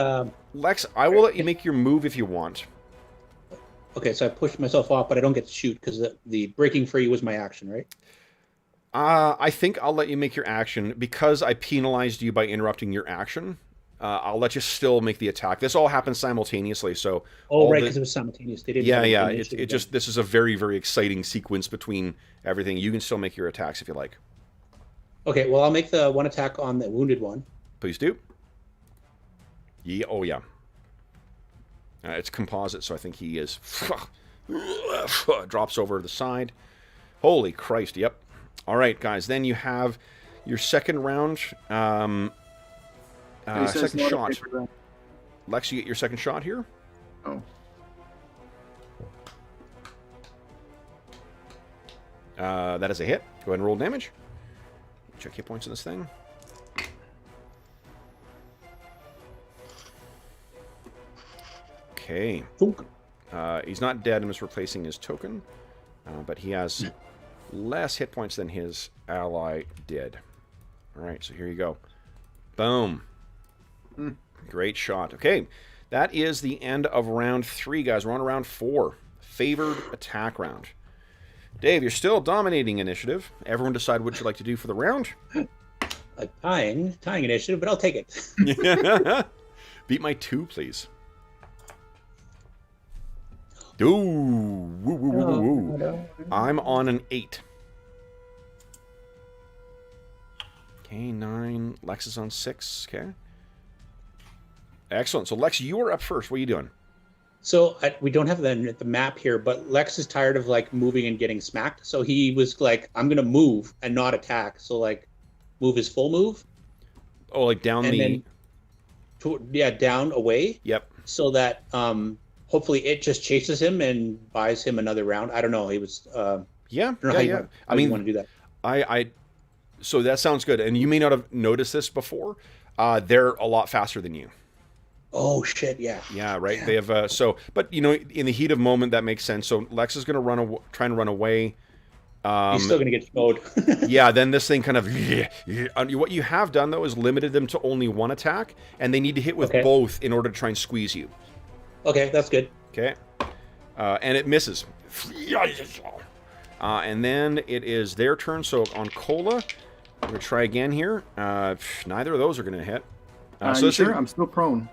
Lex, I will let you make your move if you want. Okay, so I pushed myself off, but I don't get to shoot because the breaking free was my action, right? I think I'll let you make your action. Because I penalized you by interrupting your action, I'll let you still make the attack. This all happens simultaneously, so... Oh, right, because it was simultaneous. They didn't yeah. This is a very, very exciting sequence between everything. You can still make your attacks if you like. Okay, well, I'll make the one attack on the wounded one. Please do. Yeah, oh, yeah. It's composite, so I think he is... drops over to the side. Holy Christ, yep. All right, guys. Then you have your second round. Second shot. Lex, you get your second shot here. Oh. That is a hit. Go ahead and roll damage. Check hit points on this thing. Okay. He's not dead. I'm just replacing his token. But he has less hit points than his ally did. All right, so here you go. Boom. Great shot. Okay, that is the end of round 3, guys. We're on round 4. Favored attack round. Dave, you're still dominating initiative. Everyone decide what you'd like to do for the round. Tying initiative, but I'll take it. Beat my 2, please. Ooh, woo, woo, woo, woo, woo. I'm on an 8. Okay, 9. Lex is on 6. Okay. Excellent. So, Lex, you are up first. What are you doing? So we don't have the map here, but Lex is tired of like moving and getting smacked. So he was like, "I'm gonna move and not attack." So like, move his full move. Oh, like down and then, down away. Yep. So that hopefully it just chases him and buys him another round. I don't know. He was. Yeah. I don't know how you want to do that. So that sounds good, and you may not have noticed this before. They're a lot faster than you. Oh shit! Yeah. Yeah. Right. Yeah. They have but you know, in the heat of moment, that makes sense. So Lex is going to try and run away. He's still going to get slowed. Yeah. Then this thing kind of. What you have done though is limited them to only one attack, and they need to hit with both in order to try and squeeze you. Okay, that's good. Okay. And it misses. And then it is their turn. So on Cola, we're going to try again here. Neither of those are going to hit. So sure? I'm still prone.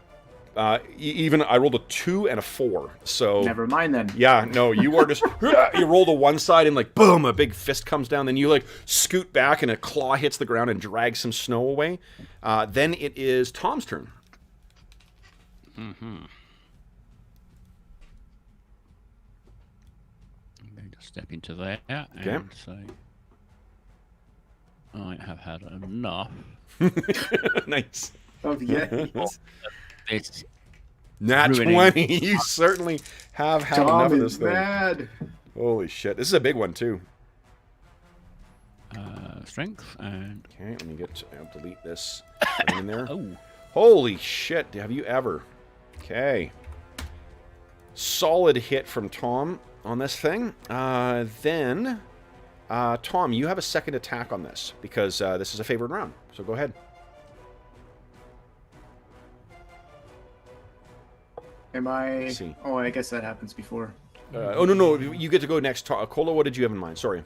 Even I rolled a 2 and a 4. So never mind then. Yeah, no, you are just you roll to one side and like boom, a big fist comes down. Then you like scoot back and a claw hits the ground and drags some snow away. Then it is Tom's turn. Mm-hmm. I'm going to step into there and say, I have had enough. Nice. Of Yetis. It's Nat 20. You certainly have had enough of this thing. Mad. Holy shit. This is a big one, too. Strength and... Okay, let me I'll delete this in there. Oh. Holy shit. Have you ever? Okay. Solid hit from Tom on this thing. Then, Tom, you have a second attack on this because this is a favored round. So go ahead. Am I? Let's see. Oh, I guess that happens before. No. You get to go next. Cola, what did you have in mind? Sorry.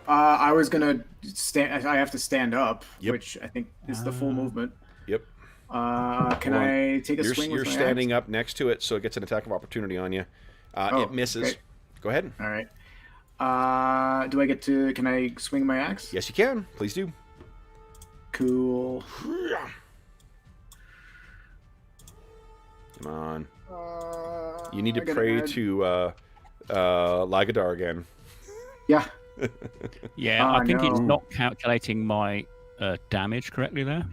I was gonna stand. I have to stand up, which I think is the full movement. Yep. Can I take a swing? You're standing up next to it, so it gets an attack of opportunity on you. It misses. Okay. Go ahead. All right. Do I get to? Can I swing my axe? Yes, you can. Please do. Cool. Come on. You need to pray to Lagadar again. Yeah. Yeah, I think it's not calculating my damage correctly there.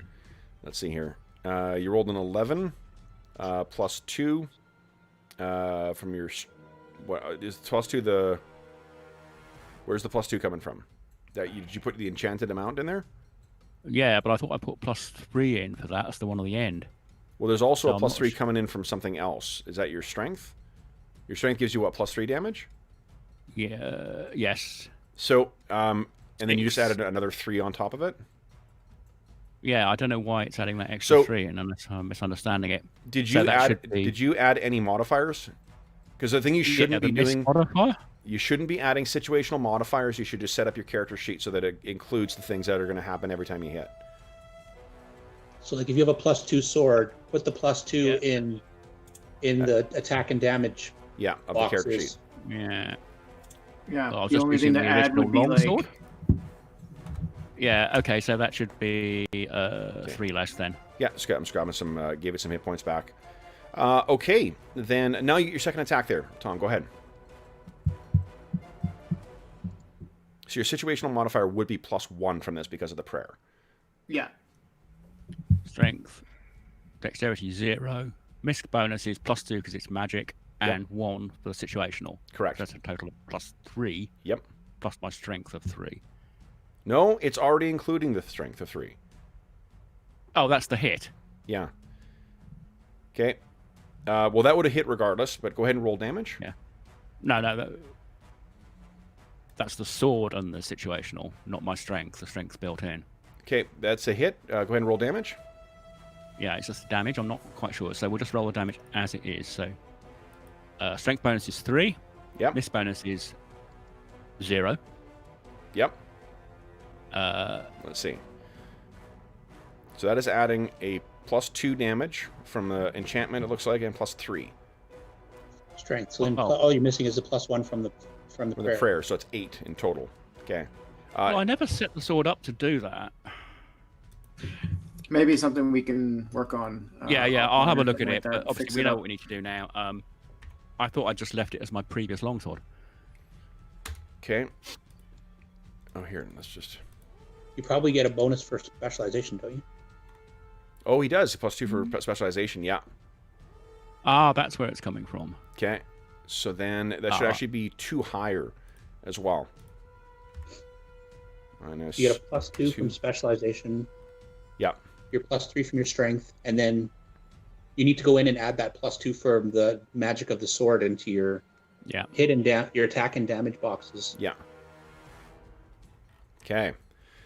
Let's see here. You rolled an 11 plus 2 from your... What is plus 2 the... Where's the plus 2 coming from? Did you put the enchanted amount in there? Yeah, but I thought I put plus 3 in for that. That's the one on the end. Well, there's also a plus 3 coming in from something else. Is that your strength? Your strength gives you what, plus 3 damage? Yeah. Yes. So, and then you just added another 3 on top of it? Yeah, I don't know why it's adding that extra 3, and unless I'm misunderstanding it. Did you Did you add any modifiers? Because the thing you shouldn't be doing... Modifier? You shouldn't be adding situational modifiers. You should just set up your character sheet so that it includes the things that are going to happen every time you hit. So, like, if you have a plus 2 sword, put the plus 2 in the attack and damage. Yeah, of boxes. the character sheet. Yeah. Yeah. So the only thing to add would be like. Sword? Yeah. Okay. So that should be 3 less then. Yeah. I'm grabbing some. Gave it some hit points back. Okay. Then now you get your second attack there, Tom. Go ahead. So So your situational modifier would be +1 from this because of the prayer. Yeah. Strength, dexterity 0. Misc bonus is +2 because it's magic, and 1 for the situational. Correct. That's a total of +3. Yep. Plus my strength of 3. No, it's already including the strength of 3. Oh, that's the hit. Yeah. Okay. Well, that would have hit regardless, but go ahead and roll damage. Yeah. No, that's the sword and the situational, not my strength. The strength's built in. Okay, that's a hit. Go ahead and roll damage. Yeah, it's just damage. I'm not quite sure. So we'll just roll the damage as it is. So strength bonus is 3. Yep. Miss bonus is 0. Yep. Let's see. So that is adding a +2 damage from the enchantment, it looks like, and +3. Strength. So then all you're missing is the +1 from the prayer. So it's 8 in total. Okay. Well, I never set the sword up to do that. Maybe something we can work on. Yeah, I'll have a look at it. Like But obviously, we know what we need to do now. I thought I just left it as my previous longsword. Okay. Oh, here, let's just... You probably get a bonus for specialization, don't you? Oh, he does. +2 for specialization, yeah. Ah, that's where it's coming from. Okay. So then that should actually be 2 higher as well. Minus You get a +2 from specialization. Yeah. Your +3 from your strength, and then you need to go in and add that +2 from the magic of the sword into your hit and your attack and damage boxes. Yeah. Okay.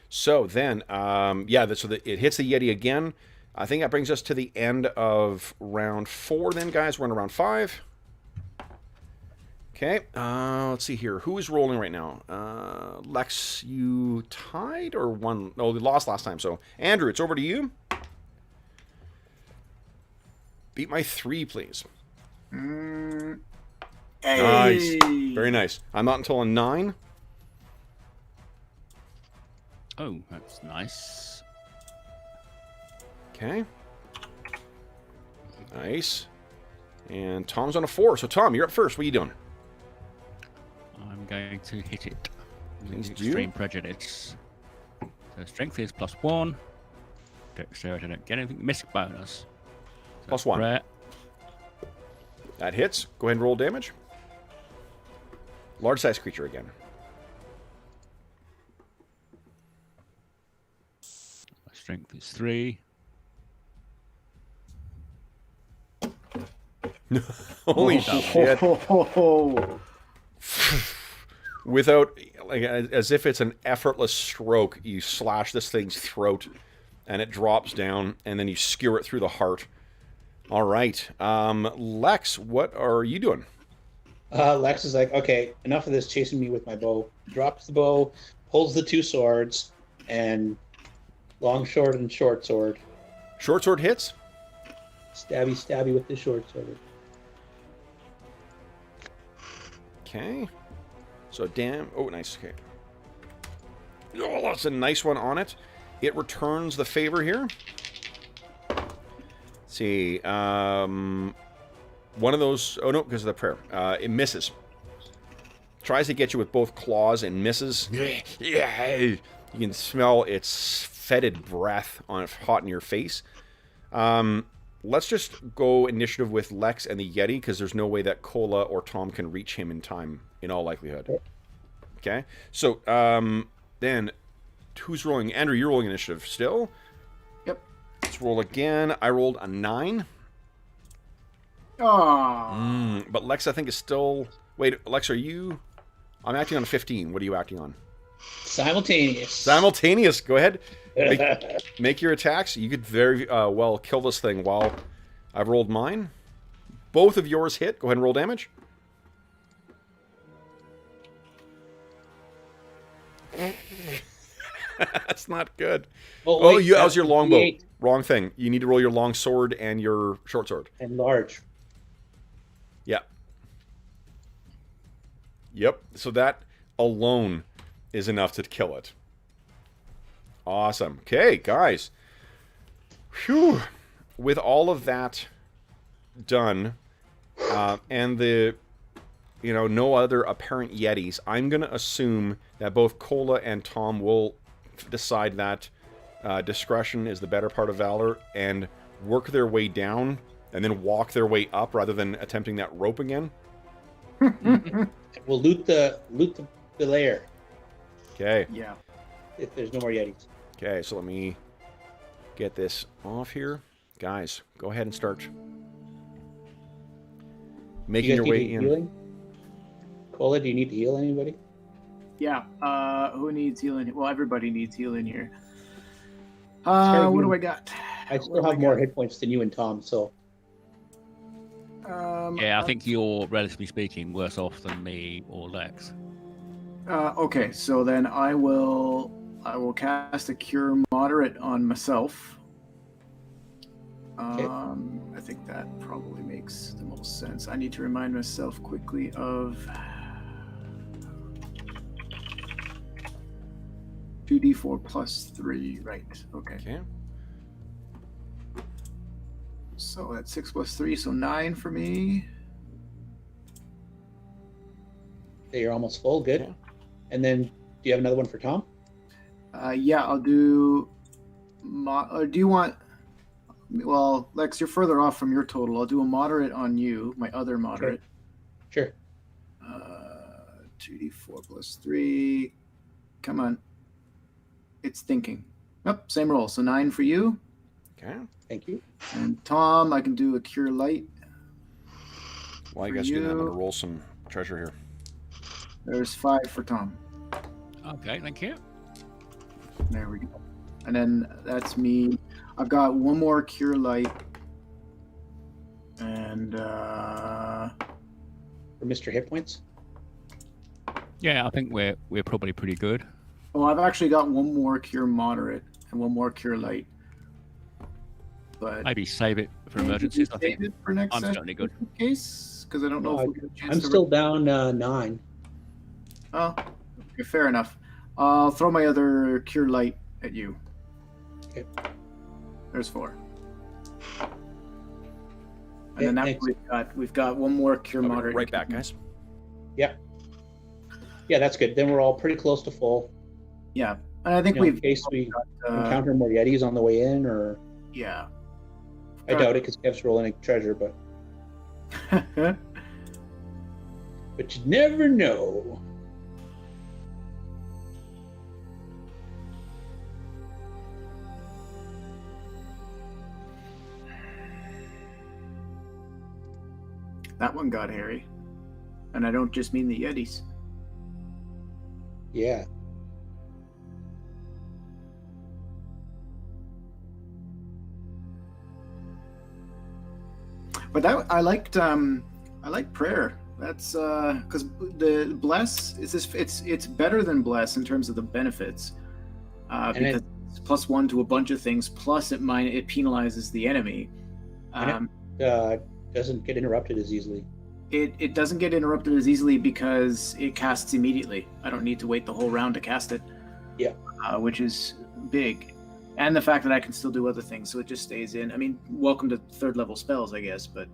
So then, it hits the Yeti again. I think that brings us to the end of round 4 then, guys. We're in round 5. Okay. Let's see here. Who is rolling right now? Lex, you tied or won? No, we lost last time. So, Andrew, it's over to you. Beat my 3, please. Hey. Nice. Very nice. I'm not until a 9. Oh, that's nice. Okay. Nice. And Tom's on a 4. So, Tom, you're up first. What are you doing? I'm going to hit it. Please do. Extreme prejudice. So strength is +1. Dexterity, I don't get anything. Misc bonus. So +1. Rare. That hits. Go ahead and roll damage. Large size creature again. My strength is 3. Holy shit. Without, like, as if it's an effortless stroke, you slash this thing's throat, and it drops down, and then you skewer it through the heart. All right. Lex, what are you doing? Lex is like, okay, enough of this chasing me with my bow. Drops the bow, pulls the 2 swords, and long sword and short sword. Short sword hits. Stabby, stabby with the short sword. Okay. So, oh, nice. Okay. Oh, that's a nice one on it. It returns the favor here. Let's see. One of those... Oh, no, because of the prayer. It misses. Tries to get you with both claws and misses. You can smell its fetid breath on it, hot in your face. Let's just go initiative with Lex and the Yeti, because there's no way that Cola or Tom can reach him in time, in all likelihood. Okay? So, then, who's rolling? Andrew, you're rolling initiative still? Yep. Let's roll again. I rolled a 9. Oh. But Lex, I think, is still... Wait, Lex, are you... I'm acting on 15. What are you acting on? Simultaneous. Simultaneous. Go ahead. Make your attacks. You could very well kill this thing while I've rolled mine. Both of yours hit. Go ahead and roll damage. That's not good. Oh, wait, that was your longbow. D8. Wrong thing. You need to roll your long sword and your short sword. And large. Yeah. Yep. So that alone is enough to kill it. Awesome. Okay, guys. Whew. With all of that done, and the no other apparent Yetis, I'm going to assume that both Cola and Tom will decide that discretion is the better part of valor and work their way down and then walk their way up rather than attempting that rope again. We'll loot the lair Okay. Yeah. if there's no more Yetis. Okay, so let me get this off here. Guys, go ahead and start making You your guys way need in. healing? Cola, do you need to heal anybody? Yeah. Who needs healing? Well, everybody needs healing here. Start What you. do I got? I still have more hit points than you and Tom, so Yeah, I think you're, relatively speaking, worse off than me or Lex. Okay, so then I will cast a cure moderate on myself. Okay. I think that probably makes the most sense. I need to remind myself quickly of 2d4 plus 3, right? Okay. Okay. So that's 6 plus 3, so 9 for me. okay, you're almost full. Good. Okay. And then, do you have another one for Tom? Yeah, I'll do. Or do you want? Well, Lex, you're further off from your total. I'll do a moderate on you, my other moderate. Sure. 2d4 plus 3. Come on. It's thinking. Yep, same roll. So 9 for you. Okay. Thank you. And Tom, I can do a cure light. While you For guys do that, I'm you. going to roll some treasure here. There's 5 for Tom. Okay, thank you. There we go. And then that's me. I've got one more cure light. And For Mr. Hit Points? Yeah, I think we're probably pretty good. oh, I've actually got one more cure moderate and one more cure light. But Maybe save it for emergencies. I think save it for next I'm session certainly good. in case, because I don't know if we get a chance I'm to. still down 9. Oh, okay, fair enough. I'll throw my other cure light at you. Okay. There's 4. And Okay, then that thanks. we've got one more cure I'll be moderate. right back, guys. Yeah, that's good. Then we're all pretty close to full. Yeah, and I think In we've case we got, encounter more Yetis on the way in, or yeah. I doubt it because Kev's rolling treasure, but you never know. That one got hairy, and I don't just mean the Yetis. Yeah. But that I liked prayer. That's because the bless is this. It's better than bless in terms of the benefits, because it's +1 to a bunch of things. Plus, it penalizes the enemy. Doesn't get interrupted as easily. It doesn't get interrupted as easily because it casts immediately. I don't need to wait the whole round to cast it. Yeah. Which is big, and the fact that I can still do other things, so it just stays in. I mean, welcome to 3rd level spells, I guess, but.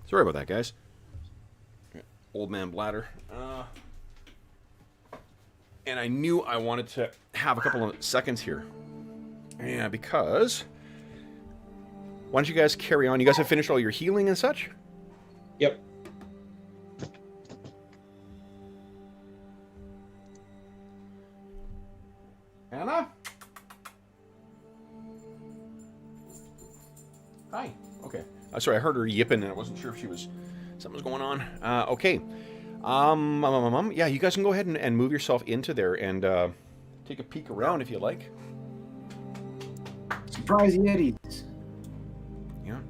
Sorry about that, guys. Old man bladder. And I knew I wanted to have a couple of seconds here. Yeah, because... Why don't you guys carry on? You guys have finished all your healing and such? Yep. Anna? Hi. Okay. Sorry, I heard her yipping, and I wasn't sure if something was going on. Okay. Yeah, you guys can go ahead and move yourself into there and take a peek around if you like. Surprise Yetis. Yeah.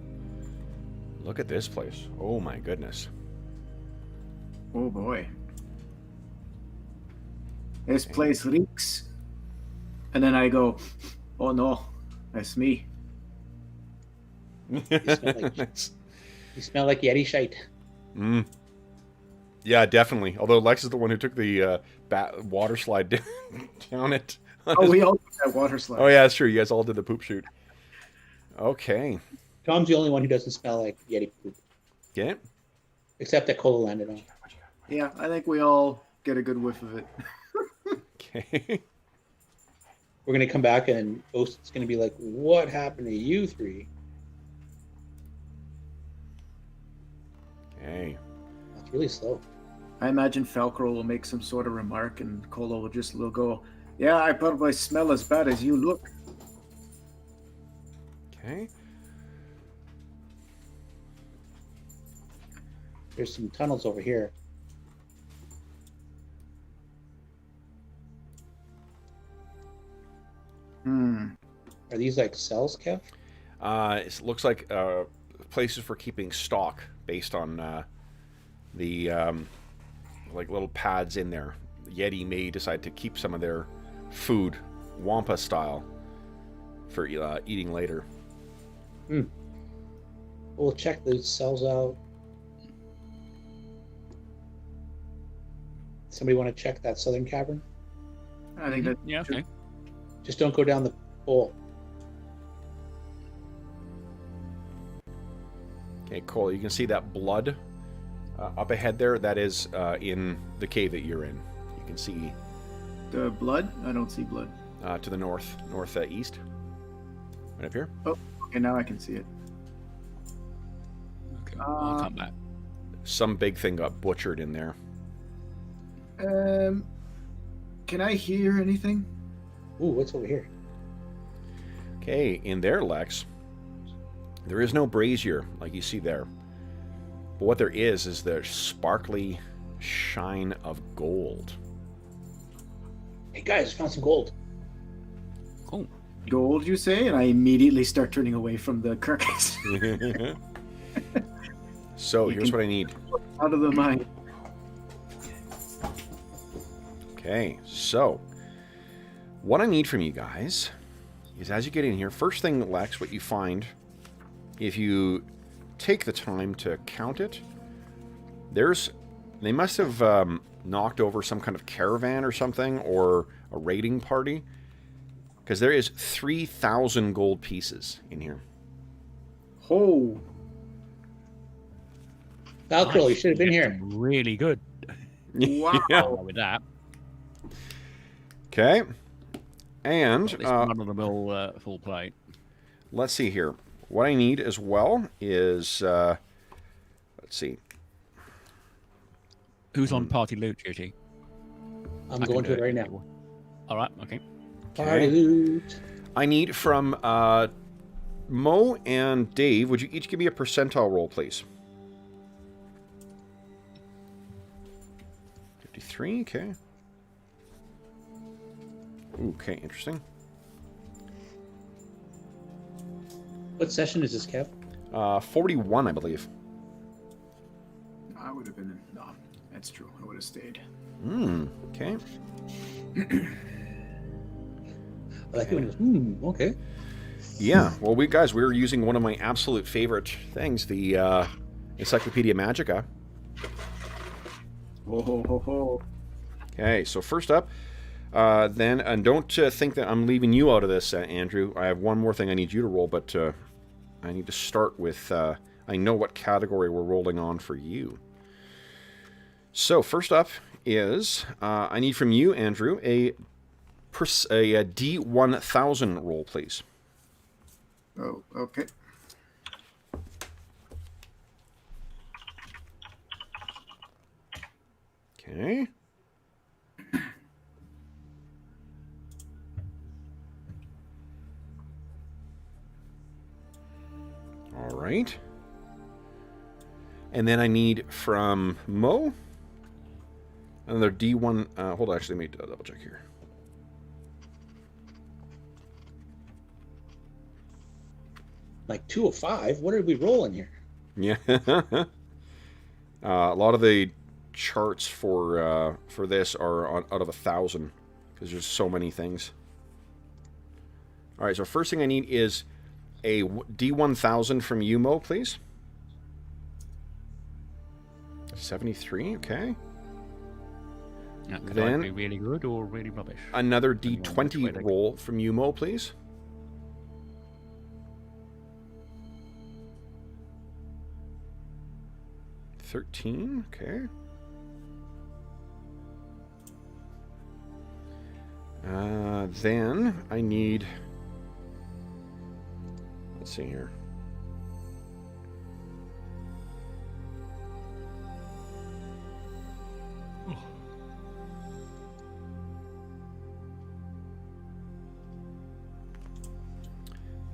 Look at this place. Oh my goodness. Oh boy. This place reeks. And then I go, oh no, that's me. You smell like Yeti shite. Mm. Yeah, definitely. Although Lex is the one who took the water slide down it. Oh, we all did that water slide. Oh, yeah, that's true. You guys all did the poop shoot. Okay. Tom's the only one who doesn't smell like Yeti poop. Okay. Except that Cola landed on. Yeah, I think we all get a good whiff of it. Okay. We're going to come back and Ost's going to be like, what happened to you three? Okay. That's really slow. I imagine Falcro will make some sort of remark and Cola will just go, yeah, I probably smell as bad as you look. Okay. There's some tunnels over here. Are these like cells, Kev? It looks like places for keeping stock based on the like little pads in there. Yeti may decide to keep some of their food, Wampa style, for eating later. We'll check those cells out. Somebody want to check that southern cavern? I think that. Yeah, okay. Just don't go down the hole. Okay, Cole, you can see that blood up ahead there. That is in the cave that you're in. You can see The blood? I don't see blood. to the northeast, right up here. Oh, okay, now I can see it. Okay, I'll come back. Some big thing got butchered in there. Can I hear anything? Ooh, what's over here? Okay, in there, Lex, there is no brazier like you see there. But what there is the sparkly shine of gold. Hey guys, found some gold. Cool. Gold, you say? And I immediately start turning away from the carcass. So here's what I need. Out of the mine. Okay, so what I need from you guys is, as you get in here, first thing, Lex, what you find, if you take the time to count it, they must have knocked over some kind of caravan or something, or a raiding party, because there is 3,000 gold pieces in here. Oh. Valkyrie, you should have been here. Really good. Wow. Yeah. With that. Okay, and This run-of-the-mill full plate. let's see here. What I need as well is, let's see. Who's on party loot duty? I'm I can going do to it right now. All right. Okay. Party loot. I need from Mo and Dave, would you each give me a percentile roll, please? 53, okay. Okay, interesting. What session is this, Kev? 41, I believe. I would have been. No, that's true. I would have stayed. Okay. I like it when it goes, okay. Yeah, well, we're using one of my absolute favorite things, the Encyclopedia Magica. Ho, ho, ho, ho. Okay, so first up, then, and don't think that I'm leaving you out of this, Andrew. I have one more thing I need you to roll, but I need to start with, I know what category we're rolling on for you. So first up is, I need from you, Andrew, a D1000 roll, please. Oh, okay. Okay. All right. And then I need from Mo another D1. Hold on, actually, let me double check here. Like 205? What are we rolling here? Yeah. A lot of the charts for this are out of 1,000 because there's so many things. All right, so first thing I need is a D1000 from Yumo, please. 73, okay. That could Then either be really good or really rubbish. another Depending on which way D20 they roll from Yumo, please. $13, okay. Then I need... Let's see here.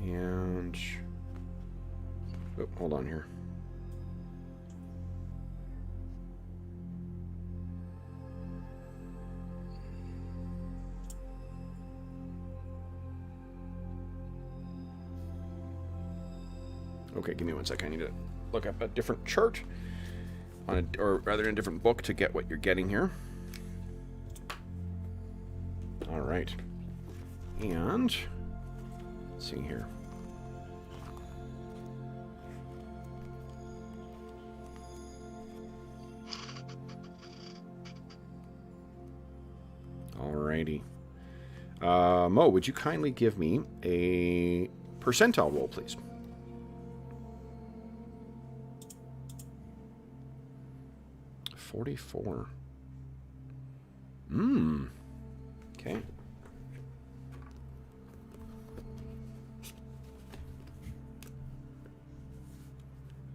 And... Oh, hold on here. Okay, give me 1 second. I need to look up a different chart, on a, or rather, in a different book to get what you're getting here. All right, and let's see here. Alrighty, Mo, would you kindly give me a percentile roll, please? 44. Okay.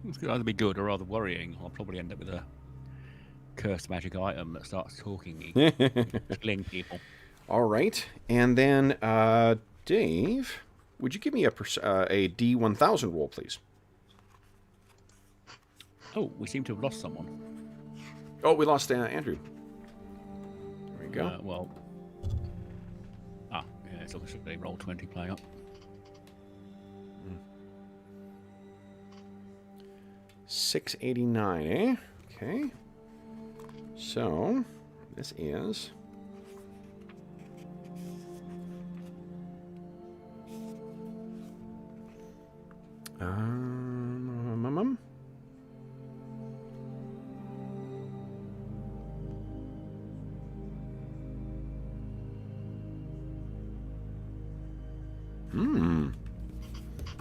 This could either be good or rather worrying. I'll probably end up with a cursed magic item that starts talking me, killing people. All right, and then Dave, would you give me a D1000 roll, please? Oh, we seem to have lost someone. Oh, we lost Andrew. There we go. Well, yeah, it's obviously roll 20 playing up. 689, eh? Okay. So, this is...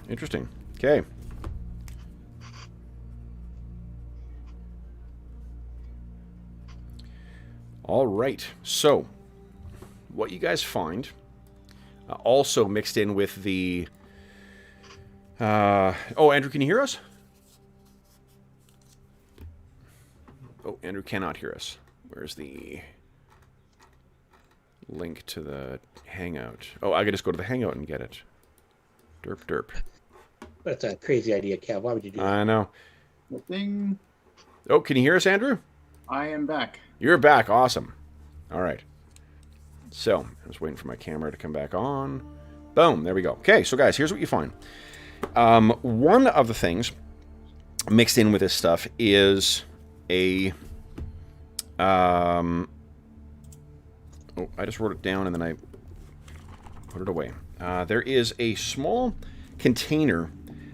Interesting. Okay. All right. So, what you guys find, also mixed in with the... oh, Andrew, can you hear us? Oh, Andrew cannot hear us. Where's the link to the Hangout? Oh, I could just go to the Hangout and get it. Derp, derp. That's a crazy idea, Kev. Why would you do that? I know. Thing. Oh, can you hear us, Andrew? I am back. You're back. Awesome. All right. So, I was waiting for my camera to come back on. Boom. There we go. Okay, so guys, here's what you find. One of the things mixed in with this stuff is a... oh, I just wrote it down and then I put it away. There is a small container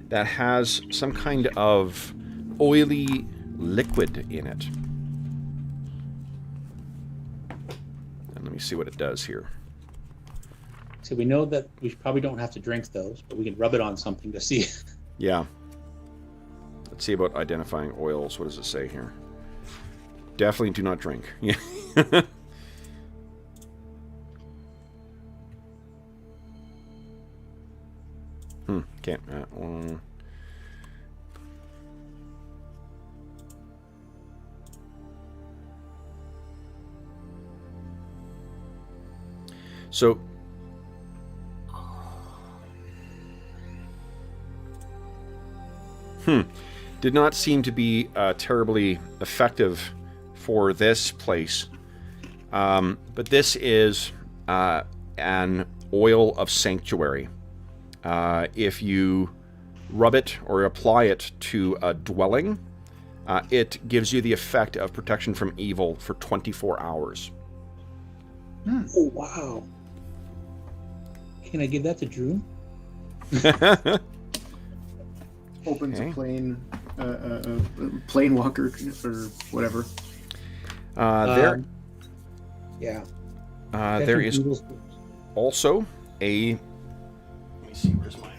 that has some kind of oily liquid in it. And let me see what it does here. So we know that we probably don't have to drink those, but we can rub it on something to see. Yeah. Let's see about identifying oils. What does it say here? Definitely do not drink. Yeah. Can't. So, did not seem to be terribly effective for this place. But this is an oil of sanctuary. If you rub it or apply it to a dwelling, it gives you the effect of protection from evil for 24 hours. Oh, wow. Can I give that to Drew? Opens Okay. a plane walker or whatever. There Yeah. there is also a... Let me see, where's mine?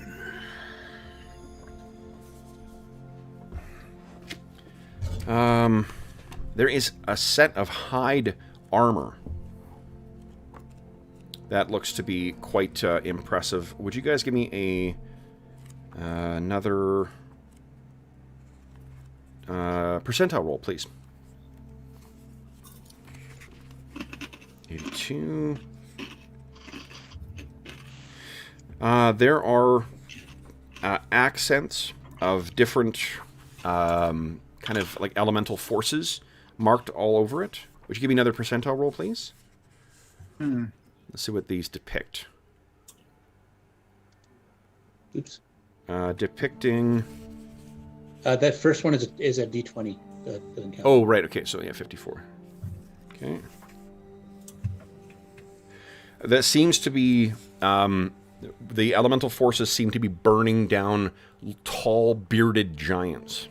There is a set of hide armor that looks to be quite impressive. Would you guys give me another percentile roll, please? 82. There are accents of different kind of like elemental forces marked all over it. Would you give me another percentile roll, please? Let's see what these depict. Oops. Depicting... That first one is a D20. That doesn't count. Oh, right. Okay, so yeah, 54. Okay. That seems to be... the elemental forces seem to be burning down tall, bearded giants.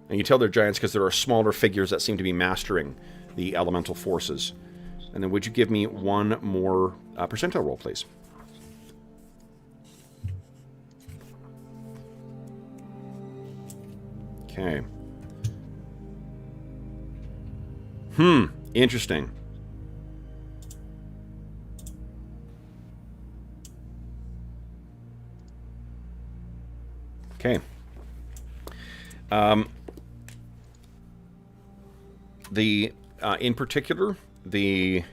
And you tell they're giants because there are smaller figures that seem to be mastering the elemental forces. And then would you give me one more percentile roll, please? Okay. Interesting. Okay. In particular, the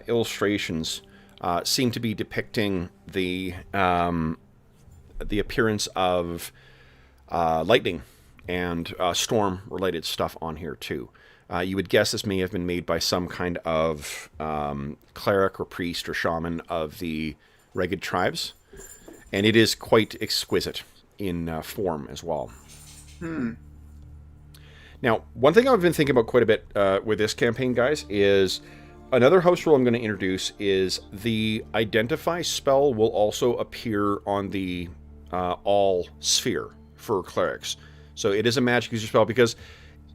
illustrations seem to be depicting the appearance of lightning and storm-related stuff on here too. You would guess this may have been made by some kind of cleric or priest or shaman of the Ragged tribes, and it is quite exquisite in form as well. Now, one thing I've been thinking about quite a bit with this campaign, guys, is another house rule I'm going to introduce is the Identify spell will also appear on the All sphere for clerics. So it is a magic user spell because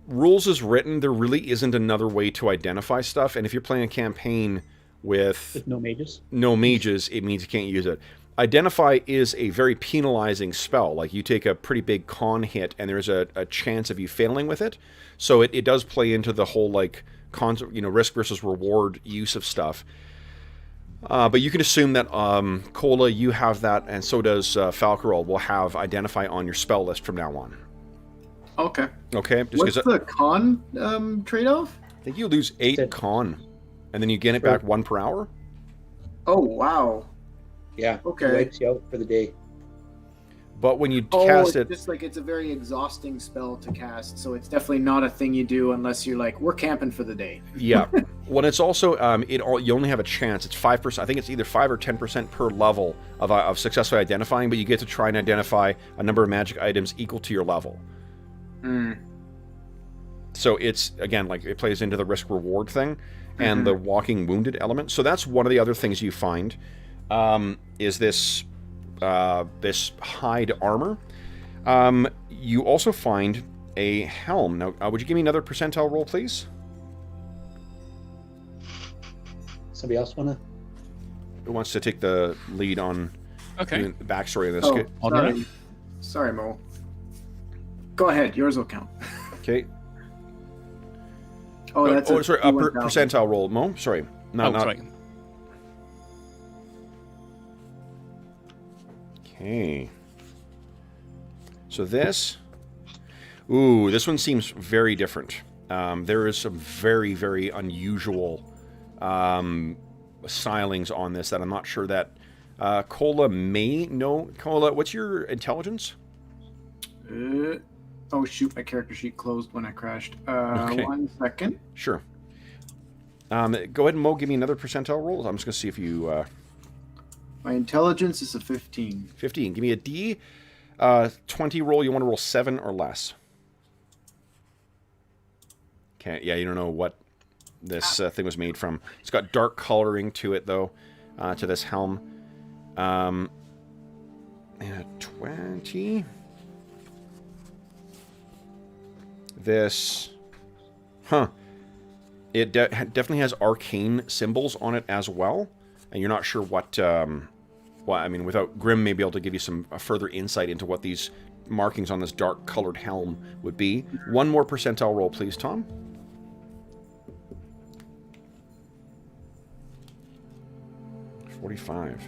rules is written, there really isn't another way to identify stuff, and if you're playing a campaign with no mages, it means you can't use it. Identify is a very penalizing spell. Like, you take a pretty big con hit, and there's a chance of you failing with it. So it does play into the whole, like, risk versus reward use of stuff. But you can assume that, Cola, you have that, and so does Falcarol will have Identify on your spell list from now on. Okay. Okay? What's the con trade-off? I think you lose 8 con, and then you get it back 1 per hour. Oh, wow. Yeah. Okay. It wipes you out for the day. But when you cast it... just like it's a very exhausting spell to cast, so it's definitely not a thing you do unless you're like, we're camping for the day. Yeah. Well, it's also, you only have a chance. It's 5%. I think it's either 5 or 10% per level of successfully identifying, but you get to try and identify a number of magic items equal to your level. So it's, again, like, it plays into the risk-reward thing and the walking wounded element. So that's one of the other things you find, is this hide armor. You also find a helm. Now, would you give me another percentile roll, please? Somebody else wanna? Who wants to take the lead on the backstory of this? Oh, sorry, Mo. Go ahead. Yours will count. Okay. Oh, that's sorry. A percentile roll, Mo. Sorry. Sorry. Okay. So this... Ooh, this one seems very different. There is some very, very unusual stylings on this that I'm not sure that Cola may know. Cola, what's your intelligence? Oh, shoot. My character sheet closed when I crashed. Okay. 1 second. Sure. Go ahead and, Mo, give me another percentile roll. I'm just going to see if you... My intelligence is a 15. 15. Give me a D20 roll. You want to roll 7 or less. Can't. Yeah, you don't know what this thing was made from. It's got dark coloring to it, though, to this helm. And a 20. This, it definitely has arcane symbols on it as well, and you're not sure what. Well, I mean, without Grim may be able to give you some further insight into what these markings on this dark-colored helm would be. One more percentile roll, please, Tom. $45.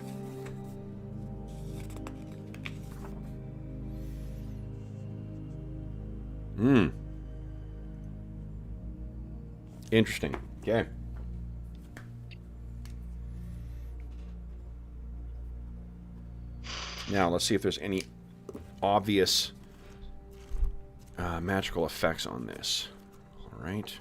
Interesting. Okay. Now, let's see if there's any obvious magical effects on this. All right.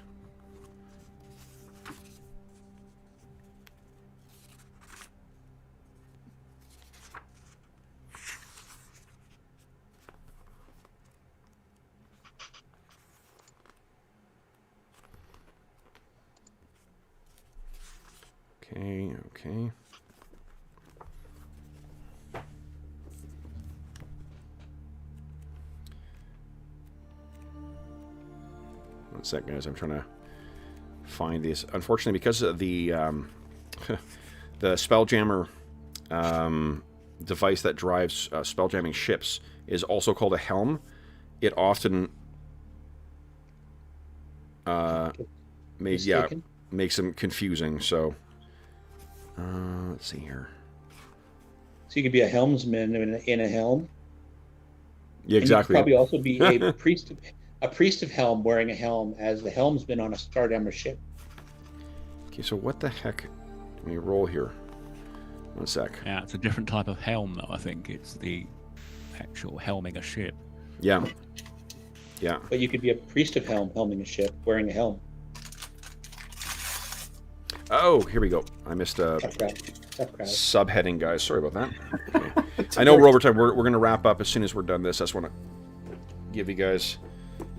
Okay. One sec, guys. I'm trying to find these. Unfortunately, because of the the Spelljammer device that drives spelljamming ships is also called a helm, it often makes them confusing. So let's see here. So you could be a helmsman in a helm. Yeah, exactly. And you could probably also be a priest of helm wearing a helm as the helmsman on a Stardammer ship. Okay, so what the heck? Let me roll here. One sec. Yeah, it's a different type of helm, though. I think it's the actual helming a ship. Yeah. Yeah. But you could be a priest of helm helming a ship wearing a helm. Oh, here we go. I missed a subheading, guys. Sorry about that. Okay. I know we're over time. We're going to wrap up as soon as we're done this. I just want to give you guys,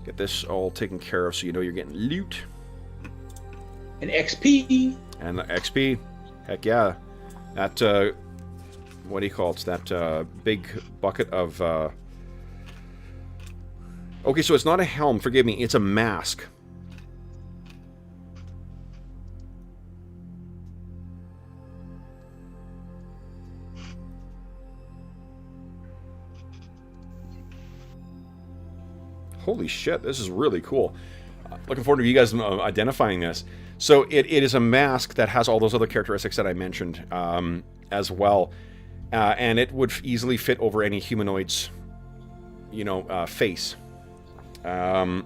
get this all taken care of so you know you're getting loot. And XP. And the XP. Heck yeah. That, what do you call it? It's that big bucket of... Okay, so it's not a helm. Forgive me. It's a mask. Holy shit, this is really cool. Looking forward to you guys identifying this. So it is a mask that has all those other characteristics that I mentioned as well. And it would easily fit over any humanoid's, face. But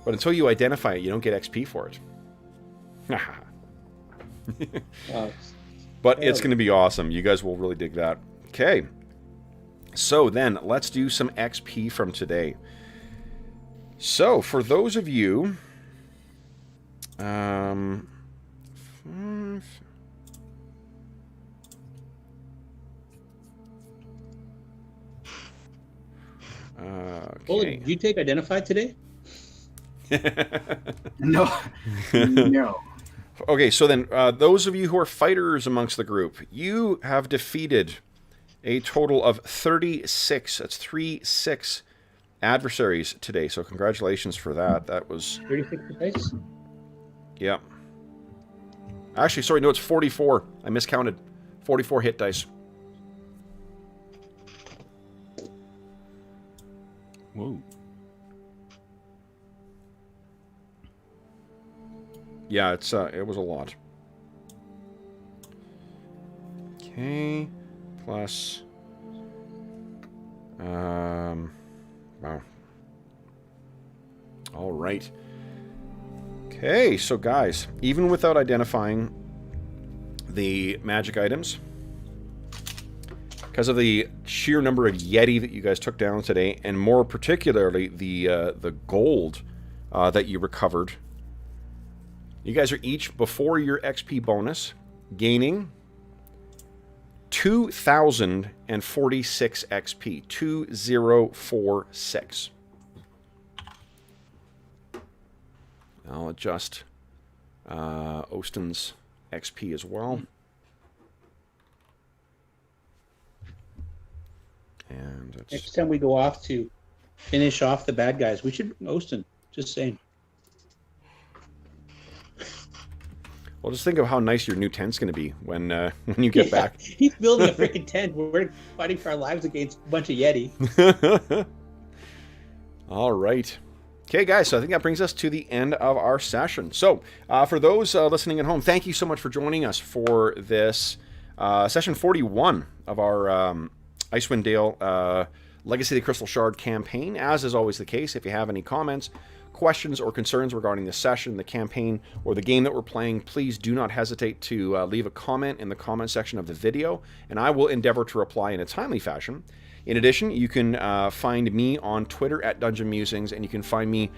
until you identify it, you don't get XP for it. But it's going to be awesome. You guys will really dig that. Okay. So then, let's do some XP from today. So, for those of you... Okay. Well, did you take Identified today? No. No. Okay, so then, those of you who are fighters amongst the group, you have defeated a total of 36. That's 36 adversaries today. So congratulations for that. That was 36 dice. Yeah. Actually, sorry, no, it's 44. I miscounted. 44 hit dice. Whoa. Yeah, it was a lot. Okay. Plus, wow. All right. Okay, so guys, even without identifying the magic items, because of the sheer number of Yeti that you guys took down today, and more particularly the gold that you recovered, you guys are each, before your XP bonus, gaining 2,046 XP. 2046. I'll adjust Ostin's XP as well. And Next time we go off to finish off the bad guys, we should Ostin. Just saying. Well, just think of how nice your new tent's going to be when you get back. He's building a freaking tent. We're fighting for our lives against a bunch of Yeti. All right. Okay, guys, so I think that brings us to the end of our session. So, for those listening at home, thank you so much for joining us for this session 41 of our Icewind Dale Legacy of the Crystal Shard campaign. As is always the case, if you have any comments, questions, or concerns regarding the session, the campaign, or the game that we're playing, please do not hesitate to leave a comment in the comment section of the video, and I will endeavor to reply in a timely fashion. In addition, you can find me on Twitter at Dungeon Musings, and you can find me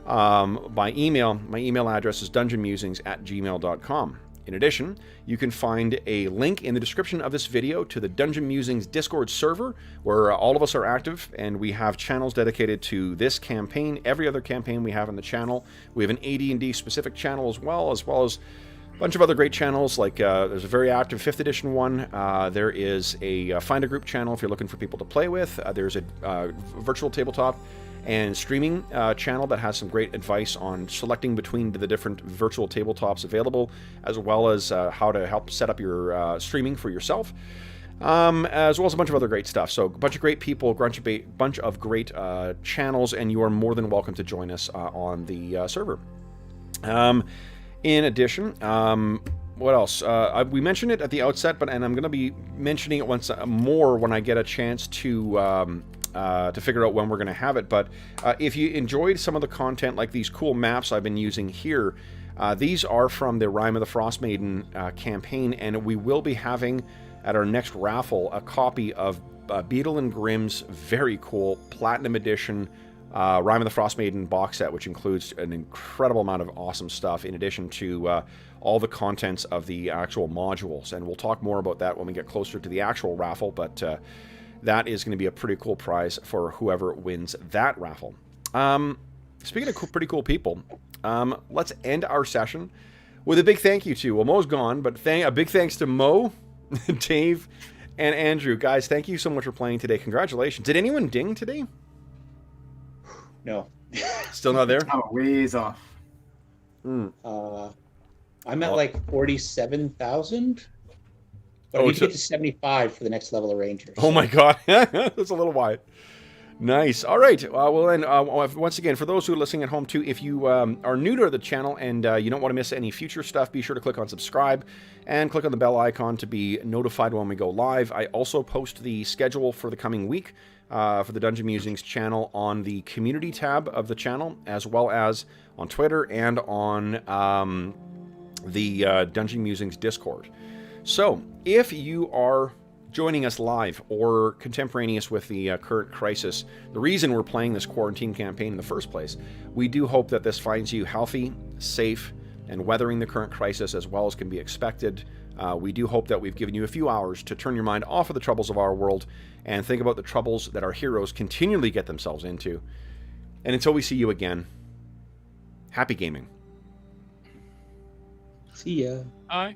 by email. My email address is dungeonmusings@gmail.com. In addition, you can find a link in the description of this video to the Dungeon Musings Discord server, where all of us are active, and we have channels dedicated to this campaign, every other campaign we have on the channel. We have an AD&D specific channel as well as a bunch of other great channels, like there's a very active 5th edition one. There is a Find a Group channel if you're looking for people to play with. There's a virtual tabletop and streaming channel that has some great advice on selecting between the different virtual tabletops available, as well as how to help set up your streaming for yourself, as well as a bunch of other great stuff. So a bunch of great people, bunch of great channels, and you are more than welcome to join us on the server. In addition, what else? We mentioned it at the outset, and I'm going to be mentioning it once more when I get a chance to figure out when we're going to have it. But if you enjoyed some of the content, like these cool maps I've been using here, these are from the Rime of the Frostmaiden campaign, and we will be having at our next raffle a copy of Beadle and Grimm's very cool Platinum Edition Rime of the Frostmaiden box set, which includes an incredible amount of awesome stuff, in addition to all the contents of the actual modules. And we'll talk more about that when we get closer to the actual raffle, but that is going to be a pretty cool prize for whoever wins that raffle. Speaking of pretty cool people, let's end our session with a big thank you to, well, Mo's gone, but a big thanks to Mo, Dave, and Andrew. Guys, thank you so much for playing today. Congratulations. Did anyone ding today? No. Still not there? Oh, ways off. I'm at like 47,000. But I need to get to 75 for the next level of Ranger. Oh my god. That's a little wide. Nice. All right. Well, then, once again, for those who are listening at home too, if you are new to the channel and you don't want to miss any future stuff, be sure to click on subscribe and click on the bell icon to be notified when we go live. I also post the schedule for the coming week for the Dungeon Musings channel on the community tab of the channel, as well as on Twitter and on the Dungeon Musings Discord. So, if you are joining us live or contemporaneous with the current crisis, the reason we're playing this quarantine campaign in the first place, we do hope that this finds you healthy, safe, and weathering the current crisis as well as can be expected. We do hope that we've given you a few hours to turn your mind off of the troubles of our world and think about the troubles that our heroes continually get themselves into. And until we see you again, happy gaming. See ya. Bye.